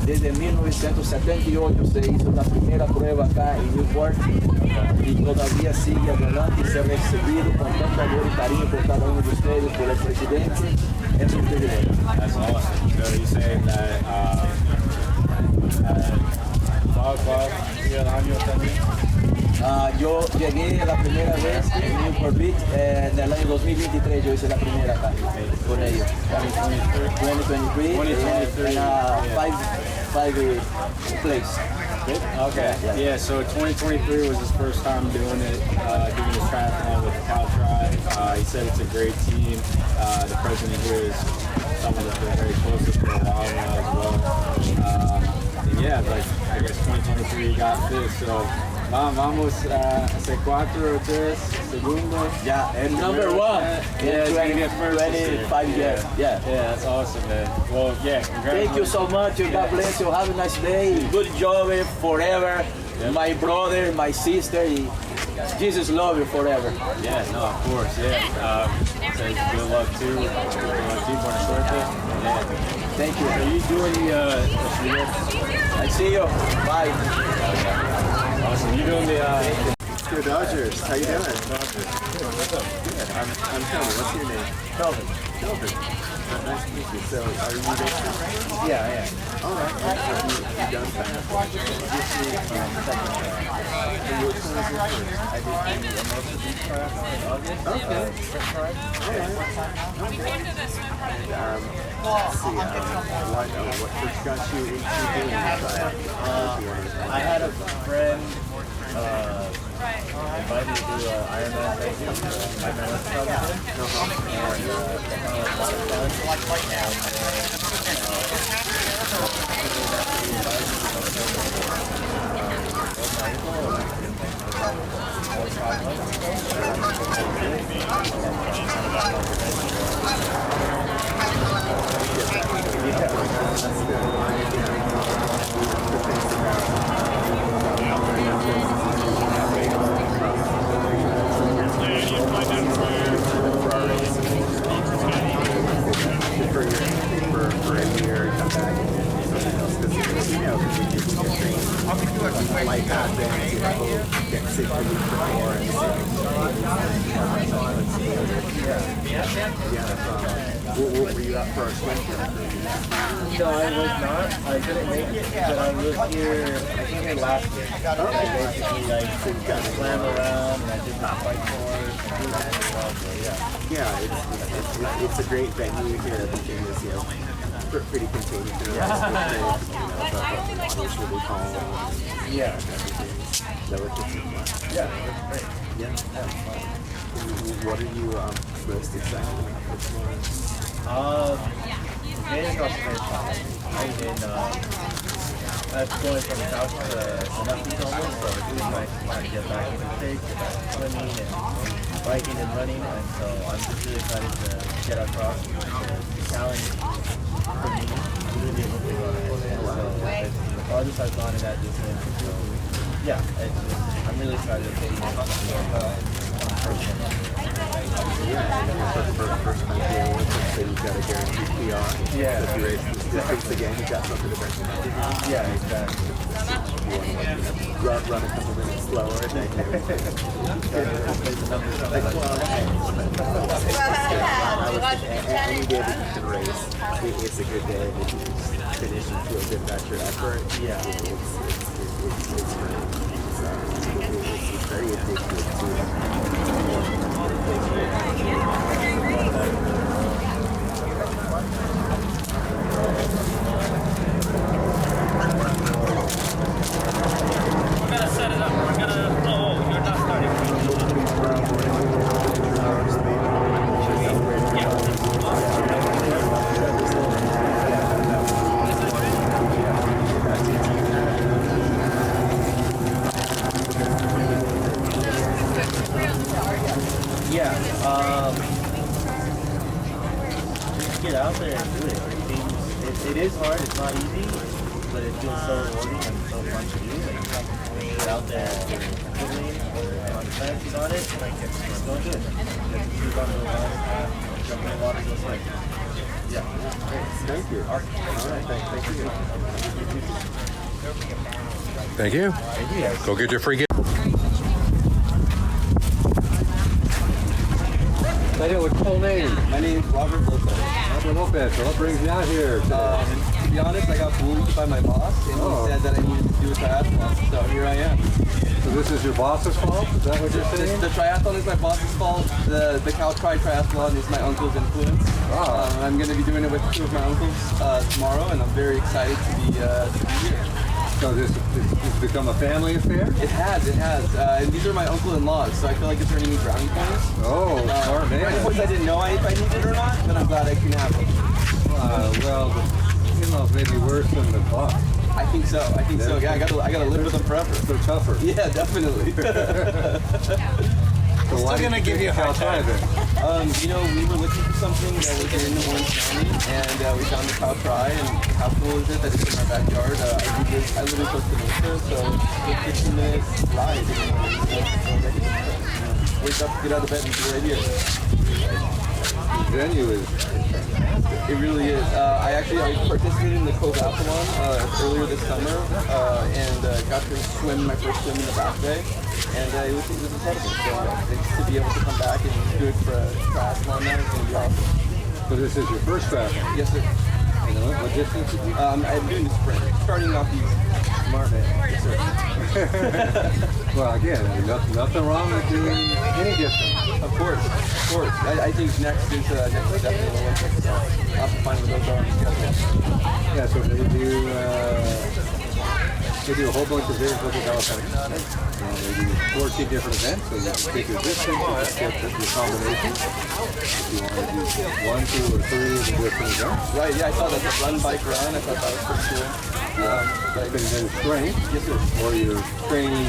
Desde 1978 se hizo la primera prueba acá en Newport y todavía sigue adelante y ser recibido con tanto amor y cariño por cada uno de ustedes, por el presidente. Es un privilegio. That's awesome. So you're saying that Bob, el año también? Yo llegué la primera vez en Newport Beach en el año 2023, yo hice la primera acá con ellos. 2023 en five place. Okay. Yeah, so 2023 was his first time doing it, doing his triathlon with the Cal Tri. He said it's a great team. The president here is someone that's been very close to for a while now as well. And yeah, like I guess 2023 he got this, so vamos a hacer 4 o 3 segundos. Yeah, and number 1. Yeah, he's gonna get first. 25 years. Yeah, that's awesome, man. Well, yeah, congratulations. Thank you so much. God bless you. Have a nice day. Good job forever. My brother, my sister. Jesus love you forever. Yeah, no, of course, yeah. Say good luck too. Good luck too. Buena suerte. Yeah. Thank you. Are you doing the I see you. Bye. Awesome. You doing the Go Dodgers. How you doing? What's up? Good. I'm Kelvin. What's your name? Kelvin. Kelvin. Nice to meet you. So, are you based? Yeah, I am. All right. Have you done triathlon? This is second triathlon. So which one was your first? I did the American Beach Triathlon in August. Okay. Sprint triathlon. Let's see. What first got you into doing triathlon? I had a friend invited me to do an Ironman thing. My parents for a year and come back and do something else. Because, you know, life happens, you know, get sick the week before and what were you up for a swim? No, I was not. I didn't make it, but I was here, I came here last year. I basically swam around and I did the bike course and do that as well, so yeah. It's a great venue here. Everything is, you know, pretty contained to the rest of the the water's really calm. Yeah. That was just fun. Yeah, that's great. Yeah. What are you most excited about this morning? Getting across the finish line. I did, that's going from the south to nothing almost, so it's really nice to get back into the stage, get back to swimming and biking and running, and so I'm just really excited to get across. It's a challenge for me to really be able to run it. So it's the farthest I've gone in that distance. So yeah, I'm really excited to take it on personal. got a guaranteed PR. Yeah. So if you race again, you've got something to bring back. Yeah, exactly. You want to run a couple minutes slower, and then any day that you can race, it's a good day. If you finish and feel good about your effort, it's great. It's very addictive too. We're gonna set it up. We're gonna. Oh, you're not starting. Yeah. Just get out there and do it. It is hard. It's not easy, but it feels so rewarding and so fun to do. Like, get out there and on the fence on it. Just go do it. Keep on the jump in the water, go swim. Yeah. Great. Thank you. All right. Thank you. Thank you. Go get your free gift. What's your full name? My name is Robert Lopez. Robert Lopez. So what brings you out here today? To be honest, I got bullied by my boss, and he said that I needed to do a triathlon, so here I am. So this is your boss's fault? Is that what you're saying? The triathlon is my boss's fault. The Caltri triathlon is my uncle's influence. I'm going to be doing it with two of my uncles tomorrow, and I'm very excited to be here. So this has become a family affair? It has. And these are my uncle-in-laws, so I feel like it's earning me brownie points. Oh, smart man. Brownie points I didn't know if I needed or not, but I'm glad I can have them. Well, the in-laws may be worse than the boss. I think so. Yeah, I gotta live with them forever. They're tougher. Yeah, definitely. So still gonna give you a hard time. then? We were looking for something that was in Orange County, and we found the Caltri, and how cool is it that it's in our backyard? I live in Costa Rica, so it's 15 minutes ride. Wake up, get out of bed, and be right here. The venue is It really is. I participated in the Covathlon earlier this summer, and got to swim my first swim in the back bay, and it was incredible. So to be able to come back and do it for a triathlon now is going to be awesome. So this is your first triathlon? Yes, sir. What distance did you? I'm doing the sprint, starting off easy. Smart man. Yes, sir. Well, again, nothing wrong with doing any distance. Of course. I think next is definitely Olympics, so I'll have to find what those are on the schedule. Yeah, so they do a whole bunch of very different California. They do 14 different events, so you can pick your distance, you can pick your combination. If you want to do 1, 2, or 3 of the different events. Right, yeah, I saw that run, bike, run. I thought that was pretty cool. But you can do strength, yes, sir. or you're training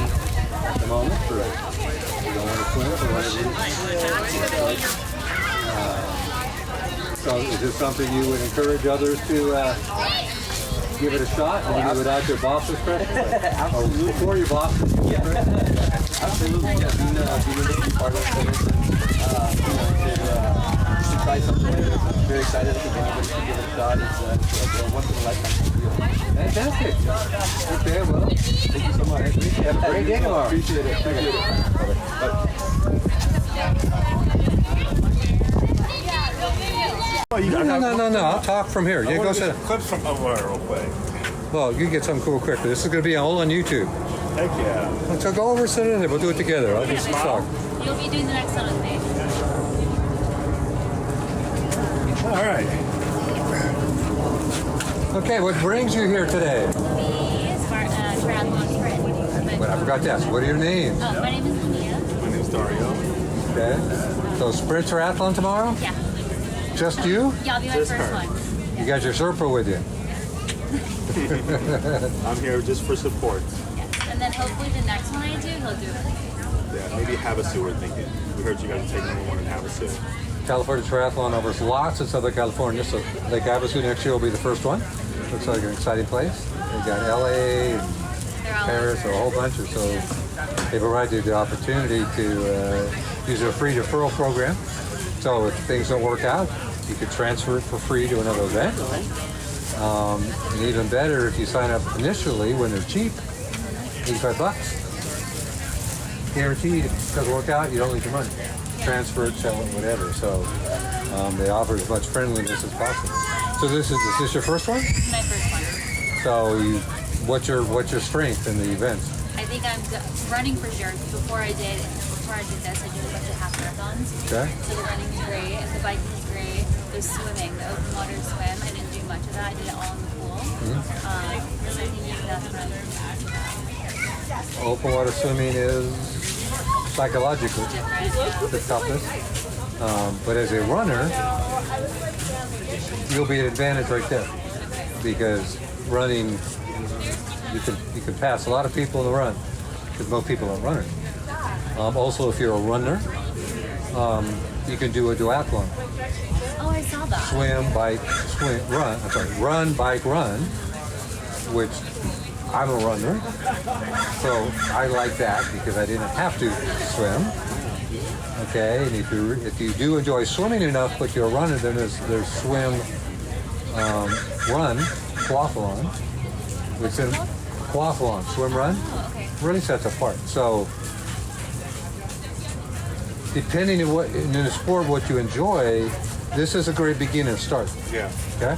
at the moment for you don't want to swim or whatever. So is this something you would encourage others to give it a shot, maybe without your boss's pressure? Absolutely. Or before your boss's pressure? Absolutely, yeah. Being able to be part of this, to try something like this. I'm very excited. I think anybody should give it a shot. It's like a once-in-a-lifetime deal. Fantastic. Okay, well, thank you so much. Have a great day tomorrow. Appreciate it. No. I'll talk from here. Yeah, go sit. Clip from somewhere real quick. Well, you can get something cool quick. This is going to be all on YouTube. Heck yeah. So go over, sit in there. We'll do it together. I'll just talk. You'll be doing the next one on stage. All right. Okay, what brings you here today? Triathlon sprint. Wait, I forgot to ask. What are your names? My name is Mia. My name's Dario. Okay. So sprint triathlon tomorrow? Yeah. Just you? Yeah, I'll be my first one. You got your Sherpa with you? I'm here just for support. Yes. And then hopefully the next one I do, he'll do it. Yeah, maybe Havasu we're thinking. We heard you guys are taking number 1 in Havasu. California Triathlon offers lots in Southern California, so Lake Havasu next year will be the first one. Looks like an exciting place. They got LA, and Paris, a whole bunch of, so they provide you the opportunity to use a free deferral program. So if things don't work out, You could transfer it for free to another event. And even better, if you sign up initially when they're cheap, $85. Guaranteed, if it doesn't work out, you don't lose your money. Transfer it, sell it, whatever. So they offer as much friendliness as possible. So is this your first one? My first one. So what's your strength in the events? I think I'm running for sure. Before I did this, I did a bunch of half marathons. Okay. So the running is great, the biking is great. The swimming, the open water swim, I didn't do much of that. I did it all in the pool. So I think that's what I'm Open water swimming is psychologically the toughest. But as a runner, you'll be at an advantage right there. Because running, you can pass a lot of people in the run because most people aren't runners. Also, if you're a runner, you can do a duathlon. Oh, I saw that. Run, bike, run, which I'm a runner, so I like that because I didn't have to swim. Okay, and if you do enjoy swimming enough, but you're a runner, then there's swim, run, quathlon, which is quathlon, swim, run, really sets apart. So depending on what in the sport what you enjoy, this is a great beginner start. Yeah. Okay.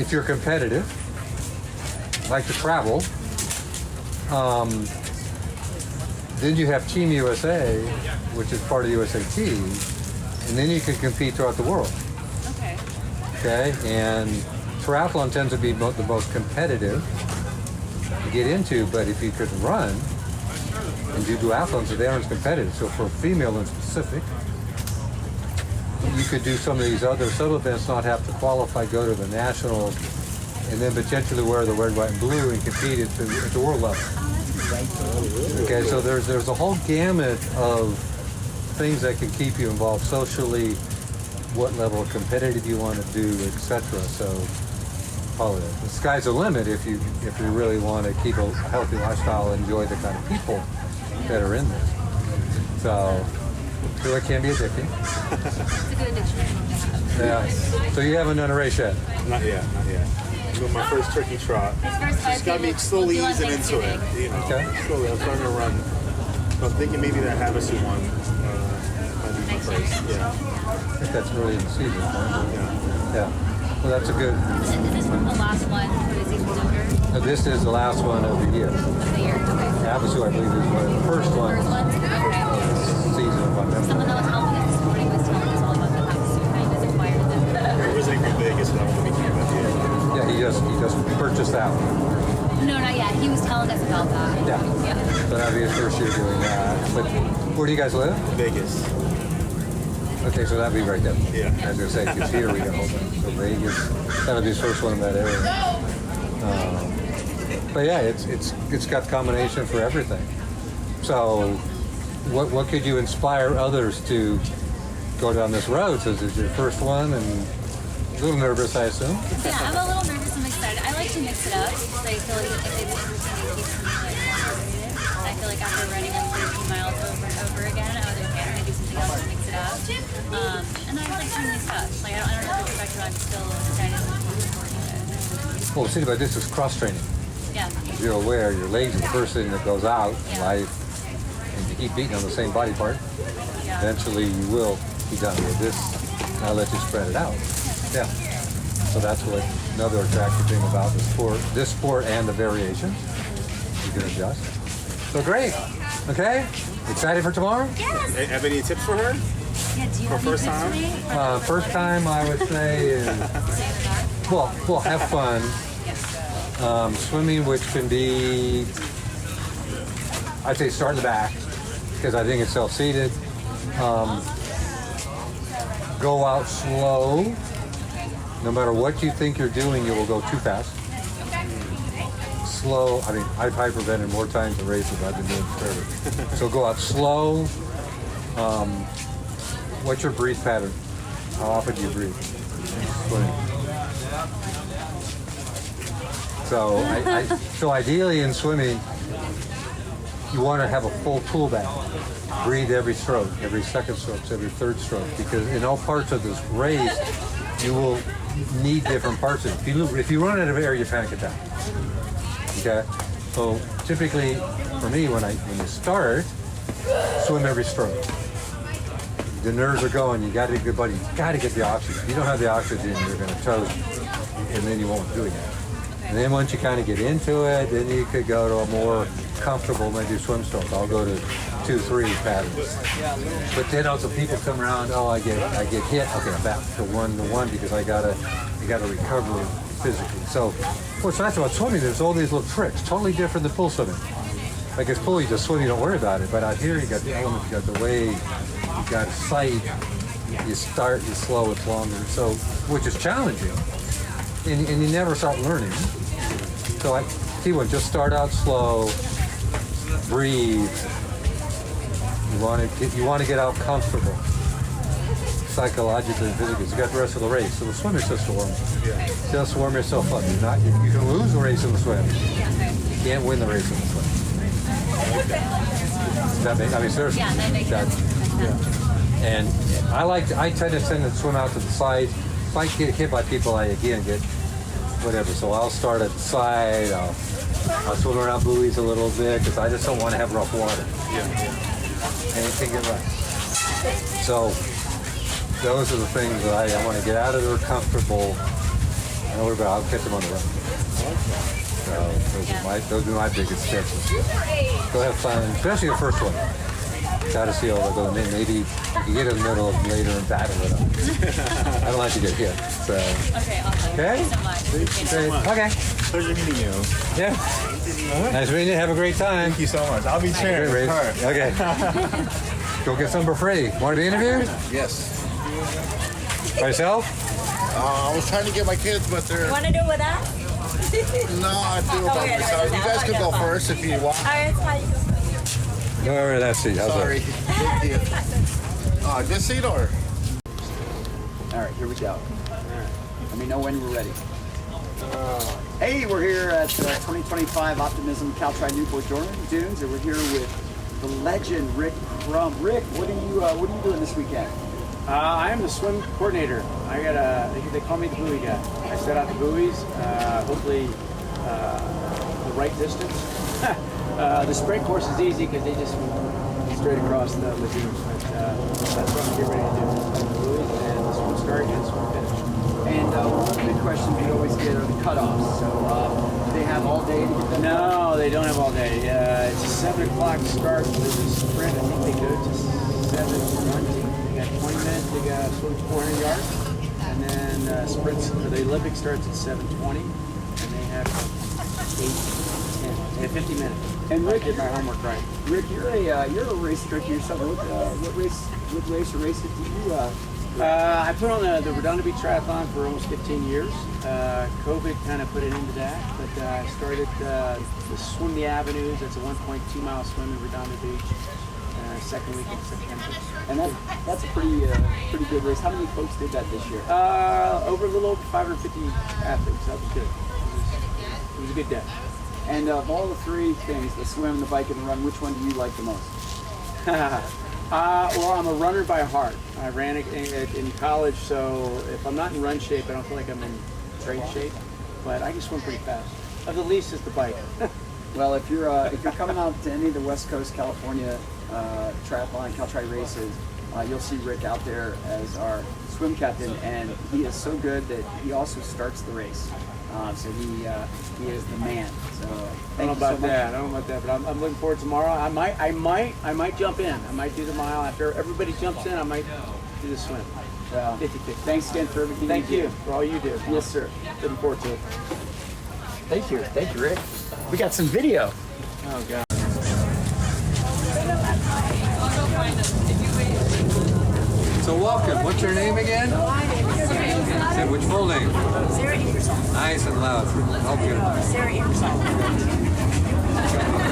If you're competitive, like to travel, then you have Team USA, which is part of USAT, and then you can compete throughout the world. Okay. Okay, and triathlon tends to be the most competitive to get into, but if you could run and do duathlons, they aren't as competitive. So for a female in specific, you could do some of these other sub-events, not have to qualify, go to the nationals, and then potentially wear the red, white, and blue and compete at the world level. Okay, so there's a whole gamut of things that can keep you involved socially, what level of competitive you want to do, etc. So probably the sky's the limit if you really want to keep a healthy lifestyle and enjoy the kind of people that are in there. So it can be addicting. It's a good addiction to have. Yeah. So you haven't done a race yet? Not yet. I'm doing my first turkey trot. Just got me slowly easing into it. Okay. Slowly, I'm starting to run. So I'm thinking maybe that Havasu one might be my first. Yeah. I think that's early in the season. Right? Yeah. Well, that's a good. Is this one the last one for the season's over? This is the last one of the year. Havasu, I believe, is one of the first ones. Season, if I remember. Someone that was helping us this morning was telling us all about the Havasu. I just acquired them. We're visiting from Vegas, and I want to be here about the end. Yeah, he just purchased that one. No, not yet. He was telling us about that. Yeah. So that'll be his first year doing that. But where do you guys live? Vegas. Okay, so that'd be right there. Yeah. I was gonna say, because here we got a whole bunch. So Vegas, that'll be his first one in that area. But yeah, it's got combination for everything. So what could you inspire others to go down this road? So this is your first one and a little nervous, I assume? Yeah, I'm a little nervous. I'm excited. I like to mix it up. So I feel like if it's interesting, it keeps me like more motivated. I feel like after running like 13 miles over and over again, I was like, okay, I'm gonna do something else to mix it up. And I like trying new stuff. Like I don't know if it's expect, but I'm still excited and looking forward to it. Well, see, but this is cross training. Yeah. As you're aware, your legs are the first thing that goes out in life, and you keep beating on the same body part. Eventually, you will be done with this. I'll let you spread it out. Yeah. So that's what another attractive thing about this sport and the variations. You can adjust. So great. Okay. Excited for tomorrow? Yes. Have any tips for her? Yeah, do you For have first any tips time? for me? First time, I would say, is, well, have fun. Swimming, which can be, I'd say start in the back, because I think it's self-seated. Go out slow. No matter what you think you're doing, you will go too fast. Slow, I mean, I've hyperventilated more times in races I've been doing forever. So go out slow. What's your breathe pattern? How often do you breathe? Swimming. So, so ideally in swimming, you want to have a full tool bag. Breathe every stroke, every second stroke, every third stroke, because in all parts of this race, you will need different parts of it. If you run out of air, you panic attack. Okay? So typically, for me, when you start, swim every stroke. The nerves are going, you gotta get buddy, you gotta get the oxygen. If you don't have the oxygen, you're gonna toast, and then you won't do it. And then once you kind of get into it, then you could go to a more comfortable, maybe swim stroke. I'll go to 2-3 patterns. But then also people come around, oh, I get hit. Okay, I'm back to 1-1 because I gotta recover physically. So what's nice about swimming, there's all these little tricks, totally different than pool swimming. Like it's pool, you just swim, you don't worry about it. But out here, you got the elements, you got the wave, you got sight. You start, you slow, it's longer. So, which is challenging, and you never stop learning. So I see one, just start out slow, breathe. You want to get out comfortable, psychologically and physically. You got the rest of the race. So the swim is just warm. Just warm yourself up. You can lose the race in the swim. You can't win the race in the swim. Seriously. Yeah, that makes sense. And I tend to swim out to the side. If I get hit by people, I again get whatever. So I'll start at the side. I'll swim around buoys a little bit because I just don't want to have rough water. Anything get right. So those are the things that I want to get out of there comfortable. I'll catch them on the run. So those are my biggest tips. Go have fun, especially the first one. Got to see all that going in. Maybe you can get in the middle of later and battle it up. I don't like to get hit. So. Okay, awesome. Okay? Thank you so much. Okay. Pleasure meeting you. Yeah. Nice meeting you. Have a great time. Thank you so much. I'll be cheering. Okay. Go get some for free. Want to be interviewed? Yes. By yourself? I was trying to get my kids, but they're... Want to do it with us? No, I do it by myself. You guys can go first if you want. All right, it's fine. Go over to that seat. How's Sorry. that? This seat or? All right, here we go. Let me know when we're ready. Hey, we're here at 2025 Optimism Caltri Newport Dunes, and we're here with the legend Rick Crum. Rick, what are you doing this weekend? I am the swim coordinator. They call me the buoy guy. I set out the buoys, hopefully the right distance. The sprint course is easy because they just move straight across the lagoon. But that's what I'm getting ready to do. The buoys and the swim start and swim finish. And one of the big questions we always get are the cutoffs. So do they have all day to get them? No, they don't have all day. It's a 7 o'clock start with the sprint. I think they go to 7:20. They got 20 minutes. They got to swim 400 yards. And then sprints for the Olympics starts at 7:20. And they have 8, 10. They have 50 minutes. And Rick, I did my homework right. Rick, you're a race director yourself. What race or races do you? I put on the Redondo Beach Triathlon for almost 15 years. COVID kind of put an end to that, but I started the Swim the Avenues. That's a 1.2 mile swim in Redondo Beach. Second week in September. And that's a pretty good race. How many folks did that this year? Over a little over 550 athletes. That was good. It was a good day. And of all the three things, the swim, the bike, and the run, which one do you like the most? Well, I'm a runner by heart. I ran in college, so if I'm not in run shape, I don't feel like I'm in train shape. But I can swim pretty fast. Of the least is the bike. Well, if you're coming out to any of the West Coast California triathlon, Caltri races, you'll see Rick out there as our swim captain, and he is so good that he also starts the race. So he is the man. So I don't know about that, but I'm looking forward to tomorrow. I might jump in. I might do the mile after everybody jumps in. I might do the swim. 50-50. Thanks again for everything. Thank you for all you do. Yes, sir. Looking forward to it. Thank you, Rick. We got some video. Oh God. So welcome. What's your name again? Say which full name? Sarah Ingersoll. Nice and loud. Help you. Sarah Ingersoll.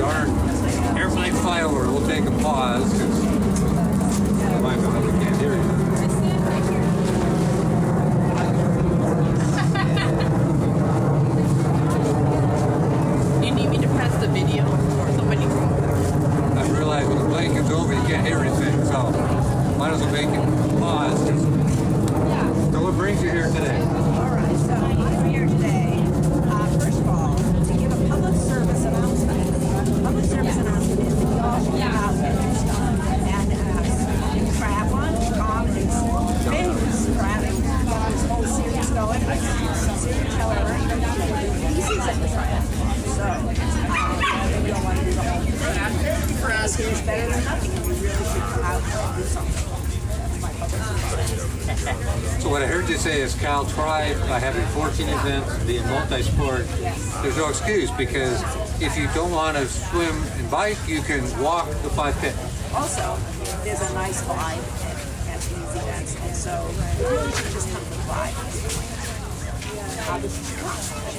Our airplane flyover. We'll take a pause because we can't hear you. You need me to press the video or somebody? will make you pause. So what brings you here today? All right, so I'm here today, first of all, to give a public service announcement. Public service announcement is that you all should come out and stuff. And triathlon, Tom is famous for having this whole series going. Series, however, he sees it the triathlon. So, we don't want to do the whole thing. For us, it's better than nothing. We really should come out and do something. So what I heard you say is Cal tried by having 14 events, being multi-sport. There's no excuse because if you don't want to swim and bike, you can walk the 5K. Also, there's a nice vibe at these events, and so you really should just come to the vibe. Obviously,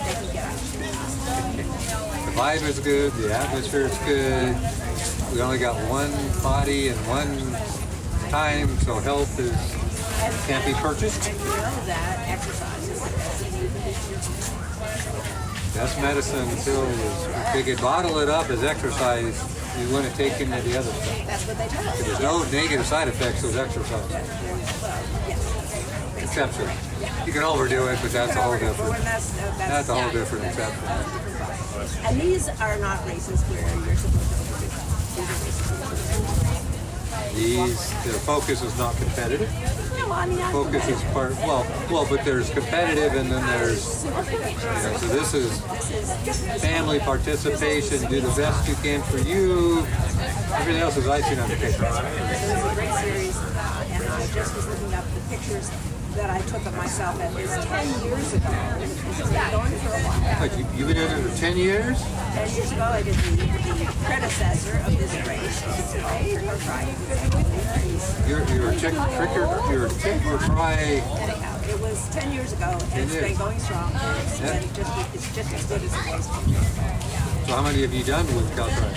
they can get out. The vibe is good, the atmosphere is good. We only got one body and one time, so health can't be purchased. And you know that exercise is the best thing you can do. That's medicine too. If you could bottle it up as exercise, you wouldn't take any of the other stuff. That's what they tell us. There's no negative side effects with exercise. Exception. You can overdo it, but that's a whole different. That's a whole different exception. And these are not races where you're supposed to overdo. The focus is not competitive. No, I mean, Focus is part, well, but there's competitive and then there's, so this is family participation, do the best you can for you. Everything else is icing on the cake. It was a great series, and I just was looking up the pictures that I took of myself at this 10 years ago. This has been going for a while. Like you've been in it for 10 years? 10 years ago, I did the predecessor of this race. You're a tick or try. Anyhow, it was 10 years ago, and it's been going strong. It's just as good as it was 10 years ago. So how many have you done with Caltri?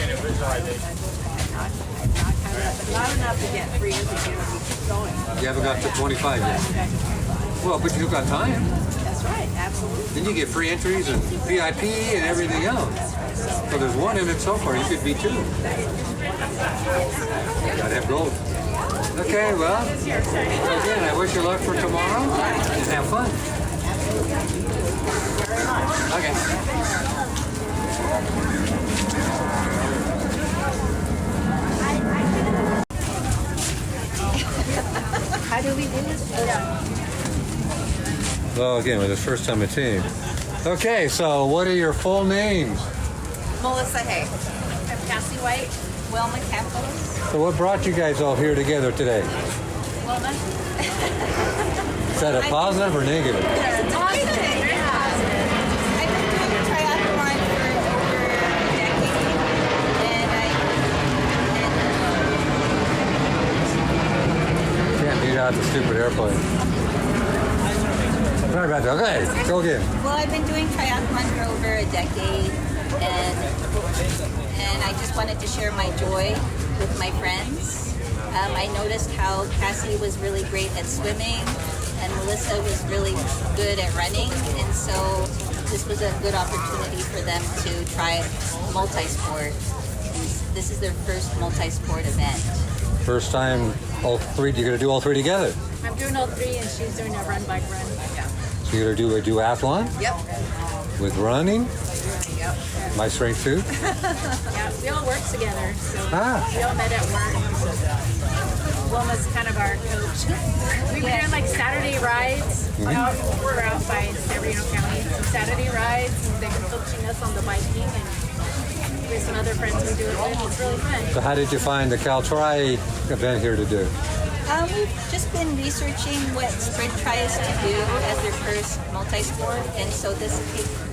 Not enough to get free and to keep going. You haven't got to 25 yet. Well, but you've got time. That's right, absolutely. Then you get free entries and VIP and everything else. So there's one in it so far. You could be two. Gotta have gold. Okay, well, again, I wish you luck for tomorrow and have fun. Okay. How do we do this? Well, again, with his first time a team. Okay, so what are your full names? Melissa Hay. I'm Cassie White. Wilma Campos. So what brought you guys all here together today? Wilma. Is that a positive or negative? Positive. Very positive. I've been doing triathlon for over a decade, and Can't beat out the stupid airplane. Sorry about that. Okay, go again. well, I've been doing triathlon for over a decade, and I just wanted to share my joy with my friends. I noticed how Cassie was really great at swimming, and Melissa was really good at running, and so this was a good opportunity for them to try multi-sport. This is their first multi-sport event. First time all three, you're going to do all three together. I'm doing all three, and she's doing a run, bike, run. Yeah. So you're going to do a duathlon Yep. with running, Yep. my strength too. Yeah, we all work together, so we all met at work. Wilma's kind of our coach. We were doing like Saturday rides. Out, we're out by San Bernardino County. So Saturday rides, and they were coaching us on the biking, and with some other friends we do it with. It's really fun. So how did you find the Caltri event here to do? We've just been researching what Sprint tries to do as their first multi-sport, and so this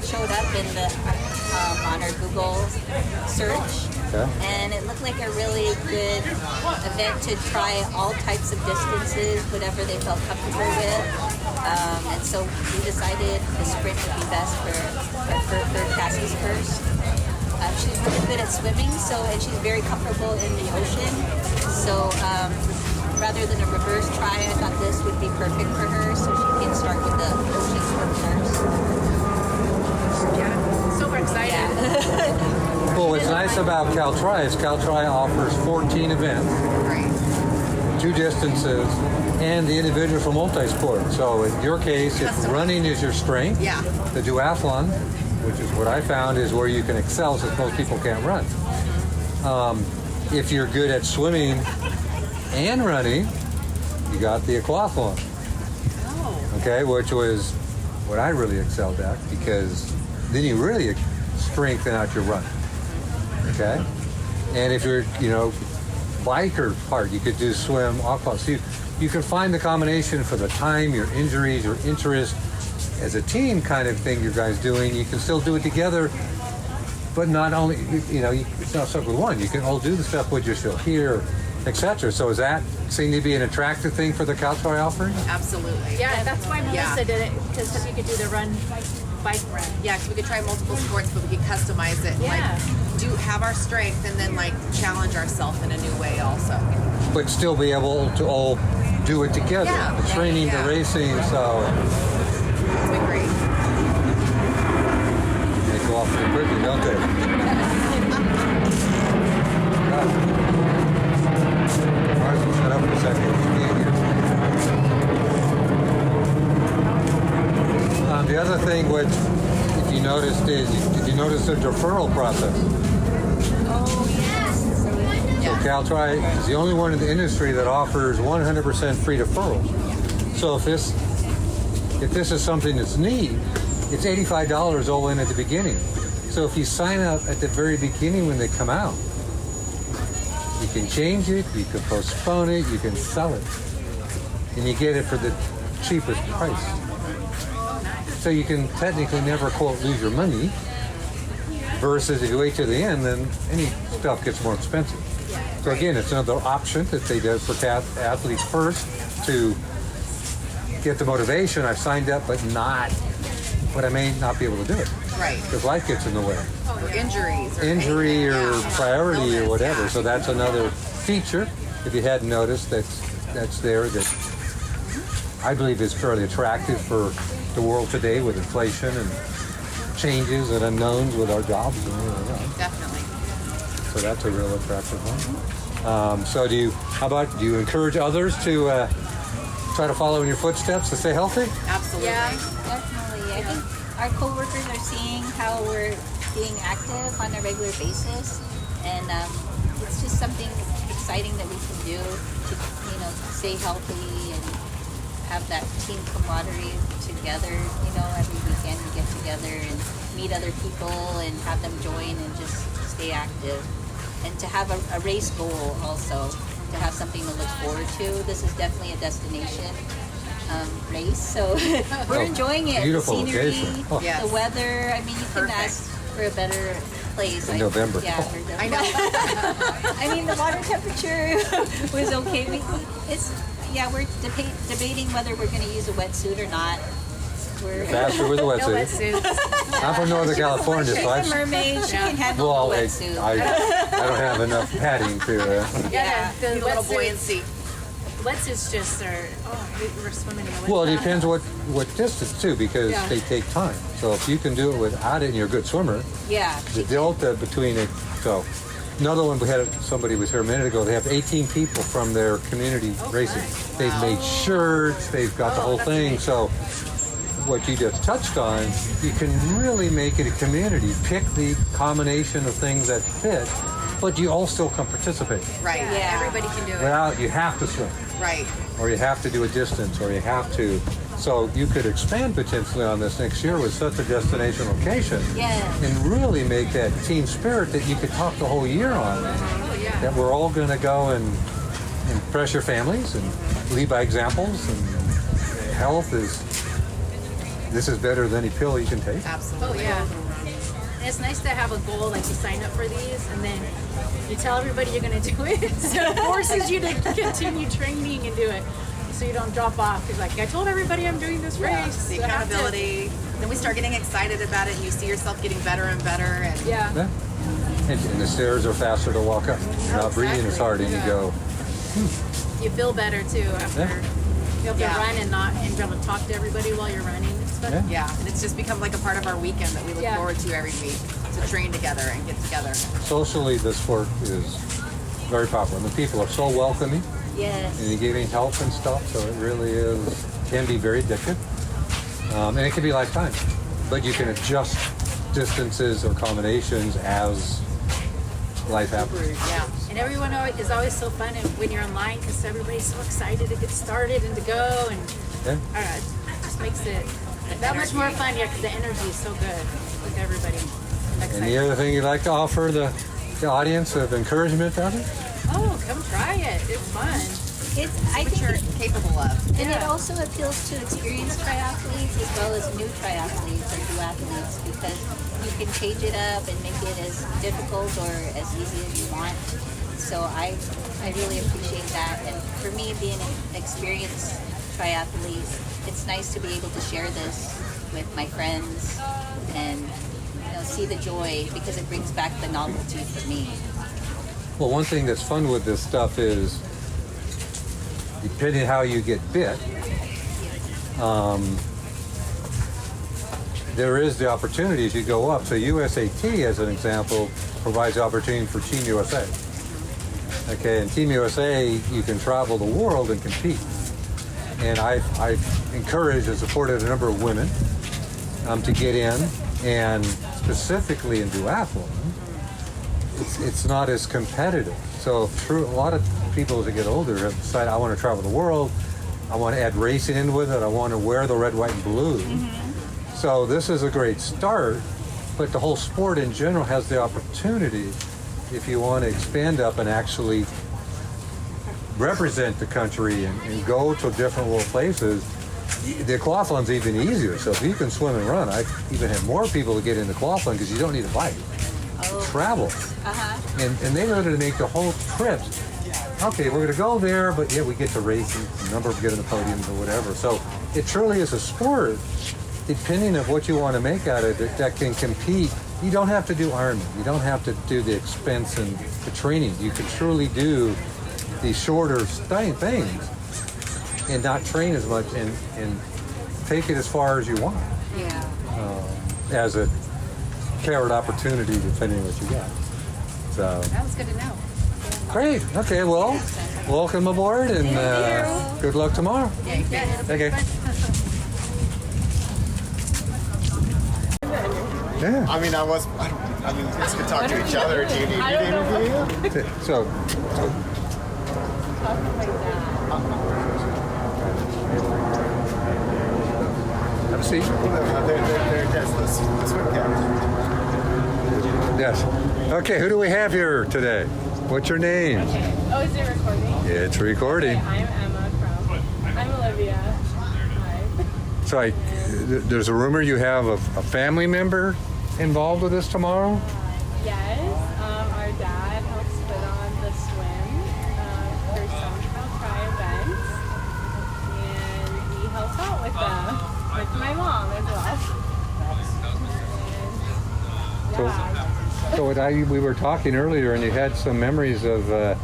showed up in the on our Google search, and it looked like a really good event to try all types of distances, whatever they felt comfortable with, and so we decided the Sprint would be best for Cassie's first. She's really good at swimming, and she's very comfortable in the ocean, so. Rather than a reverse try, I thought this would be perfect for her, so she can start with the ocean swim first. Yeah, super excited. Well, what's nice about Caltri is Caltri offers 14 events. Right. 2 distances, and the individual for multi-sport. So in your case, if running is your strength, the duathlon, which is what I found, is where you can excel since most people can't run. If you're good at swimming and running, you got the aquathlon. Okay, which was what I really excelled at, because then you really strengthen out your run. Okay, and if you're, biker part, you could do swim, aqua. So you can find the combination for the time, your injuries, your interest. As a team kind of thing you guys doing, you can still do it together, but not only, it's not stuck with one. You can all do the stuff with just here, etc. So is that seem to be an attractive thing for the Caltri offering? Absolutely. Yeah, that's why Melissa did it, because you could do the bike run. Yeah, because we could try multiple sports, but we could customize it. And, have our strength and then challenge ourselves in a new way also. But still be able to all do it together. The training, the racing, so. It's been great. They go off pretty quickly, don't they? Ours will shut up in a second. The other thing which, if you noticed, did you notice the deferral process? Oh, yes. So Caltri is the only one in the industry that offers 100% free deferral. So if this is something that's neat, it's $85 all in at the beginning. So if you sign up at the very beginning when they come out, you can change it, you can postpone it, you can sell it, and you get it for the cheapest price. So you can technically never, quote, lose your money, versus if you wait till the end, then any stuff gets more expensive. So again, it's another option that they do for athletes first to get the motivation. I've signed up, but I may not be able to do it. Right. Because life gets in the way. Or injuries. Injury or priority or whatever. So that's another feature, if you hadn't noticed, that's there that I believe is fairly attractive for the world today with inflation and changes and unknowns with our jobs and everything else. Definitely. So that's a real attractive one. So do you encourage others to try to follow in your footsteps to stay healthy? Absolutely. Yeah, definitely. I think our coworkers are seeing how we're being active on a regular basis, and it's just something exciting that we can do to, stay healthy and have that team camaraderie together. Every weekend we get together and meet other people and have them join and just stay active. And to have a race goal also, to have something to look forward to. This is definitely a destination race, so we're enjoying it. Beautiful the scenery, location. the weather. I mean, you can ask for a better place. In November. Yeah, I know. I mean, the water temperature was okay. We're debating whether we're going to use a wetsuit or not. We're faster with a wetsuit. I'm from Northern California, so I'm a mermaid. She can handle a wetsuit. I don't have enough padding to. The little buoyancy. Wetsuits just we're swimming in the wet. Well, it depends what distance too, because they take time. So if you can do it without it and you're a good swimmer, the delta between it. So another one, somebody was here a minute ago. They have 18 people from their community racing. They've made shirts. They've got the whole thing. Nice. So what you just touched on, you can really make it a community. Pick the combination of things that fit, but you all still can participate. Right. Yeah. Everybody can do it. Without, you have to swim. Right. Or you have to do a distance, or you have to. So you could expand potentially on this next year with such a destination location, and really make that team spirit that you could talk the whole year on. That we're all going to go and impress your families and lead by examples. And health is. This is better than any pill you can take. Absolutely. Oh, yeah. And it's nice to have a goal, like you sign up for these, and then you tell everybody you're going to do it. So it forces you to continue training and do it, so you don't drop off. Because like, I told everybody I'm doing this race. The accountability. Then we start getting excited about it, and you see yourself getting better and better. And And the stairs are faster to walk up. You're not breathing as hard, and you go. You feel better too after. You have to run and be able to talk to everybody while you're running. Yeah, and it's just become like a part of our weekend that we look forward to every week, to train together and get together. Socially, this sport is very popular. The people are so welcoming. Yes. And you're giving health and stuff, so it really can be very addictive. And it can be lifetime. But you can adjust distances or combinations as life happens. Yeah. And everyone is always so fun when you're online because everybody's so excited to get started and to go. And I don't know, it just makes it that much more fun, because the energy is so good with everybody. Any other thing you'd like to offer the audience of encouragement out there? Oh, come try it. It's fun. I think you're capable of. And it also appeals to experienced triathletes as well as new triathletes or duathletes, because you can change it up and make it as difficult or as easy as you want. So I really appreciate that. And for me, being an experienced triathlete, it's nice to be able to share this with my friends and see the joy, because it brings back the novelty for me. Well, one thing that's fun with this stuff is, depending how you get bit, there is the opportunity as you go up. So USAT, as an example, provides opportunity for Team USA. Okay, and Team USA, you can travel the world and compete. And I've encouraged and supported a number of women to get in, and specifically in duathlon, it's not as competitive. So a lot of people as they get older have decided, I want to travel the world, I want to add racing in with it, I want to wear the red, white, and blue. So this is a great start, but the whole sport in general has the opportunity, if you want to expand up and actually represent the country and go to different world places. The aquathlon's even easier. So if you can swim and run, I even have more people to get into aquathlon because you don't need a bike. Travel. And they literally make the whole trip. Okay, we're going to go there, but yeah, we get to race and a number of get on the podiums or whatever. So it truly is a sport, depending on what you want to make out of it, that can compete. You don't have to do Ironman. You don't have to do the expense and the training. You can truly do these shorter things and not train as much and take it as far as you want. As a carrot opportunity, depending on what you got. So That was good to know. great. Okay, well, welcome aboard and good luck tomorrow. Okay. Yeah. I mean, you guys could talk to each other. Do you need me to interview you? So have a seat. There's the swim caps. Yes. Okay, who do we have here today? What's your name? Oh, is it recording? It's recording. Okay, I'm Emma I'm Olivia. Hi. So there's a rumor you have a family member involved with this tomorrow? Yes, our dad helps put on the swim for some tri-events, and he helps out with them, with my mom as well. So we were talking earlier, and you had some memories of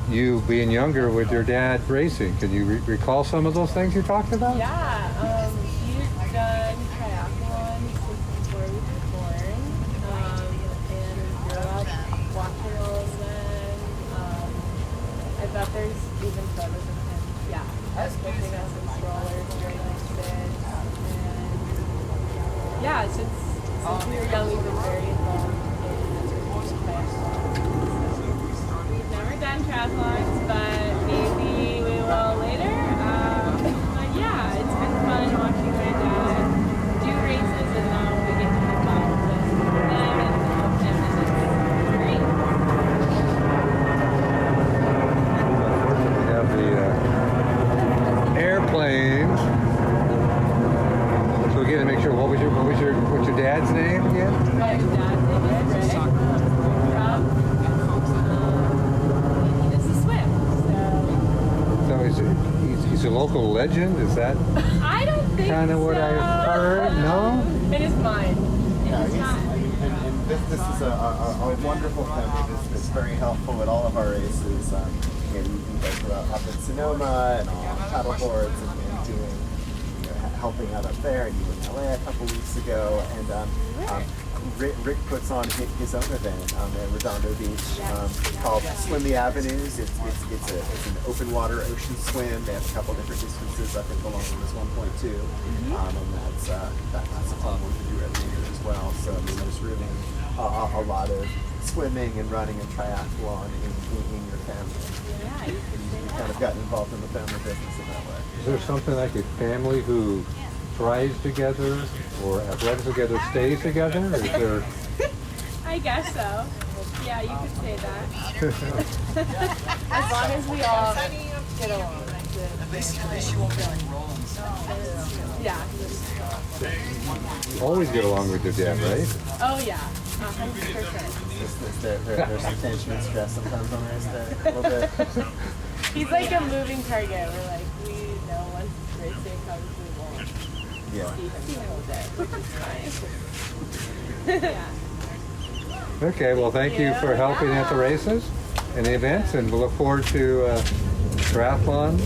you being younger with your dad racing. Can you recall some of those things you talked about? Yeah, he's done triathlon since before we were born, and grew up watching all of them. I bet there's even photos of him, lifting us in strollers during races. And yeah, since we were young, we've been very involved in triathlon. We've never done triathlons, but maybe we will later. But yeah, it's been fun watching my dad do races, and now we get to be involved with them and help him, and it's great. We have the airplanes. So again, to make sure, what's your dad's name again? My dad's name is Rick. He does the swim. So he's a local legend? Is that I don't think kind of what I've heard? No? It is mine. And this is a wonderful family that's very helpful at all of our races. You guys were up in Sonoma and on paddleboards and doing, helping out up there, and you were in LA a couple weeks ago. And Rick puts on his own event at Redondo Beach called Swim the Avenues. It's an open water ocean swim. They have a couple different distances. I think the longer is 1.2, and that's a fun one to do every year as well. So I mean, there's really a lot of swimming and running and triathlon in your family. Yeah, you kind of gotten involved in the family business in that way. Is there something like a family who thrives together or athletics together stays together? Or is there... I guess so. Yeah, you could say that. As long as we all get along. At least you won't be like rolling. Yeah. Always get along with your dad, right? Oh yeah, 100%. There's some tension and stress sometimes on race day, a little bit. He's like a moving target. We're like, we know once race day comes, we won't see him all day, which is fine. Yeah. Okay, well thank you for helping at the races and the events, and we'll look forward to triathlon.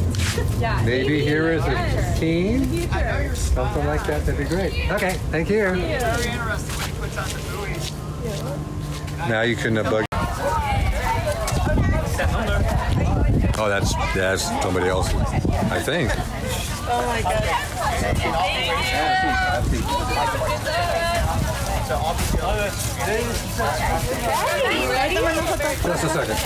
Yeah. Maybe here as a team. Something like that, that'd be great. Okay, thank you. Very interesting when he puts on the buoys. Now you can bug. Oh, that's somebody else, I think. Oh my god. Are you ready? Just a second.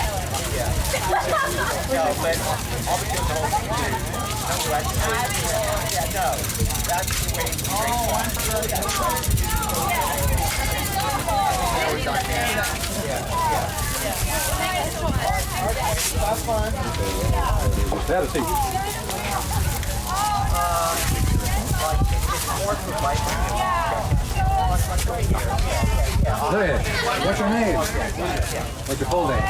Have a seat. Hey, what's your name? What's your full name?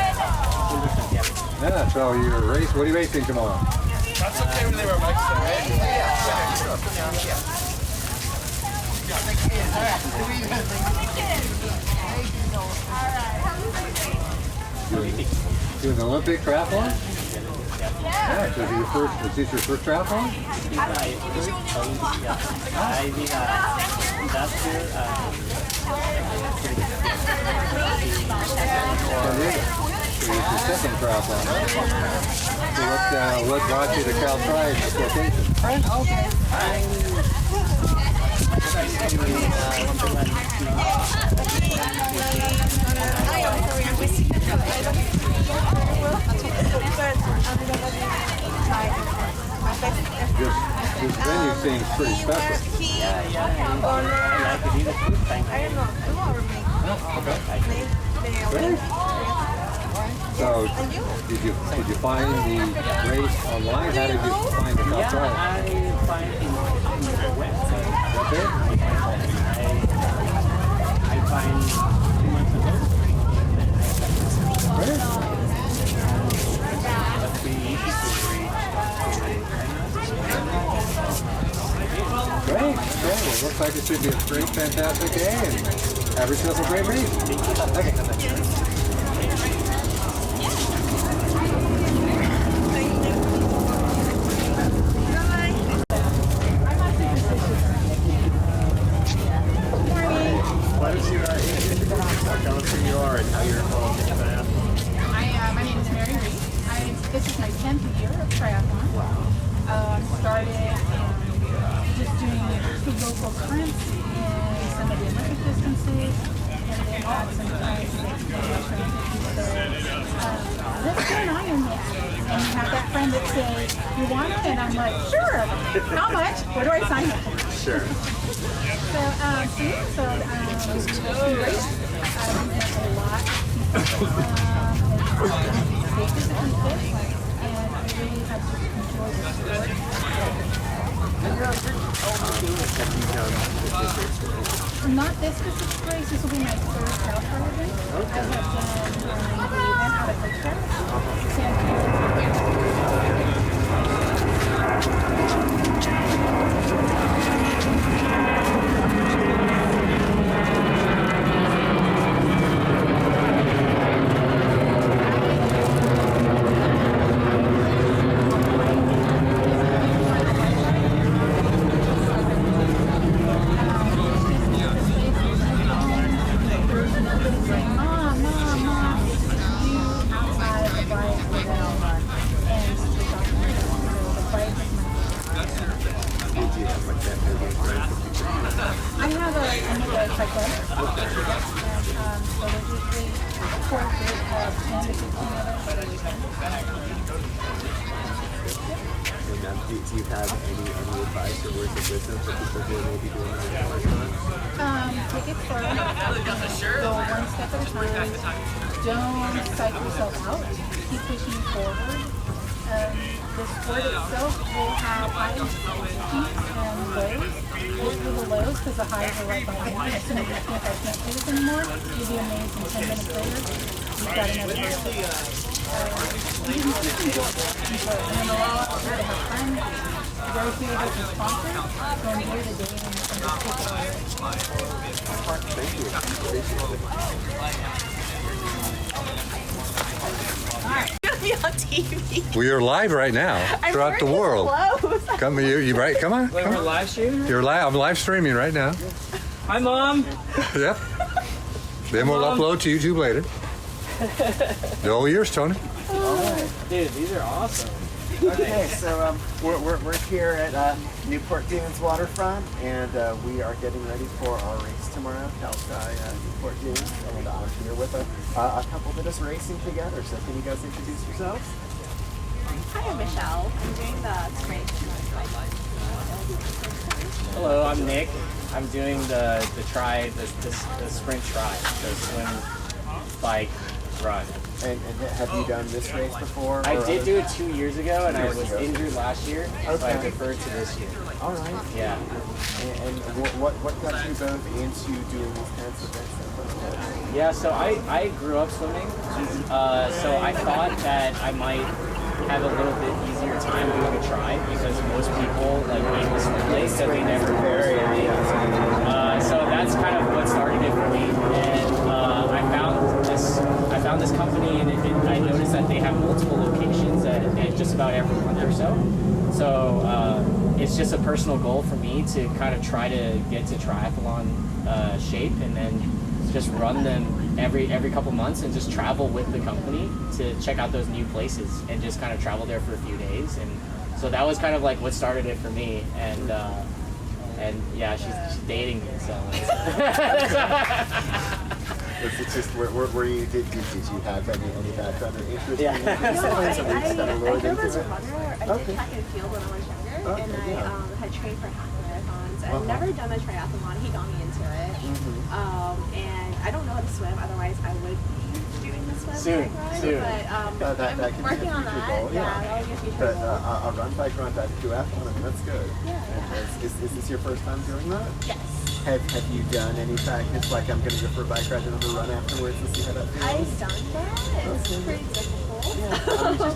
Yeah, so you're what are you racing tomorrow? That's okay when they were bikes though, right? Doing the Olympic triathlon? Yeah, so is this your first triathlon? I did last year. So it's your second triathlon. So what brought you to Cal Tri at this location? Okay. This venue seems pretty special. Yeah. I like it. It's a good time. Really? So, did you find the race online? How did you find the Cal Tri? I find it in the website. Okay. I find 2 months ago. Really? That's pretty easy to read. Great. Well, looks like it should be a great, fantastic day, and have yourself a great race. Okay. Why don't you tell us who you are and how you're involved in triathlon? My name is Mary Reed. This is my 10th year of triathlon. Started just doing the local currency and some of the Olympic distances, and then got some friends that let's do an Ironman. And you have that friend that says, you want it? And I'm like, sure. How much? Where do I sign up? Sure. So we raced. Met a lot of people. Stay physically fit, and I really have just enjoyed the sport. Not this specific race. This will be my third South Shore event. I have done the event out of Coachella, San have a cyclist. And, so there's usually a core group of 10 to 15 of us at a weekend. And do you have any advice or words of wisdom for people who may be doing this for the first time? Take it slow. Go one step at a time. Don't psych yourself out. Keep pushing forward. The sport itself will have highs, peaks, and lows. Go through the lows because the highs are right behind you. As soon as you think I can't do this anymore, you'll be amazed in 10 minutes later, you've got another race. And then the law is to have fun. Very few of us are sponsored, so enjoy the day and just take it all in. Thank you. Gonna be on TV. We are live right now throughout the world. Come, you right? Come on. We're live streaming? You're live. I'm live streaming right now. Hi, Mom. Yep. Then we'll upload to YouTube later. All yours, Tony. Dude, these are awesome. Okay, so we're here at Newport Dunes Waterfront, and we are getting ready for our race tomorrow, Caltri Newport Dunes, and I'm here with a couple that is racing together. So can you guys introduce yourselves? Hi, I'm Michelle. I'm doing the sprint. Hello, I'm Nick. I'm doing the sprint try, the swim, bike, run. And have you done this race before? I did do it 2 years ago, and I was injured last year, so I deferred to this year. All right. Yeah. And what got you both into doing these kinds of events? Yeah, so I grew up swimming, so I thought that I might have a little bit easier time doing a try because most people like aim the swim lane so they never do swimming. So that's kind of what started it for me, and I found this company, and I noticed that they have multiple locations at just about every month or so. So it's just a personal goal for me to kind of try to get to triathlon shape, and then just run them every couple months and just travel with the company to check out those new places and just kind of travel there for a few days. And so that was kind of like what started it for me. And yeah, she's dating me, so. It's just where you did you have any background or interest Yeah. in this? I grew up as a runner. I did track and field when I was younger, and I had trained for half marathons. I've never done a triathlon. He got me into it, and I don't know how to swim. Otherwise, I would be doing the swim bike ride. Soon. But that I'm can working be a on future that. goal. Yeah, that would be a future But goal. a run bike duathlon, I mean, that's good. Yeah. Is this your first time doing that? Yes. Have you done any practice? Like I'm going to go for a bike ride and then run afterwards to see how that feels? I've done that. It's pretty difficult.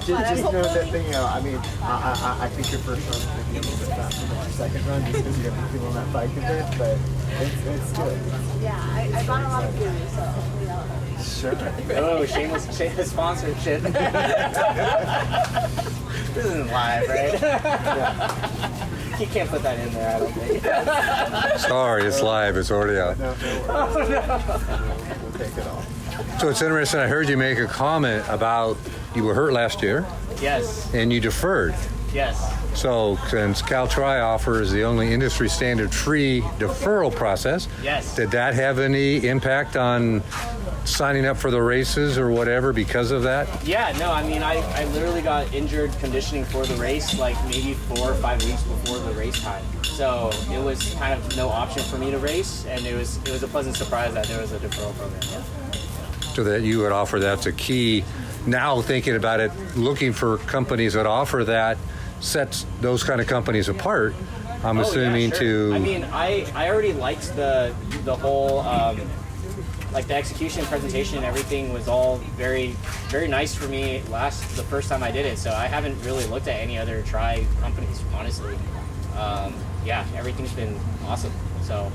Just know that thing, I mean, I think your first run's going to be a little bit faster than your second run just because you have to feel on that bike a bit, but it's good. Yeah, I bought a lot of food, so hopefully that'll help me. Sure. Oh, shameless sponsorship. This isn't live, right? You can't put that in there, I don't think. Sorry, it's live. It's already out. No worries. We'll take it off. So it's interesting. I heard you make a comment about you were hurt last year. Yes. And you deferred. Yes. So since Caltri offers the only industry standard free deferral process, yes. Did that have any impact on signing up for the races or whatever because of that? Yeah, no, I mean, I literally got injured conditioning for the race like maybe 4 or 5 weeks before the race time. So it was kind of no option for me to race, and it was a pleasant surprise that there was a deferral program. Yeah. So that you would offer that's a key. Now thinking about it, looking for companies that offer that sets those kind of companies apart. I'm assuming to. I mean, I already liked the whole like the execution, presentation, and everything was all very nice for me the first time I did it. So I haven't really looked at any other tri companies, honestly. Yeah, everything's been awesome. So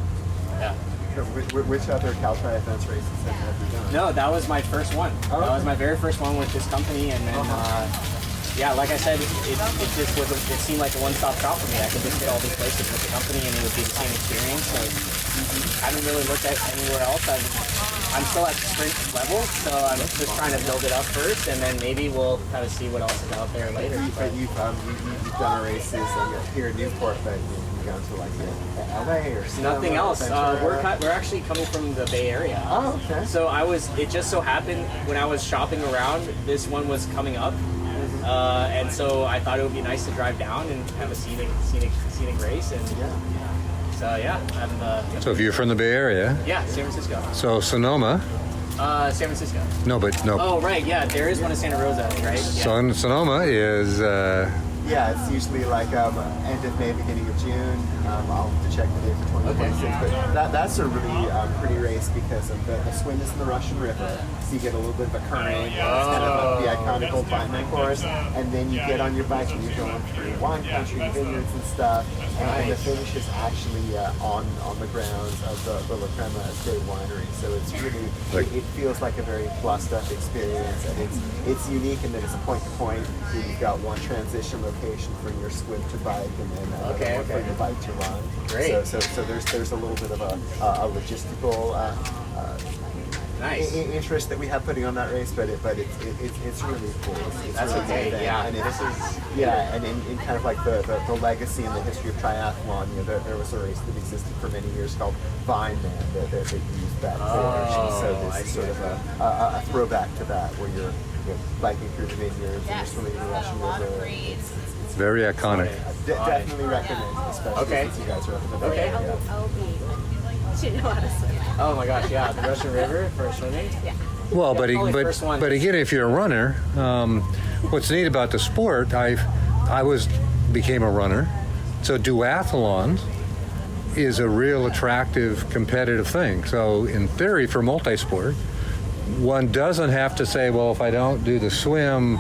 yeah. Which other Caltri events races have you done? No, that was my first one. Oh, that was my very first one with this company, and then yeah, like I said, it just was it seemed like a one-stop shop for me. I could just hit all these places with the company, and it would be the same experience. So I haven't really looked at anywhere else. I'm still at sprint level, so I'm just trying to build it up first, and then maybe we'll kind of see what else is out there later. But you've done races here in Newport, but you've gone to like LA or Sonoma, Nothing else. Ventura? We're actually coming from the Bay Area. Oh, okay. So it just so happened when I was shopping around, this one was coming up, and so I thought it would be nice to drive down and have a scenic race, and so yeah, I'm. So if you're from the Bay Area. Yeah, San Francisco. So Sonoma. San Francisco. No. Oh right, yeah, there is one in Santa Rosa, right? Yeah. Sonoma is. Yeah, it's usually like end of May, beginning of June. I'll have to check the date for 2026. But that's a really pretty race because of the swim is in the Russian River, so you get a little bit of a current. It's kind of like the iconic old Vineland course, and then you get on your bike and you're going through wine country, vineyards and stuff. And the finish is actually on the grounds of the La Crema Estate Winery. So it's really it feels like a very plussed up experience, and it's unique in that it's a point to point. You've got one transition location for your swim to bike, and then another one for your bike to run. Great. So there's a little bit of a logistical interest that we have putting on that race, but it's really cool. It's That's really okay. good. Yeah. And and in kind of like the legacy and the history of triathlon, there was a race that existed for many years called Vineland that used that finish. So this is sort of a throwback to that, where you're biking through the vineyards and you're swimming in the Russian River. Very iconic. Definitely recommend, especially since you guys are up in the Bay Area. She know how to swim. Oh my gosh, yeah, the Russian River for swimming. Yeah. Well, but again, if you're a runner, what's neat about the sport, I became a runner, so duathlon is a real attractive competitive thing. So in theory, for multisport, one doesn't have to say, well, if I don't do the swim,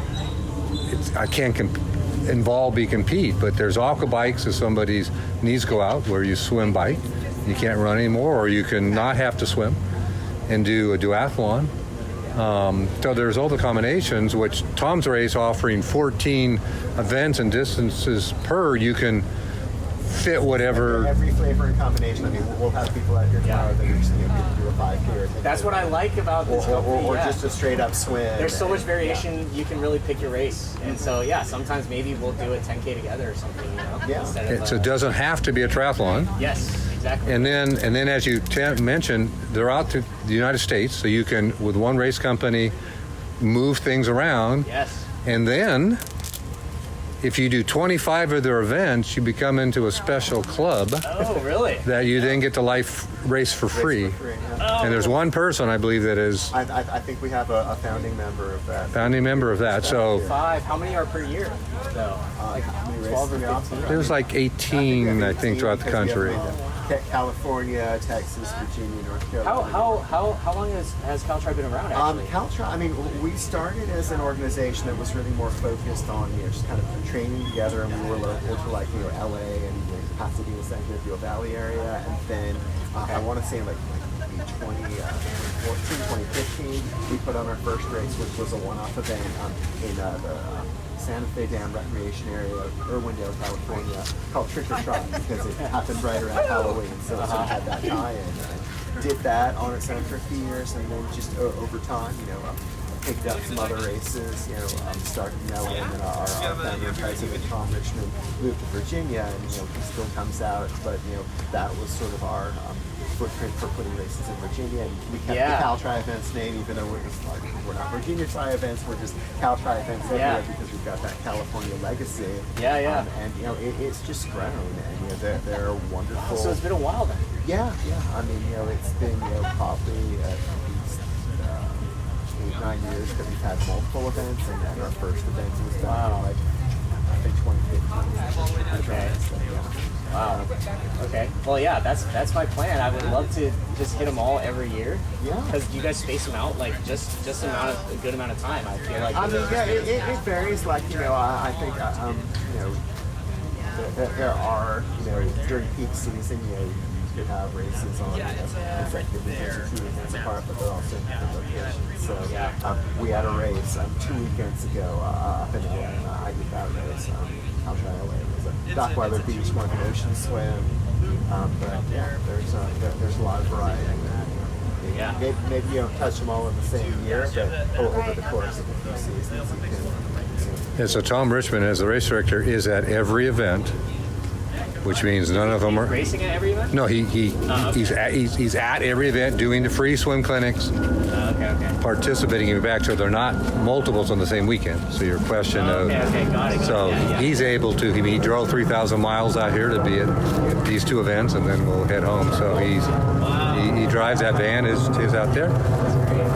I can't compete. But there's aqua bikes if somebody's knees go out, where you swim bike. You can't run anymore, or you can not have to swim and do a duathlon. So there's all the combinations, which Tom's race offering 14 events and distances per, you can fit whatever. Every flavor and combination. I mean, we'll have people out here tomorrow that are just going to do a 5K. That's what I like about this company. Or just a straight up swim. There's so much variation, you can really pick your race. And so, sometimes maybe we'll do a 10K together or something, So it doesn't have to be a triathlon. Yes, exactly. And then as you mentioned, they're out to the United States, so you can, with one race company, move things around. Yes. And then, if you do 25 of their events, you become into a special club. Oh, really? That you then get to race for free. And there's one person, I believe, that is. I think we have a founding member of that. So 5. How many are per year, though? Like 12 or 15? There's like 18, I think, throughout the country. California, Texas, Virginia, North Carolina. How long has CalTri been around, actually? CalTri, I mean, we started as an organization that was really more focused on, just kind of training together, and we were local to like, LA and Pasadena, San Gabriel Valley area, and then I want to say like 2014, 2015, we put on our first race, which was a one-off event in the Santa Fe Dam Recreation Area, Irwindale, California, called Trick or Trot, because it happened right around Halloween, so it had that tie-in. And did that on its own for a few years, and then just over time, picked up some other races, started in LA, and then our founder and president, Tom Richmond, moved to Virginia, and he still comes out, but that was sort of our footprint for putting races in Virginia, and we kept the CalTri events name, even though we're not Virginia Tri events, we're just CalTri events everywhere, because we've got that California legacy. And it's just grown, and they're wonderful. So it's been a while then. Yeah. I mean, it's been probably at least 8-9 years that we've had multiple events, and our first event was done in, I think 2015. Okay. Wow. Okay. Well, that's my plan. I would love to just hit them all every year. Yeah. Because you guys space them out like just a good amount of time. I feel like. I mean, it varies. Like I think there are during peak season you could have races on consecutively 2 weekends apart, but they're also in different locations. So we had a race 2 weekends ago up in Atlanta. I did that race. I'll try LA. It was a Dockweiler Beach, one ocean swim. But there's a lot of variety in that. Yeah. Maybe you don't touch them all in the same year, but over the course of a few seasons, you can. And so Tom Richmond, as the race director, is at every event, which means none of them are racing at every event. No, he's at every event doing the free swim clinics, participating in back. So they're not multiples on the same weekend. So your question of got it. So he's able to. He drove 3,000 miles out here to be at these two events, and then we'll head home. So he drives that van is out there.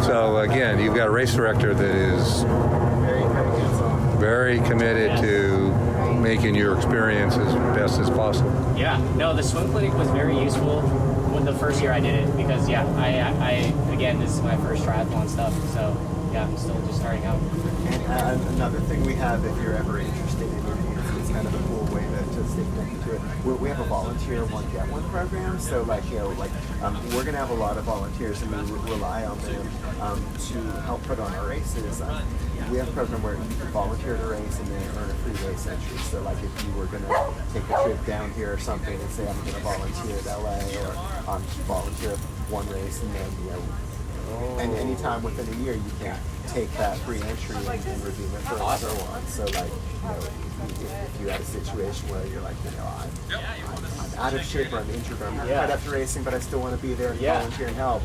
So again, you've got a race director that is very committed to making your experience as best as possible. Yeah, no, the swim clinic was very useful when the first year I did it because I again, this is my first triathlon stuff, so yeah, I'm still just starting out. And another thing we have, if you're ever interested in it, it's kind of a cool way to stay connected to it. We have a volunteer one get one program, so we're gonna have a lot of volunteers, and we rely on them to help put on our races. We have a program where you can volunteer to race and then earn a free race entry. So like if you were going to take a trip down here or something and say I'm going to volunteer at LA or volunteer one race and then, and anytime within a year you can take that free entry and redeem it for another one. So like, if you're at a situation where you're like, I'm out of shape or I'm injured or I'm not quite after racing, but I still want to be there and volunteer and help,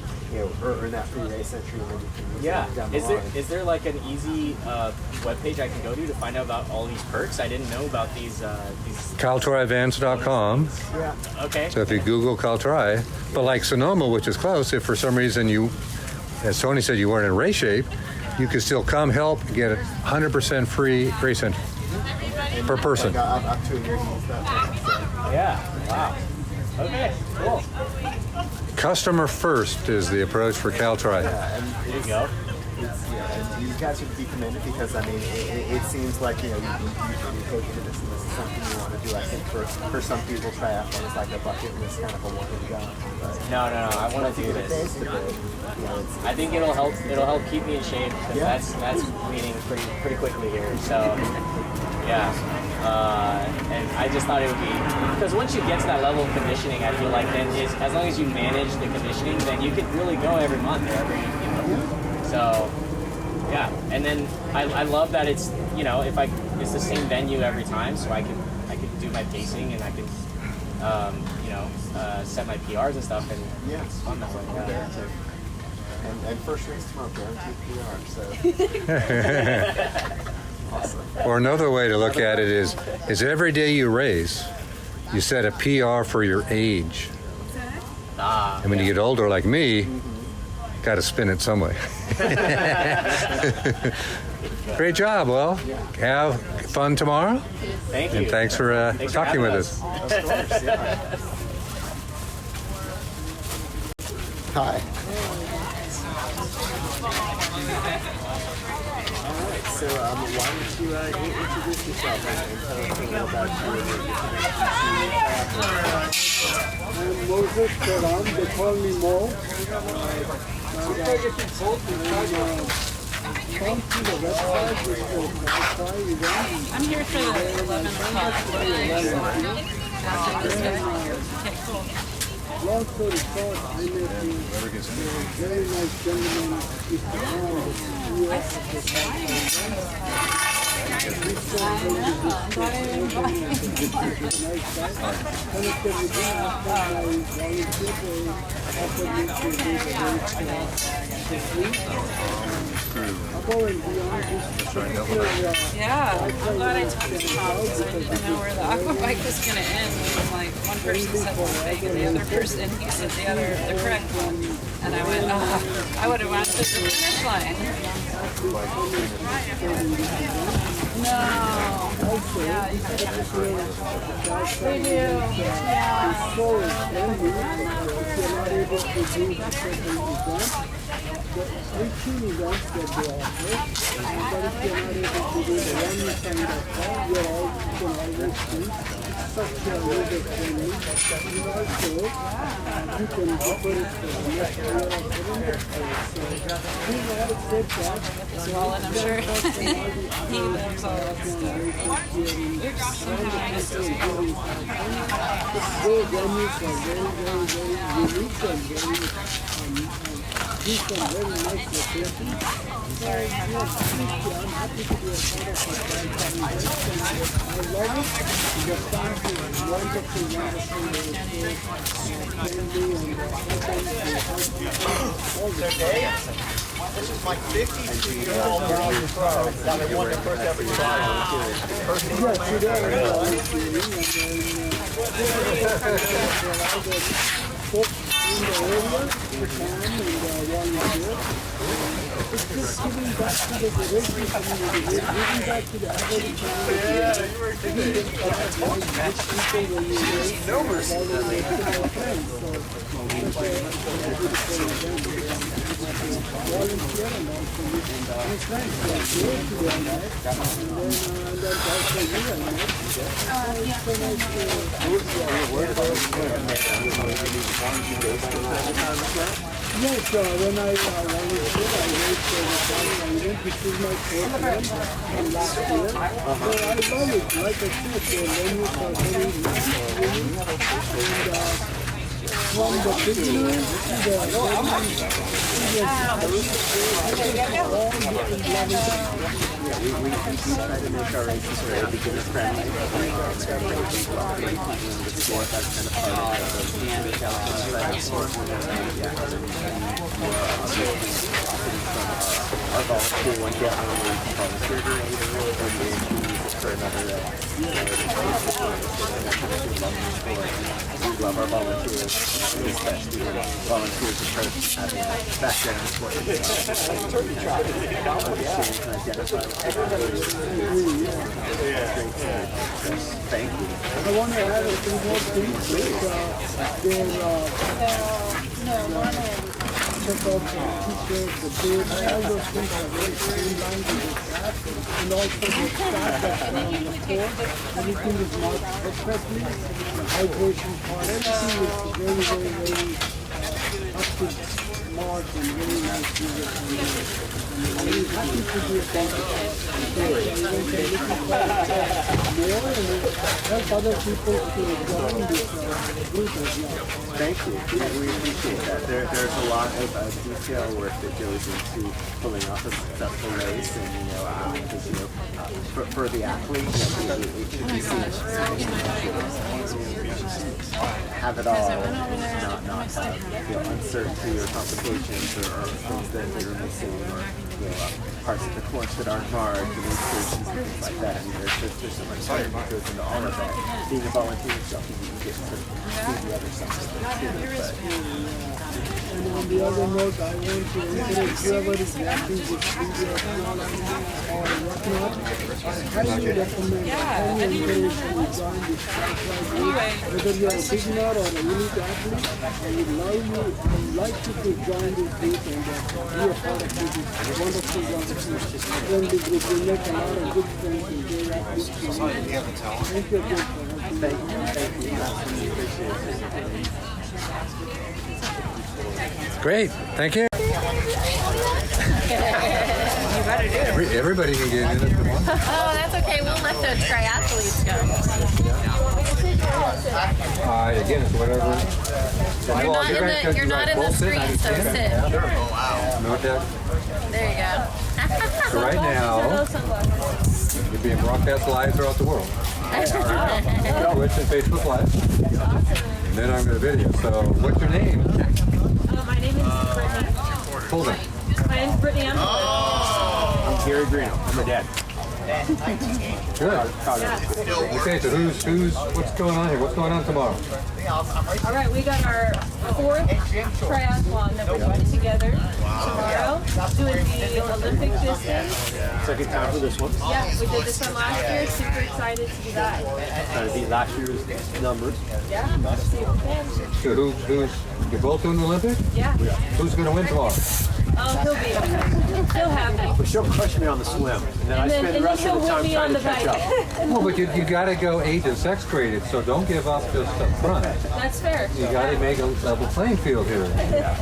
earn that free race entry and then you can use it down the line. Is there like an easy webpage I can go to find out about all these perks? I didn't know about these. CalTriEvents.com. Yeah. Okay. So if you Google CalTri, but like Sonoma, which is close, if for some reason you, as Tony said, you weren't in race shape, you could still come help and get a 100% free race entry per person. Up to a year. Yeah. Wow. Okay. Cool. Customer first is the approach for CalTri. There you go. And you guys should be commended because it seems like you taking this and this is something you want to do. I think for some people, triathlon is like a bucket list kind of a one and done. No. I want to do this. I think it'll help keep me in shape because that's weaning pretty quickly here. So yeah. And I just thought it would be, because once you get to that level of conditioning, I feel like then as long as you manage the conditioning, then you could really go every month or every, so yeah. And then I love that it's, it's the same venue every time, so I could do my pacing and I can, set my PRs and stuff, and it's fun that way. And first race tomorrow, guaranteed PR, so. Awesome. Or another way to look at it is every day you race, you set a PR for your age. And when you get older like me, got to spin it some way. Great job. Well, have fun tomorrow. Thank you. And thanks for talking with us. Of course, yeah. Hi. So why don't you introduce yourself and tell us a little about I'm Moses Karam. They call me Mo. Come to the website with the CalTri event. I'm here for the 11 o'clock. Okay, cool. Long story short, I met a very nice gentleman, Mr. Ron, the US of the Yeah, I'm glad I talked to Tom because I didn't know where the aqua bike was going to end. It was like one person said one thing and the other person, he said the correct one. And I went, I would have went to the finish line. No. Yeah, you could have They do. Yeah. The 18 events that they offer, but if you're not able to do the one you signed up for, you can always do such a little training. And also, you can offer it for the next year of the so we have said that. Well, and I'm sure he loves all that stuff. The venues are very, very, very unique and very do some very nice locations. So, yes, I'm happy to be a part of the triathlon event. I love it. The staff is wonderful, friendly, and all the time. This is my 52-year-old pro that I won the first ever trial. Yeah, today I was doing, and then folks in the area who come and volunteer. It's just giving back to the village community, giving back to the average community, giving them back to people where you live, all the way to my friends. So, it's a beautiful event. Volunteer and also meet my friends who are here to be on that. And then also you and me. It's so nice Yes, when I volunteered, I wrote for the China event, which is my fourth one from last year. So I love it. Like I said, the venues are very nice, and from the beginning to the we try to make our races very beginner friendly. It's got great people up there, people in the sport. That's kind of part of the sport. Our volunteer one get on the volunteer and we use it for another. We love our volunteers, especially volunteers who are having a background in sport. Thank you. I want to add a few more things. Check out the t-shirts, the boots, all those things are very streamlined in the staff, and also the staff that's on the floor. Everything is marked perfectly. The hydration part, everything is very up to mark and very nice music. I'm very happy to be a part of this. I'm looking for more and help other people to join this group as well. Thank you. We appreciate that. There's a lot of detail work that goes into pulling off a successful race, and because for the athlete, it should be seen have it all, not feel uncertainty or complications or things that are missing, or parts of the course that aren't marked, and insertions and things like that. I mean, there's so much time that goes into all of that. Being a volunteer yourself, you get to see the other side. And on the other note, I want to encourage whoever is watching this video or whatnot, I highly recommend, highly encourage you to join this triathlon group. Whether you're a beginner or a elite athlete, I would like you to join this group and be a part of this wonderful friendly group. You make a lot of good friends and great athletes. Thank you again for having me. Thank you. Appreciate it. Great, thank you. Everybody can get in if they want. Oh, that's okay. We'll let the triathletes go. Again, it's whatever. You're not in the screen, so sit. Note that. There you go. So right now, you're being broadcast live throughout the world. Twitch and Facebook Live. And then I'm going to video. So, what's your name? My name is Brittany. Hold it. My name is Brittany. I'm Gary Greeno. I'm the dad. Good. Okay, so what's going on here? What's going on tomorrow? All right, we got our fourth triathlon that we're doing together tomorrow, doing the Olympic distance. Second time for this one. Yeah, we did this one last year. Super excited to do that. Trying to beat last year's numbers. Yeah, let's see if we can. So you're both doing the Olympic? Yeah. Who's going to win tomorrow? Oh, he'll be okay. He'll have me. But she'll crush me on the swim, and then I spend the rest of the time trying to catch up. Well, but you got to go age and sex graded, so don't give up just up front. That's fair. You got to make a level playing field here. Yeah,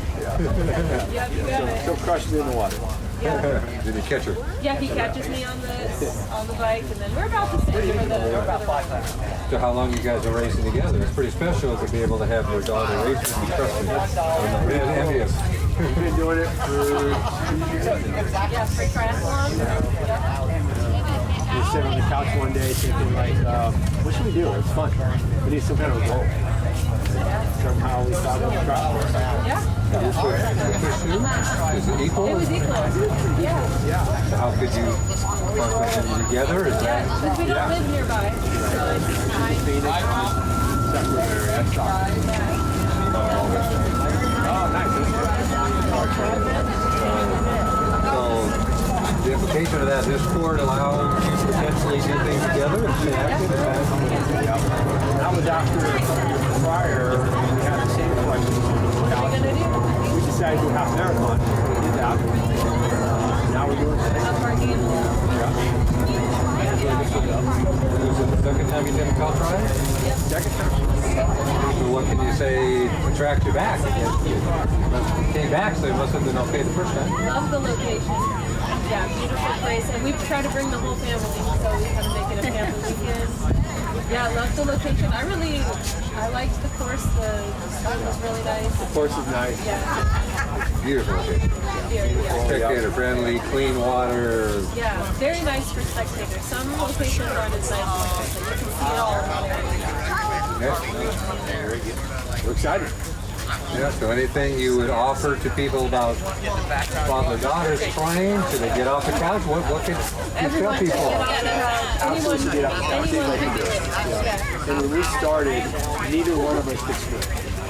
you got it. She'll crush me in the water. Yeah. Did he catch her? Yeah, he catches me on the bike, and then we're about the same for the So how long you guys are racing together? It's pretty special to be able to have your daughter racing. Trust me, I'm really envious. We've been doing it for Yeah, for triathlon. we sit on the couch one day thinking like, what should we do? It's fun. We need some kind of goal. Somehow we thought of triathlon. Yeah. Is it equal? It was equal. Yeah. So how could you function together? Is that? Because we don't live nearby. So it's Phoenix, separate area. Oh, nice. So the implication of that, this sport allows you to potentially do things together and stay active. That was after prior, we had the same question. We decided to do half marathon. We did that. Now we're doing it. Was it the second time you did a Cal Tri? Yep. Second time. So what can you say attracted you back? You came back, so it must have been okay the first time. love the location. Yeah, beautiful place. And we try to bring the whole family, so we kind of make it a family weekend. Yeah, I love the location. I liked the course. The swim was really nice. The course is nice. Yeah. Beautiful location. Spectator friendly, clean water. Yeah, very nice for spectators. Some locations aren't as nice as this. You can see it all. Very good. We're excited. Yeah, so anything you would offer to people about father-daughters trying? Should they get off the couch? What can you tell people? Absolutely get off the couch. Anyone can do it. Yeah. And when we started, neither one of us could swim.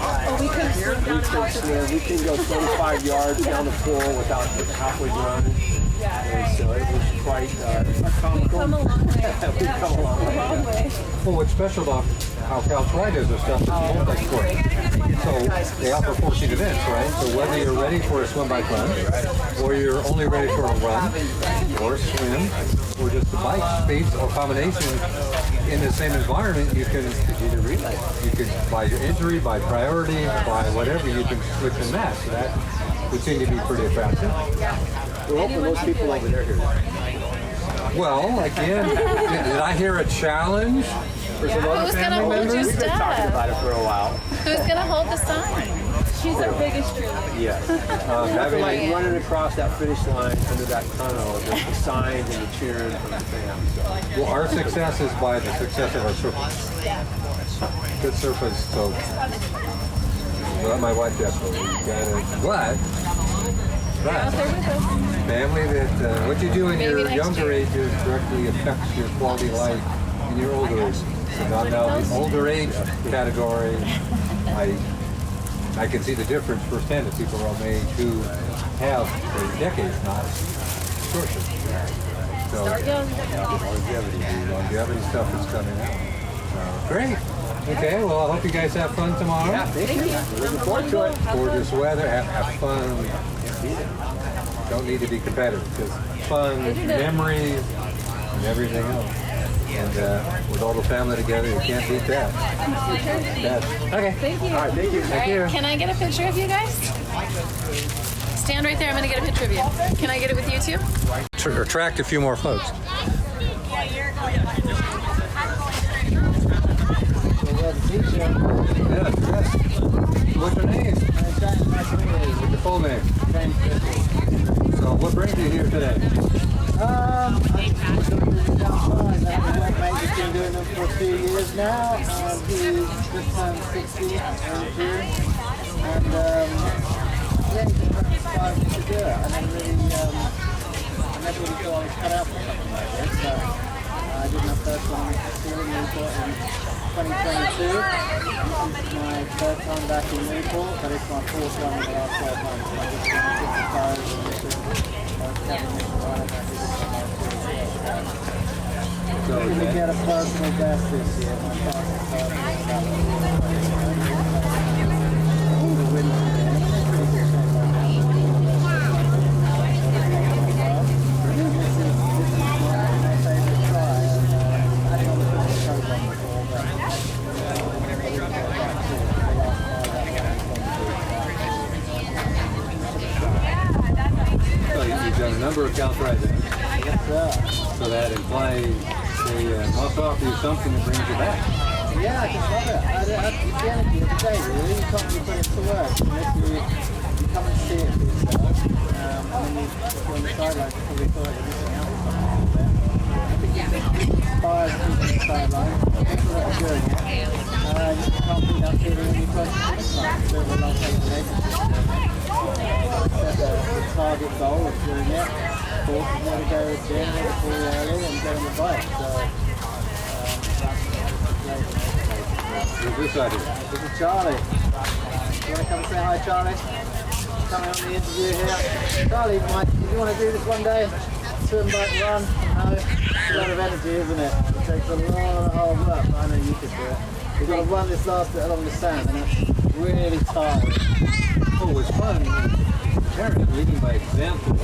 Oh, we couldn't swim down We could swim. We can go 25 yards down the pool without halfway drowning. And so it was quite comical. We've come a long way. We've come a long way. Well, what's special about how Cal Tri does this stuff is multi-sport. So they offer 14 events, right? So whether you're ready for a swim bike run, or you're only ready for a run, or swim, or just a bike, speeds, or combination in the same environment, you can either relay. You can, by your injury, by priority, by whatever, you can switch and match. So that would seem to be pretty attractive. We're hoping those people over there here. Well, again, did I hear a challenge for some other Who's gonna family hold members? your We've been talking stuff? about it for a while. Who's gonna hold the sign? She's our biggest cheerleader. Yes. After like running across that finish line under that tunnel, there's the signs and the cheering from the fans. So. Well, our success is by the success of our surfers. Good surfers, so my wife definitely got it. But family that what you do in your younger ages directly affects your quality of life in your older age. So now the older age category, I can see the difference firsthand of people around my age who have for decades not short-term. So longevity stuff is coming out. Great. Okay, well I hope you guys have fun tomorrow. Yeah, thank you. Looking forward to it. Gorgeous weather, have fun. Don't need to be competitive, just fun, memories, and everything else. And with all the family together, you can't beat that. Okay. Thank you. All right, thank you. Thank you. Can I get a picture of you guys? Stand right there. I'm gonna get a picture of you. Can I get it with you too? Attract a few more folks. Yes. What's your name? What's your full name? So what brings you here today? I've been doing them for a few years now. He just turned 60 in June. And yeah, he just inspired me to do it. I never really thought I was cut out for something like this. So I did my first one here in Newport in 2022. This is my third time back in Newport, but it's my fourth one in the last 12 months. So I just wanted to get the So we get a personal best this year. My personal all the wins again. This is my favourite try. I don't know if it's a program before, but So you've done enough. workouts right there. Yes, sir. So that implies they must offer you something that brings you back. Yeah, I just love it. That's the energy of the day, really. You can't really put it to work unless you come and see it for yourself. And then if you're on the sidelines, you probably thought everything else was coming there. I think it inspires people on the sidelines. People that are doing it. You can't be that feeling when you first come in. It's a bit of a love-hate relationship. Set a target goal of doing it. Forces you to go to the gym, get the pool early, and get on the bike. So, Who's this side here? this is Charlie. You want to come and say hi, Charlie? Coming on the interview here. Charlie, if you want to do this one day, swim, bike, run, it's a lot of energy, isn't it? It takes a lot of hard work, but I know you could do it. We've got to run this last bit along the sand, and that's really tiring. Oh, it's fun. Parents leading by example.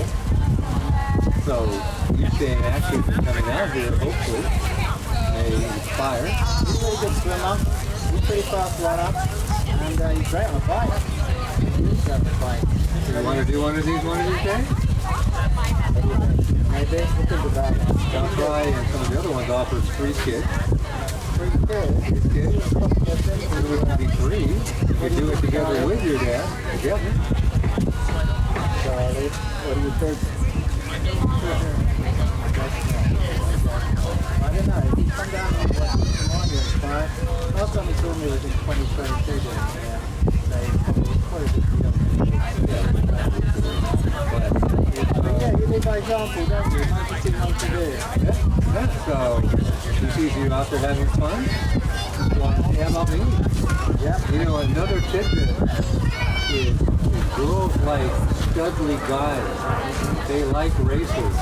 So you staying active and coming out here, hopefully, may inspire. He's a really good swimmer. He's a pretty fast runner, and he's great on a bike. He's great on a bike. You want to do one of these days? Maybe. We'll think about it. Don't try, and some of the other ones offer free kits. Free kids? Free kits. It wouldn't be free. You could do it together with your dad, together. Charlie, what do you think? I don't know, if you come down and watch some audience, right? Last time he saw me was in 2022 down here. They probably just be yeah, you lead by example, don't you? Might be too long to do. Yeah. So he sees you out there having fun. Well, how about me? Yeah. You know, another tidbit is girls like studly guys. They like races.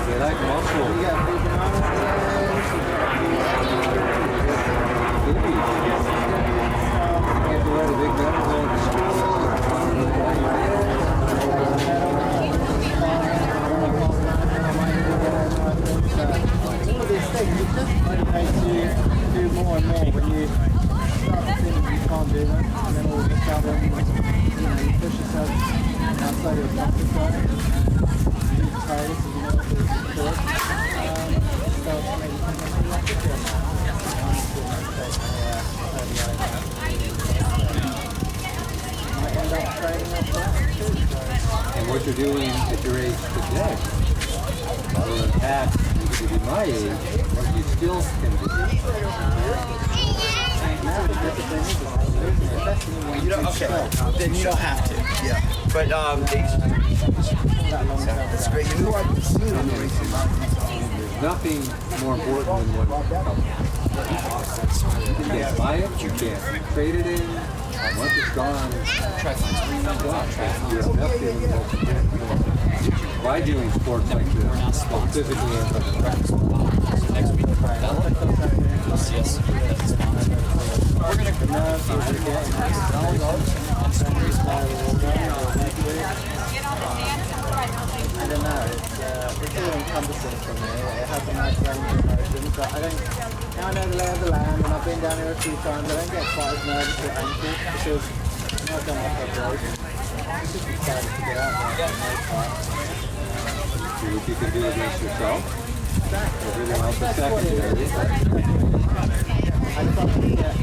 They like muscle. You got big bananas. You have to wear the big medals on the street. All of these things, it just motivates you to do more and more when you start to think you can't do them, and then all of a sudden, you push yourself outside your comfort zone, you do tired, so you know what to do, it starts to make you something like it again. Might end up training up that too. And what you're doing at your age today, other than past, you could be my age, what you still can do. You don't, okay, then you don't have to. Yeah. But that's great. You know I've seen on the racing. There's nothing more important than what you can't buy it, you can't trade it in. Once it's gone, you're invested in what you get. By doing sports like this, both physically and physically. Next week, you'll see us. We're going I don't know, it's all encompassing for me. It has a nice range of emotions, but now I know the lay of the land, and I've been down here a few times, I don't get quite as nervous or anxious, because I've done my preparation. It's just excited to get out there for the most part. See what you can do against yourself. Everything else is That's what it secondary. is. I just like to get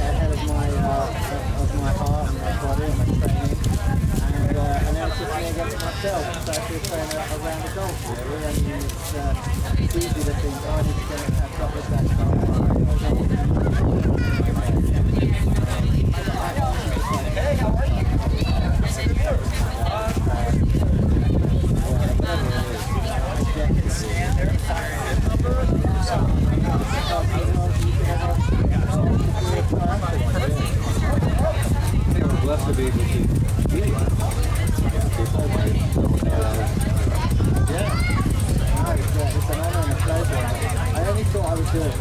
ahead of my heart and my body and my training. And then it's just me against myself. So I feel playing around the golf really, and it's easy to think, oh, I need to get and catch up with that They were blessed to be able to be it's an honor and a pleasure. I only thought I would do it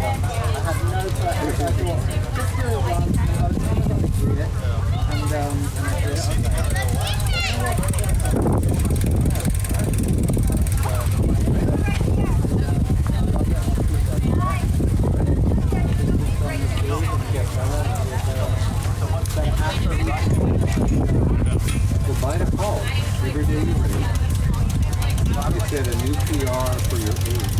set a new PR for your age.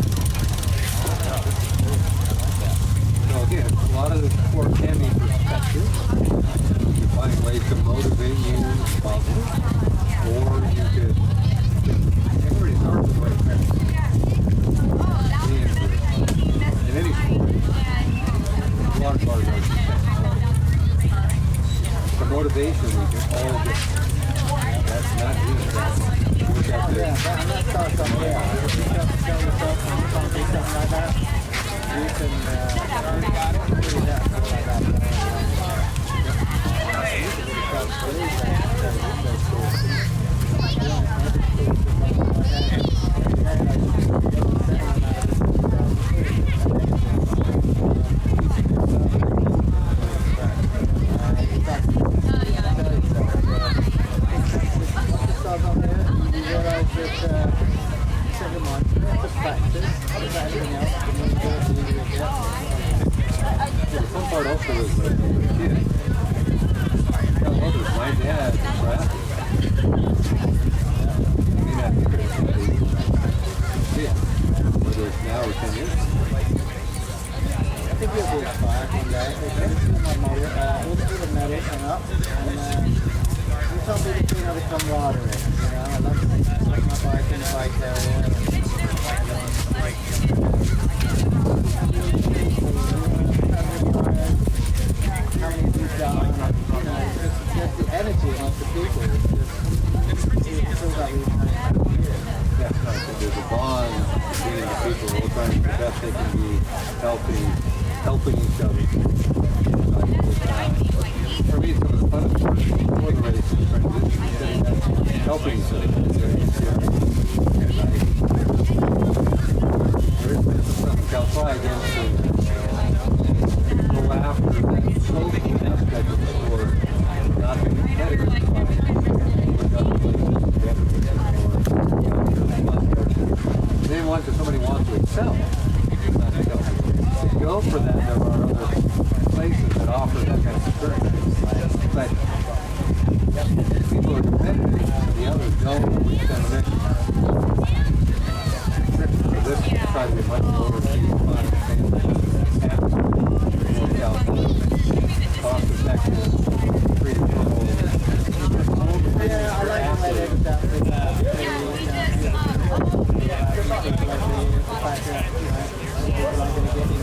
So again, a lot of this sport can be perspective. You find ways to motivate you positive, or you could. Everybody starts with what it in any sport. A lot of bars are the motivation we can all get. That's not good. Work out there. That's awesome. Yeah. If you have to tell yourself when you can't do something like that, you can do that. Some part also is when you were a kid. Tell others, my dad is traffic. I mean, I think it's whether it's now or 10 years. I think we'll be inspired one day. My motor, we'll do the metal thing up, and you tell me to clean out the camaraderie. You know, I love my bike and the bike area. How many of you've done? Just the energy of the people. It's so that we That's right. There's a bond between the people. We're all trying to do the best they can be, helping each other. For me, some of the funnest part before the race is transition, helping each other. There is something outside against go after that social aspect of the sport, not being competitive. Then once somebody wants to excel, go for that. There are other places that offer that kind of experience. But people are competitive, the others don't reach that mission. So this is trying to be much more cost effective, free of trouble. Yeah, I like the way they did that with the fact that, people are going to get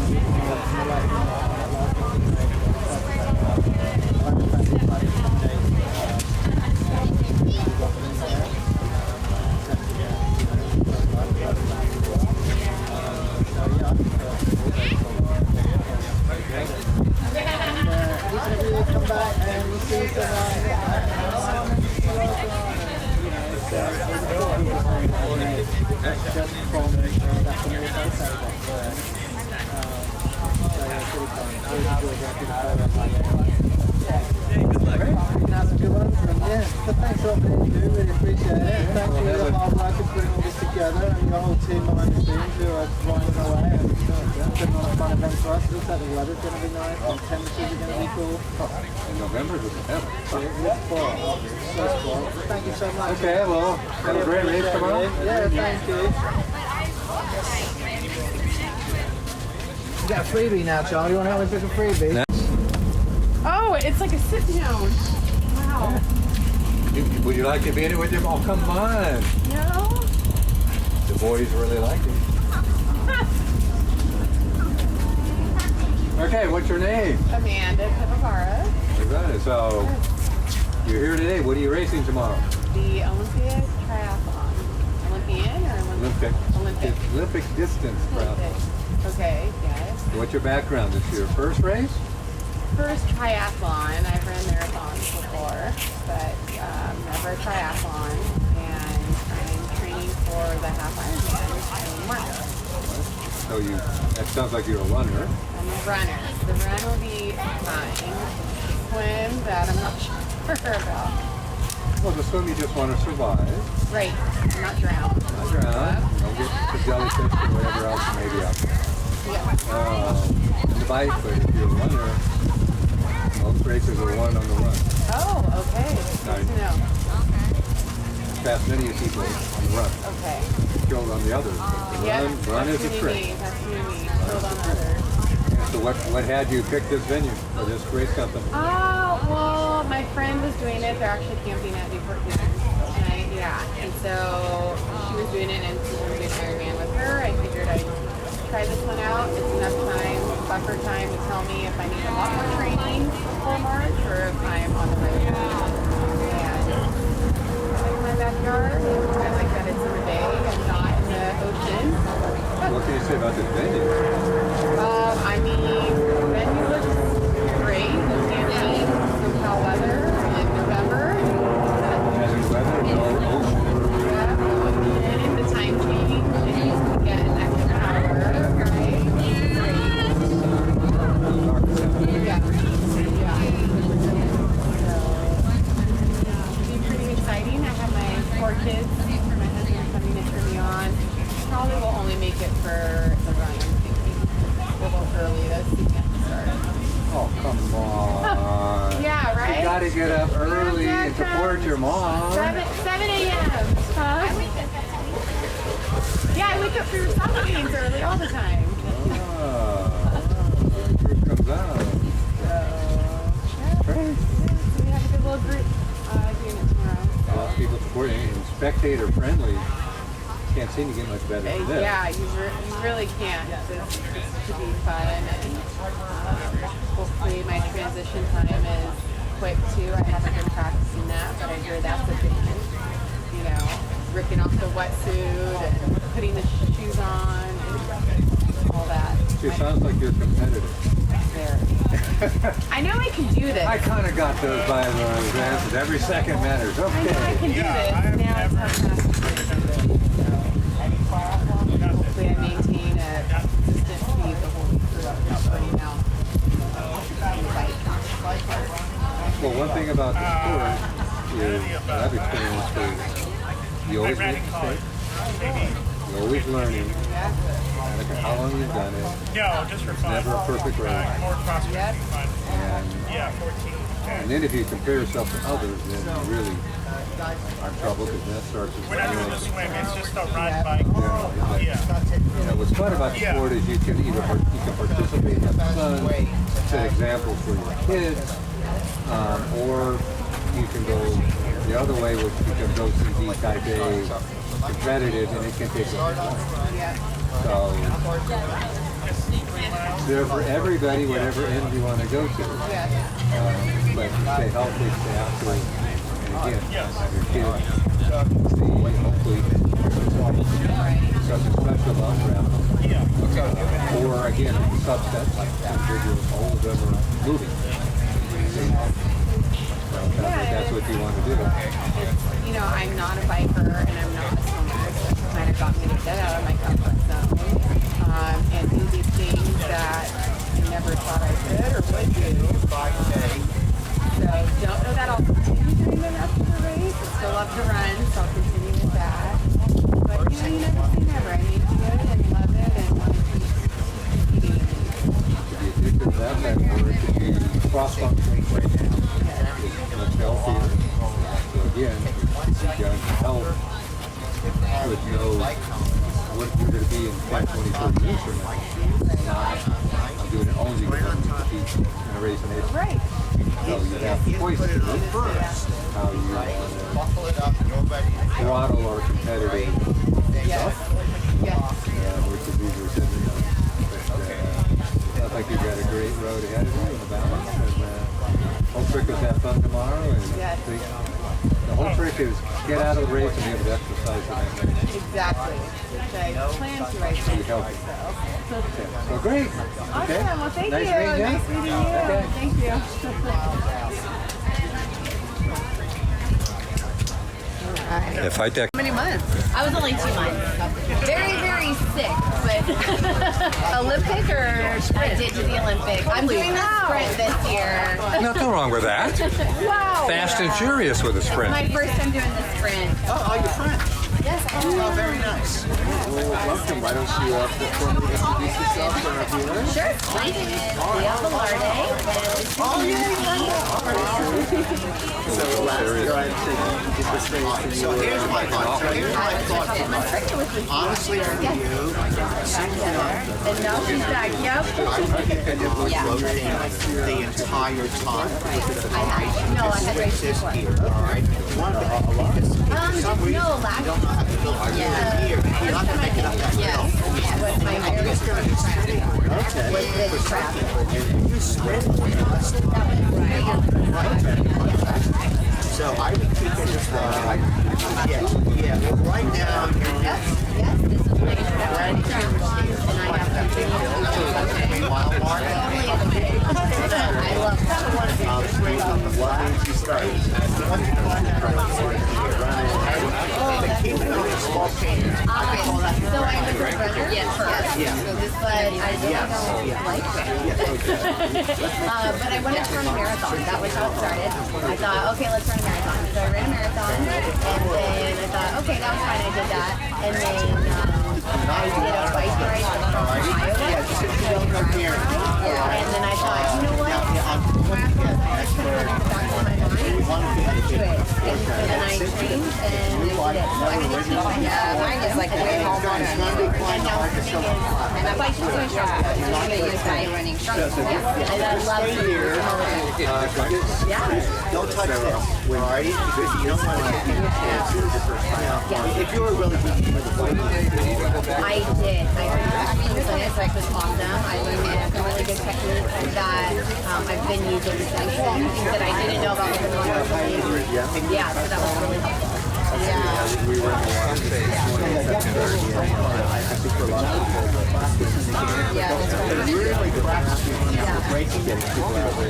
come back and we'll see That's a good one. Yeah, but thanks for what you do. Really appreciate it. Thank you for the hard work of putting all this together and your whole team behind the scenes who are grinding away and putting on a fun event for us. It looks like the weather's going to be nice and temperatures are going to be cool. In November, this is heaven. So spoiled. Thank you so much. Okay, well, have a great race tomorrow. Yeah, thank you. You got a freebie now, Charlie. You want to help me pick a freebie? Oh, it's like a sit down. Wow. Would you like to be in it with him? Oh, come on. No? The boys really like it. Okay, what's your name? Amanda Pivavara. Amanda, so you're here today. What are you racing tomorrow? The Olympic triathlon. Olympian or Olympic? Olympic. Olympic distance triathlon. Okay, yes. What's your background? This is your first race? First triathlon. I've ran marathons before, but never a triathlon. And I'm training for the half Ironman in March. So that sounds like you're a runner. I'm a runner. The run will be fine. Swim, that I'm not sure about. Well, the swim you just want to survive. Right. I'm not drowned. Not drown. Don't get the jellyfish or whatever else may be out there. Yeah. And the bike, but if you're a runner, most races are one on the run. Oh, okay. Good to know. pass many people on the run. Okay. Killed on the others. But Yep. run is a That's trick. really neat. That's really neat. Killed on others. So what had you pick this venue for this race company? Oh, well, my friend was doing it. They're actually camping at Newport. And so she was doing it, and we were doing Ironman with her. I figured I'd try this one out. It's enough time, buffer time, to tell me if I need a lot more training for March or if I'm on the right track. And I like my backyard. I like that it's in the bay and not in the ocean. What can you say about this venue? I mean, the venue looks great. The camping, SoCal weather in November. Weather, no ocean. And the time change, and you can get an extra hour, right? Yeah. It'll be pretty exciting. I have my 4 kids. My husband's coming to turn me on. Probably will only make it for the run, I'm thinking. We'll go early this weekend to start. Oh, come on. Yeah, right? You gotta get up early and support your mom. 7 a.m. Huh? Yeah, I wake up for your soccer games early all the time. The group comes out. Great. So we have a good little group doing it tomorrow. A lot of people supporting it, and spectator friendly. Can't seem to get much better than this. Yeah, you really can't. This should be fun, and hopefully my transition time is quick too. I haven't been practicing that, but I hear that's a big one. You know, ripping off the wetsuit and putting the shoes on and all that. It sounds like you're competitive. I know I can do this. I kind of got those by the advances. Every second matters. Okay. I know I can do this. Now it's how fast I can do it. Hopefully I maintain a consistent speed the whole week throughout burning out. Well, one thing about the sport is, what I've experienced is you always make mistakes. You're always learning. No matter how long you've done it, it's never a perfect race. And then if you compare yourself to others, then you really are in trouble because that starts with We're not going to swim, it's just a ride bike. What's fun about the sport is you can either participate, have fun, set examples for your kids, or you can go the other way, which becomes OCD type A, competitive, and it can take a long. So they're for everybody, whatever end you want to go to. But stay healthy, stay active, and again, have your kids see, hopefully, something special about travel. Or again, subsets, like individuals, all of them are moving. So that's what you want to do. You know, I'm not a biker and I'm not a swimmer. So it kind of got me to get out of my comfort zone and do these things that I never thought I could or would do. So don't know that I'll continue doing the rest of the race. I still love to run, so I'll continue with that. But you know, you never say never. I need to do it and love it and want to keep competing. To be addicted to that metaphor, it could be cross-functioning right now. It's much healthier. So again, you've got health with no what you're going to be in 10, 20, 30 years from now. I'm doing it only because I'm going to compete in a race in April. Right. So you have choices how you throttle or competitive stuff. Which is easier said than done. But sounds like you've got a great road ahead of you in the balance. And whole trick is have fun tomorrow. And the whole trick is get out of the race and be able to exercise the next race. Exactly. Which I plan to right Be now. healthy. So great. Awesome. Okay. Well, thank Nice you. meeting you. Nice meeting you. Okay. Thank you. If I How many months? I was only 2 months. Very, very sick, but Olympic or sprint? I did do the Olympic. I'm doing the sprint this year. Nothing wrong with that. Wow. Fast and furious with a sprint. My first time doing the sprint. Oh, you're French? Yes, I am. Oh, very nice. Well, welcome. Why don't you formally introduce yourself to our viewers? Sure. My name is Leah Velarde, and Oh, yeah. So last year I did this thing. So here's my thought. Honestly, for you, And now she's back. Yep. I would keep it rotating the entire time. No, I had Switch this gear, all right? You want to because for some reason, no, you don't know how to build a gear. You're not going to make it up that well. With my very first Okay. with this trap. You swim. So I would keep it just yeah. Right now, Yes, this is my trap. And I have mile mark. I love that one. What means you start? Keep it in small changes. So I was a runner first. Yeah. But I really don't like it. But I wanted to run a marathon. That was how it started. I thought, okay, let's run a marathon. So I ran a marathon, and then I thought, okay, that was fine. I did that, and then I did a bike ride from Iowa to go here. And then I thought, you know what? That's kind of back on my mind. Let's do it. And so then I trained and I did it. So I did it. Mine is like way home on it. And now the thing is, And my bike is doing track. I'm going to use my running shoes. and I love to do Don't touch this, all right? Because you don't want to get your chances the first time. If you were really good for the bike, I did. I mean, it's like was awesome. I learned some really good techniques that I've been using since then. Things that I didn't know about living on Rosalie. Yeah, so that was really helpful. Yeah. We were in Milwaukee I think for a lot of people, but really practicing breaking getting people out of the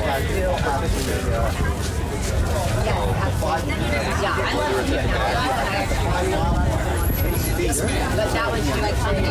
water. Yeah, I love to do that. But that was like coming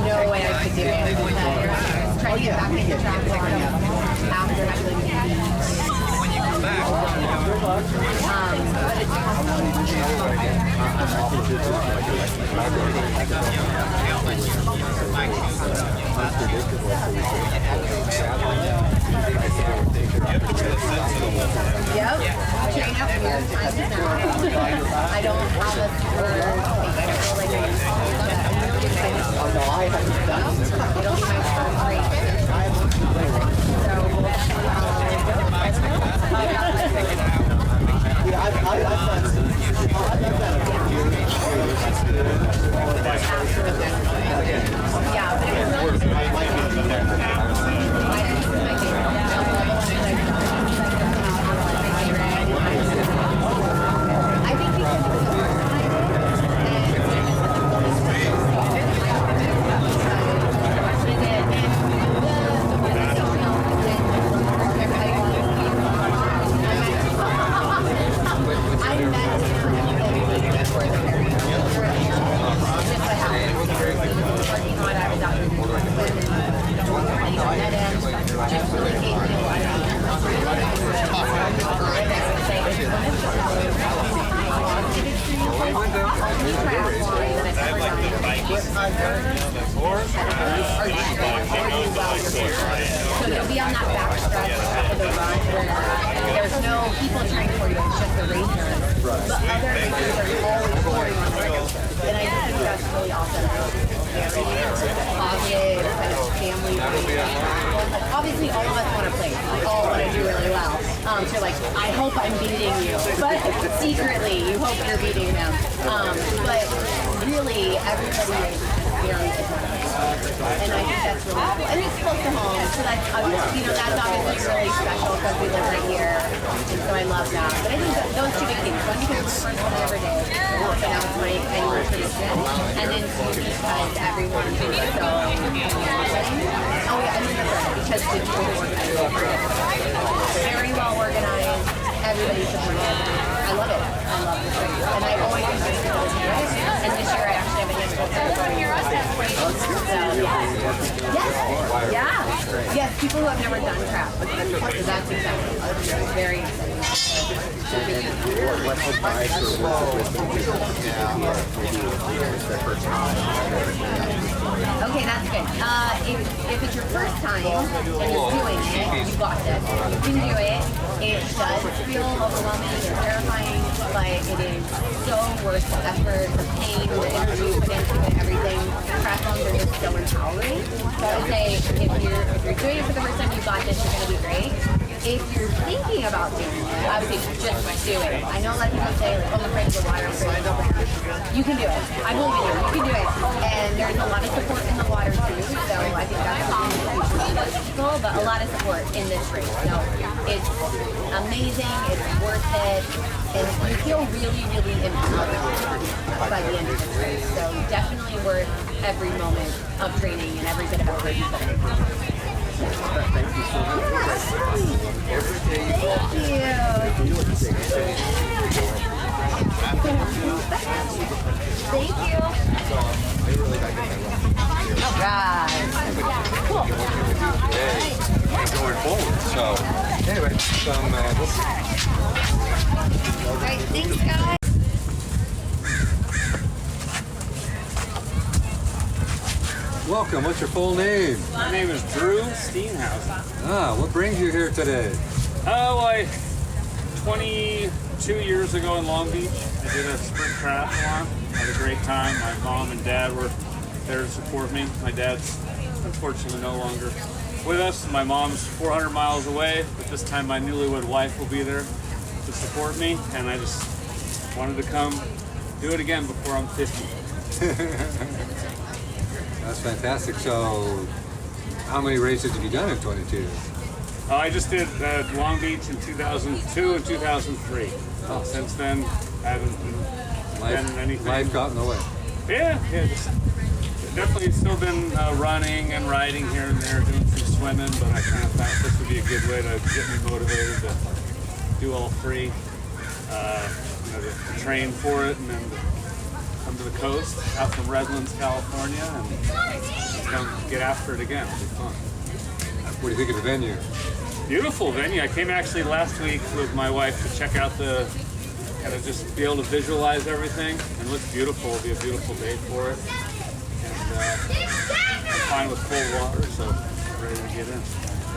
no way I could do it. Trying to get back into track after having when you come back, but yep. Train up here. I don't have a super like I haven't done it. It'll be my first race. So you'll be on that back stretch of the run where there's no people trying for you, it's just the racers. But other racers are always pouring on the race. And I just think that's really awesome. Very positive, kind of family. Obviously, all of us want to play. We all want to do really well. So like, I hope I'm beating you. But secretly, you hope you're beating them. But really, everybody is very different. And I think that's really cool. And it's close to home. So that's, that's obviously really special because we live right here. And so I love that. But I think those two big things. One, because first one I ever did. So that was my annual tradition. And then two, because everyone is so amazing. Oh yeah, and then the third, because the people who organize it. Very well organized. Everybody's supportive. I love it. I love the trail. And I always encourage people to do it. And this year I actually have a handful of people. So, yes. Yeah. Yes, people who have never done trap. So that's exactly it. Very exciting. What advice or words of wisdom do you have maybe it's their first time? Okay, that's good. If it's your first time and you're doing it, you got this. You can do it. It does feel overwhelming and terrifying, but it is so worth the effort, the pain, the energy you put into it, everything. Triathlons are just so empowering. So I would say if you're doing it for the first time, you got this, you're going to be great. If you're thinking about doing it, I would say just do it. I know a lot of people say, like, oh, I'm afraid of the water, I'm afraid of the water. You can do it. I believe in you. You can do it. And there's a lot of support in the water too, so I think that's people, but a lot of support in this race. So it's amazing, it's worth it, and you feel really, really empowered by the end of this race. So definitely worth every moment of training and every bit of effort you put in. Thank you so much. Thank you. All right. Cool. Going forward. So anyway, All right, thanks guys. welcome. What's your full name? My name is Drew Steenhausen. Ah, what brings you here today? Oh, 22 years ago in Long Beach, I did a sprint triathlon. Had a great time. My mom and dad were there to support me. My dad's unfortunately no longer with us. My mom's 400 miles away, but this time my newlywed wife will be there to support me, and I just wanted to come do it again before I'm 50. That's fantastic. So, how many races have you done in 22 years? I just did Long Beach in 2002 and 2003. Oh. Since then, I haven't done anything. Life got in the way. Yeah, just definitely still been running and riding here and there, doing some swimming, but I kind of thought this would be a good way to get me motivated to do all three, to train for it, and then come to the coast, out from Redlands, California, and come get after it again. It'll be fun. What do you think of the venue? Beautiful venue. I came actually last week with my wife to check out kind of just be able to visualize everything, and it looks beautiful. It'll be a beautiful day for it. And I'm fine with cold water, so I'm ready to get in.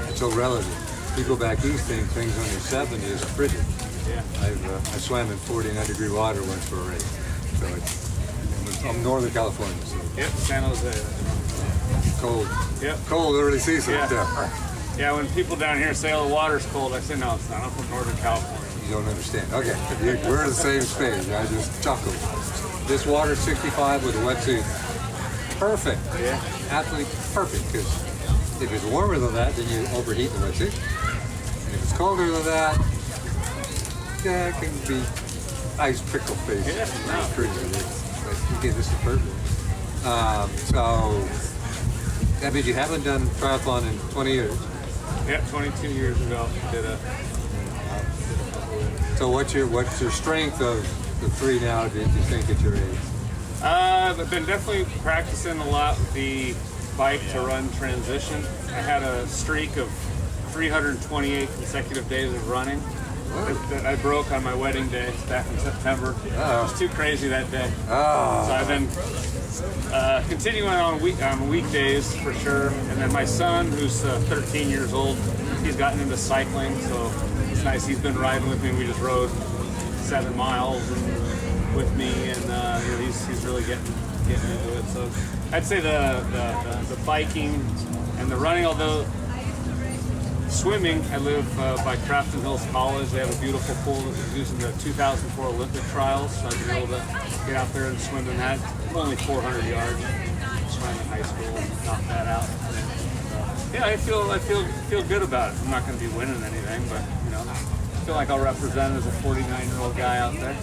It's so relative. People back east think things under 70 is frigid. Yeah. I swam in 49-degree water once for a race. So I'm Northern California. So. Yep, San Jose. Cold. Yep. Cold early season. Yeah, when people down here say, oh, the water's cold, I say, no, it's not. I'm from Northern California. You don't understand. Okay, we're the same space. I just chuckle. This water's 65 with a wetsuit. Perfect. Yeah. Absolutely perfect, because if it's warmer than that, then you overheat the wetsuit. And if it's colder than that, yeah, it can be ice prickle face. Yeah, no. But okay, this is perfect. So that means you haven't done triathlon in 20 years. Yeah, 22 years ago, did a. So what's your strength of the three now? Do you think at your age? I've been definitely practicing a lot with the bike to run transition. I had a streak of 328 consecutive days of running that I broke on my wedding day back in September. It was too crazy that day. So I've been continuing on weekdays for sure. And then my son, who's 13 years old, he's gotten into cycling, so it's nice. He's been riding with me. We just rode 7 miles with me, and he's really getting into it. So I'd say the biking and the running, although swimming, I live by Crafton Hills College. They have a beautiful pool that was used in the 2004 Olympic trials, so I've been able to get out there and swim in that. Only 400 yards. Swam in high school and knocked that out. Yeah, I feel good about it. I'm not going to be winning anything, but I feel like I'll represent as a 49-year-old guy out there.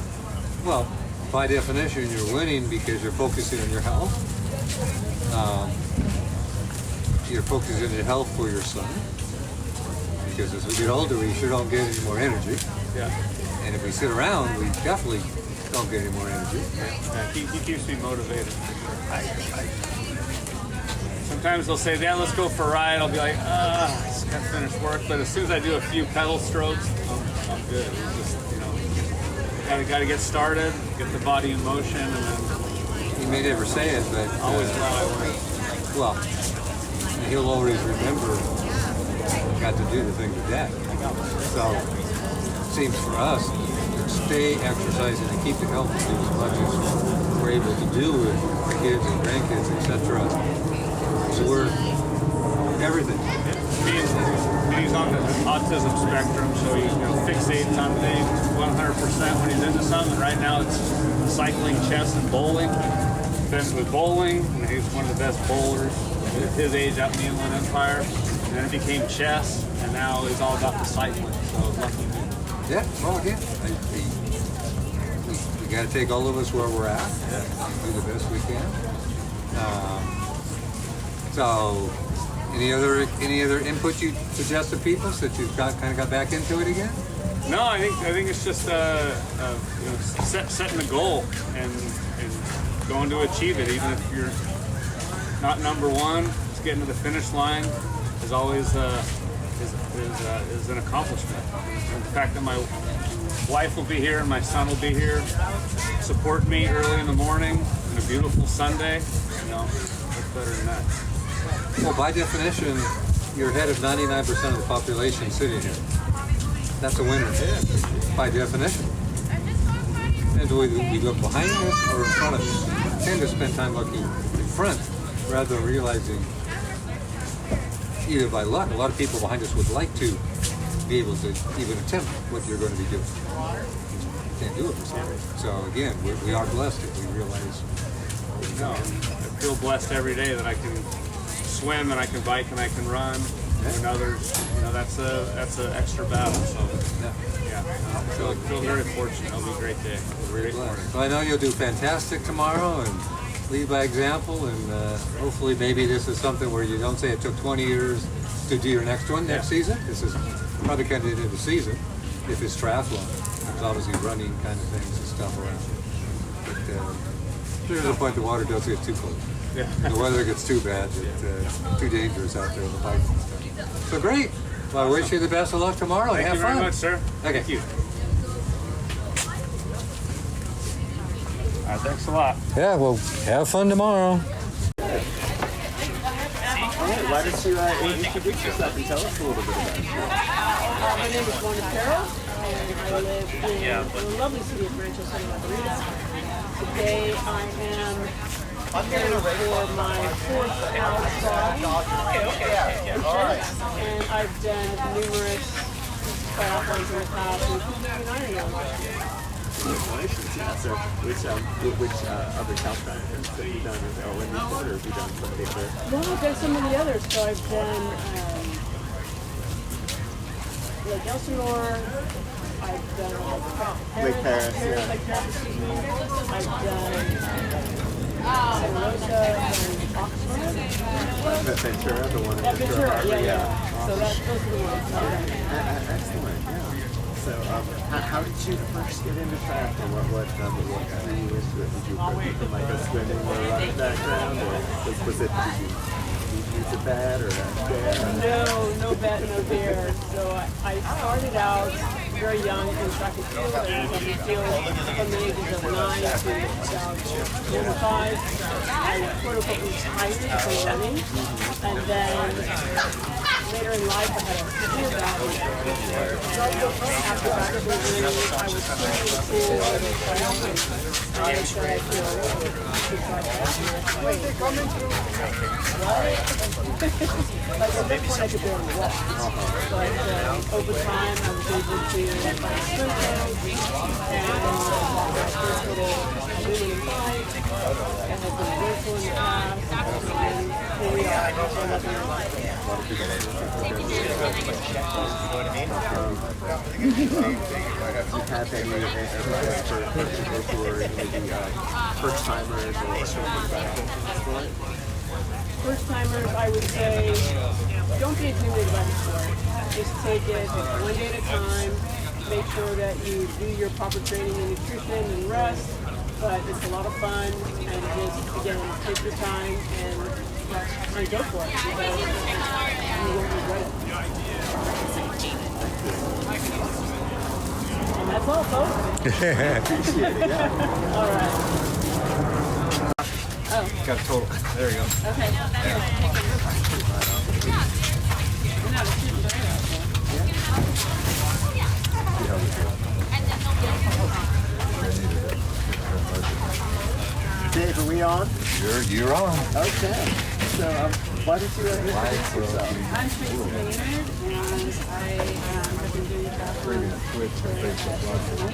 Well, by definition, you're winning because you're focusing on your health. You're focusing on your health for your son. Because as we get older, we sure don't get any more energy. Yeah. And if we sit around, we definitely don't get any more energy. Yeah, he keeps me motivated. Sometimes they'll say, "Dad, let's go for a ride." I'll be like, I just got to finish work. But as soon as I do a few pedal strokes, I'm good. It's just, got to get started, get the body in motion, and then. He may never say it, but always glad I win. Well, he'll always remember. Got to do the thing with Dad. So it seems for us to stay exercising and keep it healthy, do as much as we're able to do with our kids and grandkids, etc. So we're everything. He's on the autism spectrum, so he fixates on things 100% when he's into something. Right now it's cycling, chess, and bowling. Then with bowling, he's one of the best bowlers at his age out in the Inland Empire. And then it became chess, and now it's all about the cycling. So lucky me. Yeah, well, again, we got to take all of us where we're at, do the best we can. So, any other input you suggest to people since you've kind of got back into it again? No, I think it's just setting the goal and going to achieve it, even if you're not number one. Just getting to the finish line is always is an accomplishment. And the fact that my wife will be here and my son will be here, support me early in the morning on a beautiful Sunday, what's better than that? Well, by definition, you're ahead of 99% of the population sitting here. That's a winner, by definition. And do we look behind us or in front of us? We tend to spend time looking in front rather than realizing, either by luck, a lot of people behind us would like to be able to even attempt what you're going to be doing. Can't do it for some reason. So again, we are blessed if we realize. I feel blessed every day that I can swim and I can bike and I can run. And others, that's an extra battle. So I feel very fortunate. It'll be a great day. Great morning. So I know you'll do fantastic tomorrow and lead by example, and hopefully maybe this is something where you don't say it took 20 years to do your next one next season. This is probably kind of the end of the season if it's triathlon. There's obviously running kind of things and stuff around. But there's a point the water does get too cold. Yeah. The weather gets too bad, it's too dangerous out there with the bike and stuff. So great. Well, I wish you the best of luck tomorrow. Thank Have you fun. very much, sir. Okay. Thank you. All right, thanks a lot. Yeah, well, have fun tomorrow. All right, why don't you introduce yourself and tell us a little bit about you? My name is Lorna Carroll, and I live in the lovely city of Rancho Santa Margarita. Today I am preparing for my fourth outside event, and I've done numerous triathlons in the past, including an Ironman. Congratulations, yeah. So, which other Caltron events have you done? Or when Newport, or have you done some of the other? Well, I've done some of the others. So I've done Lake Elsinore. I've done Lake Paris, yeah. Lake Paris, excuse me. I've done Santa Rosa and Oxford. That Ventura, the one in Ventura, Harbor, yeah. Awesome. So those are the ones. Excellent, yeah. So, how did you first get into triathlon? What drew you into it? Did you approach it from like a swimming or running background, or was it, did you use a bat or a dare? No bat, no dare. So I started out very young in track and field, and track and field from the ages of 9 to about 25. I quote unquote retired from running, and then later in life I had a severe battle. After back surgery, I was swimming to triathlon. I said, wait, they're coming through. Like at that point I could barely walk. But over time I was able to find swim coach and my first little aluminum bike. I had been grateful in the past, and here we are. have any advice for people who are maybe first timers or something? First timers, I would say, don't get intimidated by the sport. Just take it one day at a time. Make sure that you do your proper training and nutrition and rest. But it's a lot of fun, and just again, take your time and go for it. Because you won't regret it. And that's all, folks. Appreciate it, yeah. All right. Oh. Got a total. There you go. Okay. Dave, are we on? You're on. Okay. So, why don't you introduce yourself? I'm Tracy Maynard, and I have been doing triathlon for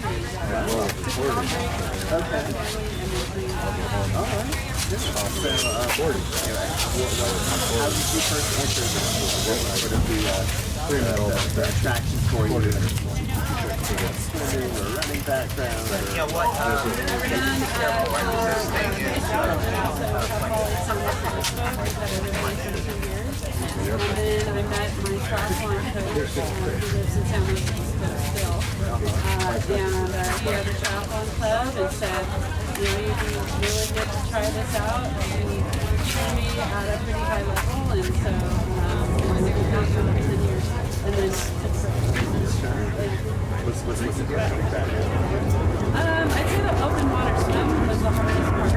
Okay. All right. So, how did you first enter this? What would be the attraction for you? Swimming or running background? And then I met my triathlon coach who lives in San Francisco still. And he had a triathlon club and said, you know, you'd be really good to try this out. And he trained me at a pretty high level, and so I've been out for 10 years. And then What's the difference about that? I'd say the open water swim was the hardest part.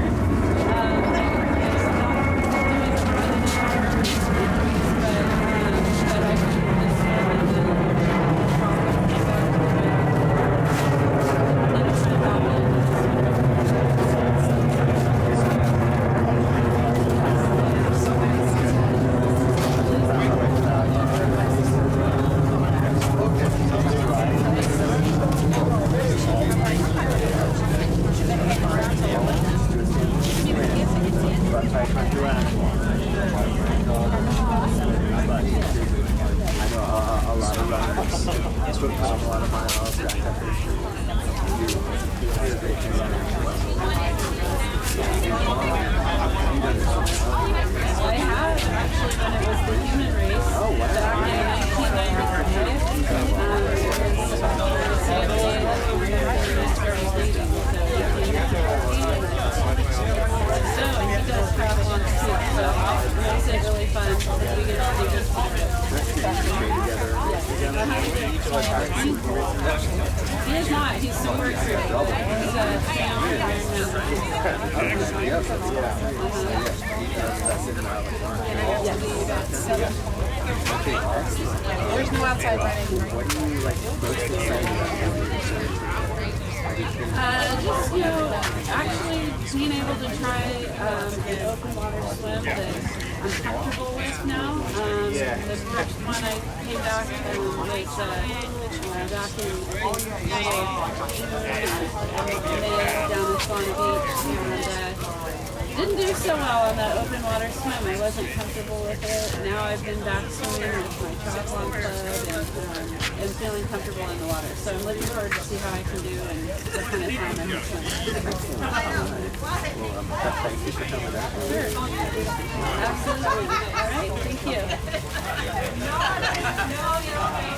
It's not doing the but I think this He is not. He's super experienced. He's a There's no outside running. What do you like most excited about? just, you know, actually being able to try an open water swim that I'm comfortable with now. The first one I came back was back in down in Swan Beach, and didn't do so well on that open water swim. I wasn't comfortable with it. Now I've been back swimming with my triathlon club and feeling comfortable in the water. So I'm looking forward to see how I can do and what kind of time I can swim. Thank you for coming out. Sure. Absolutely. All right. Thank you.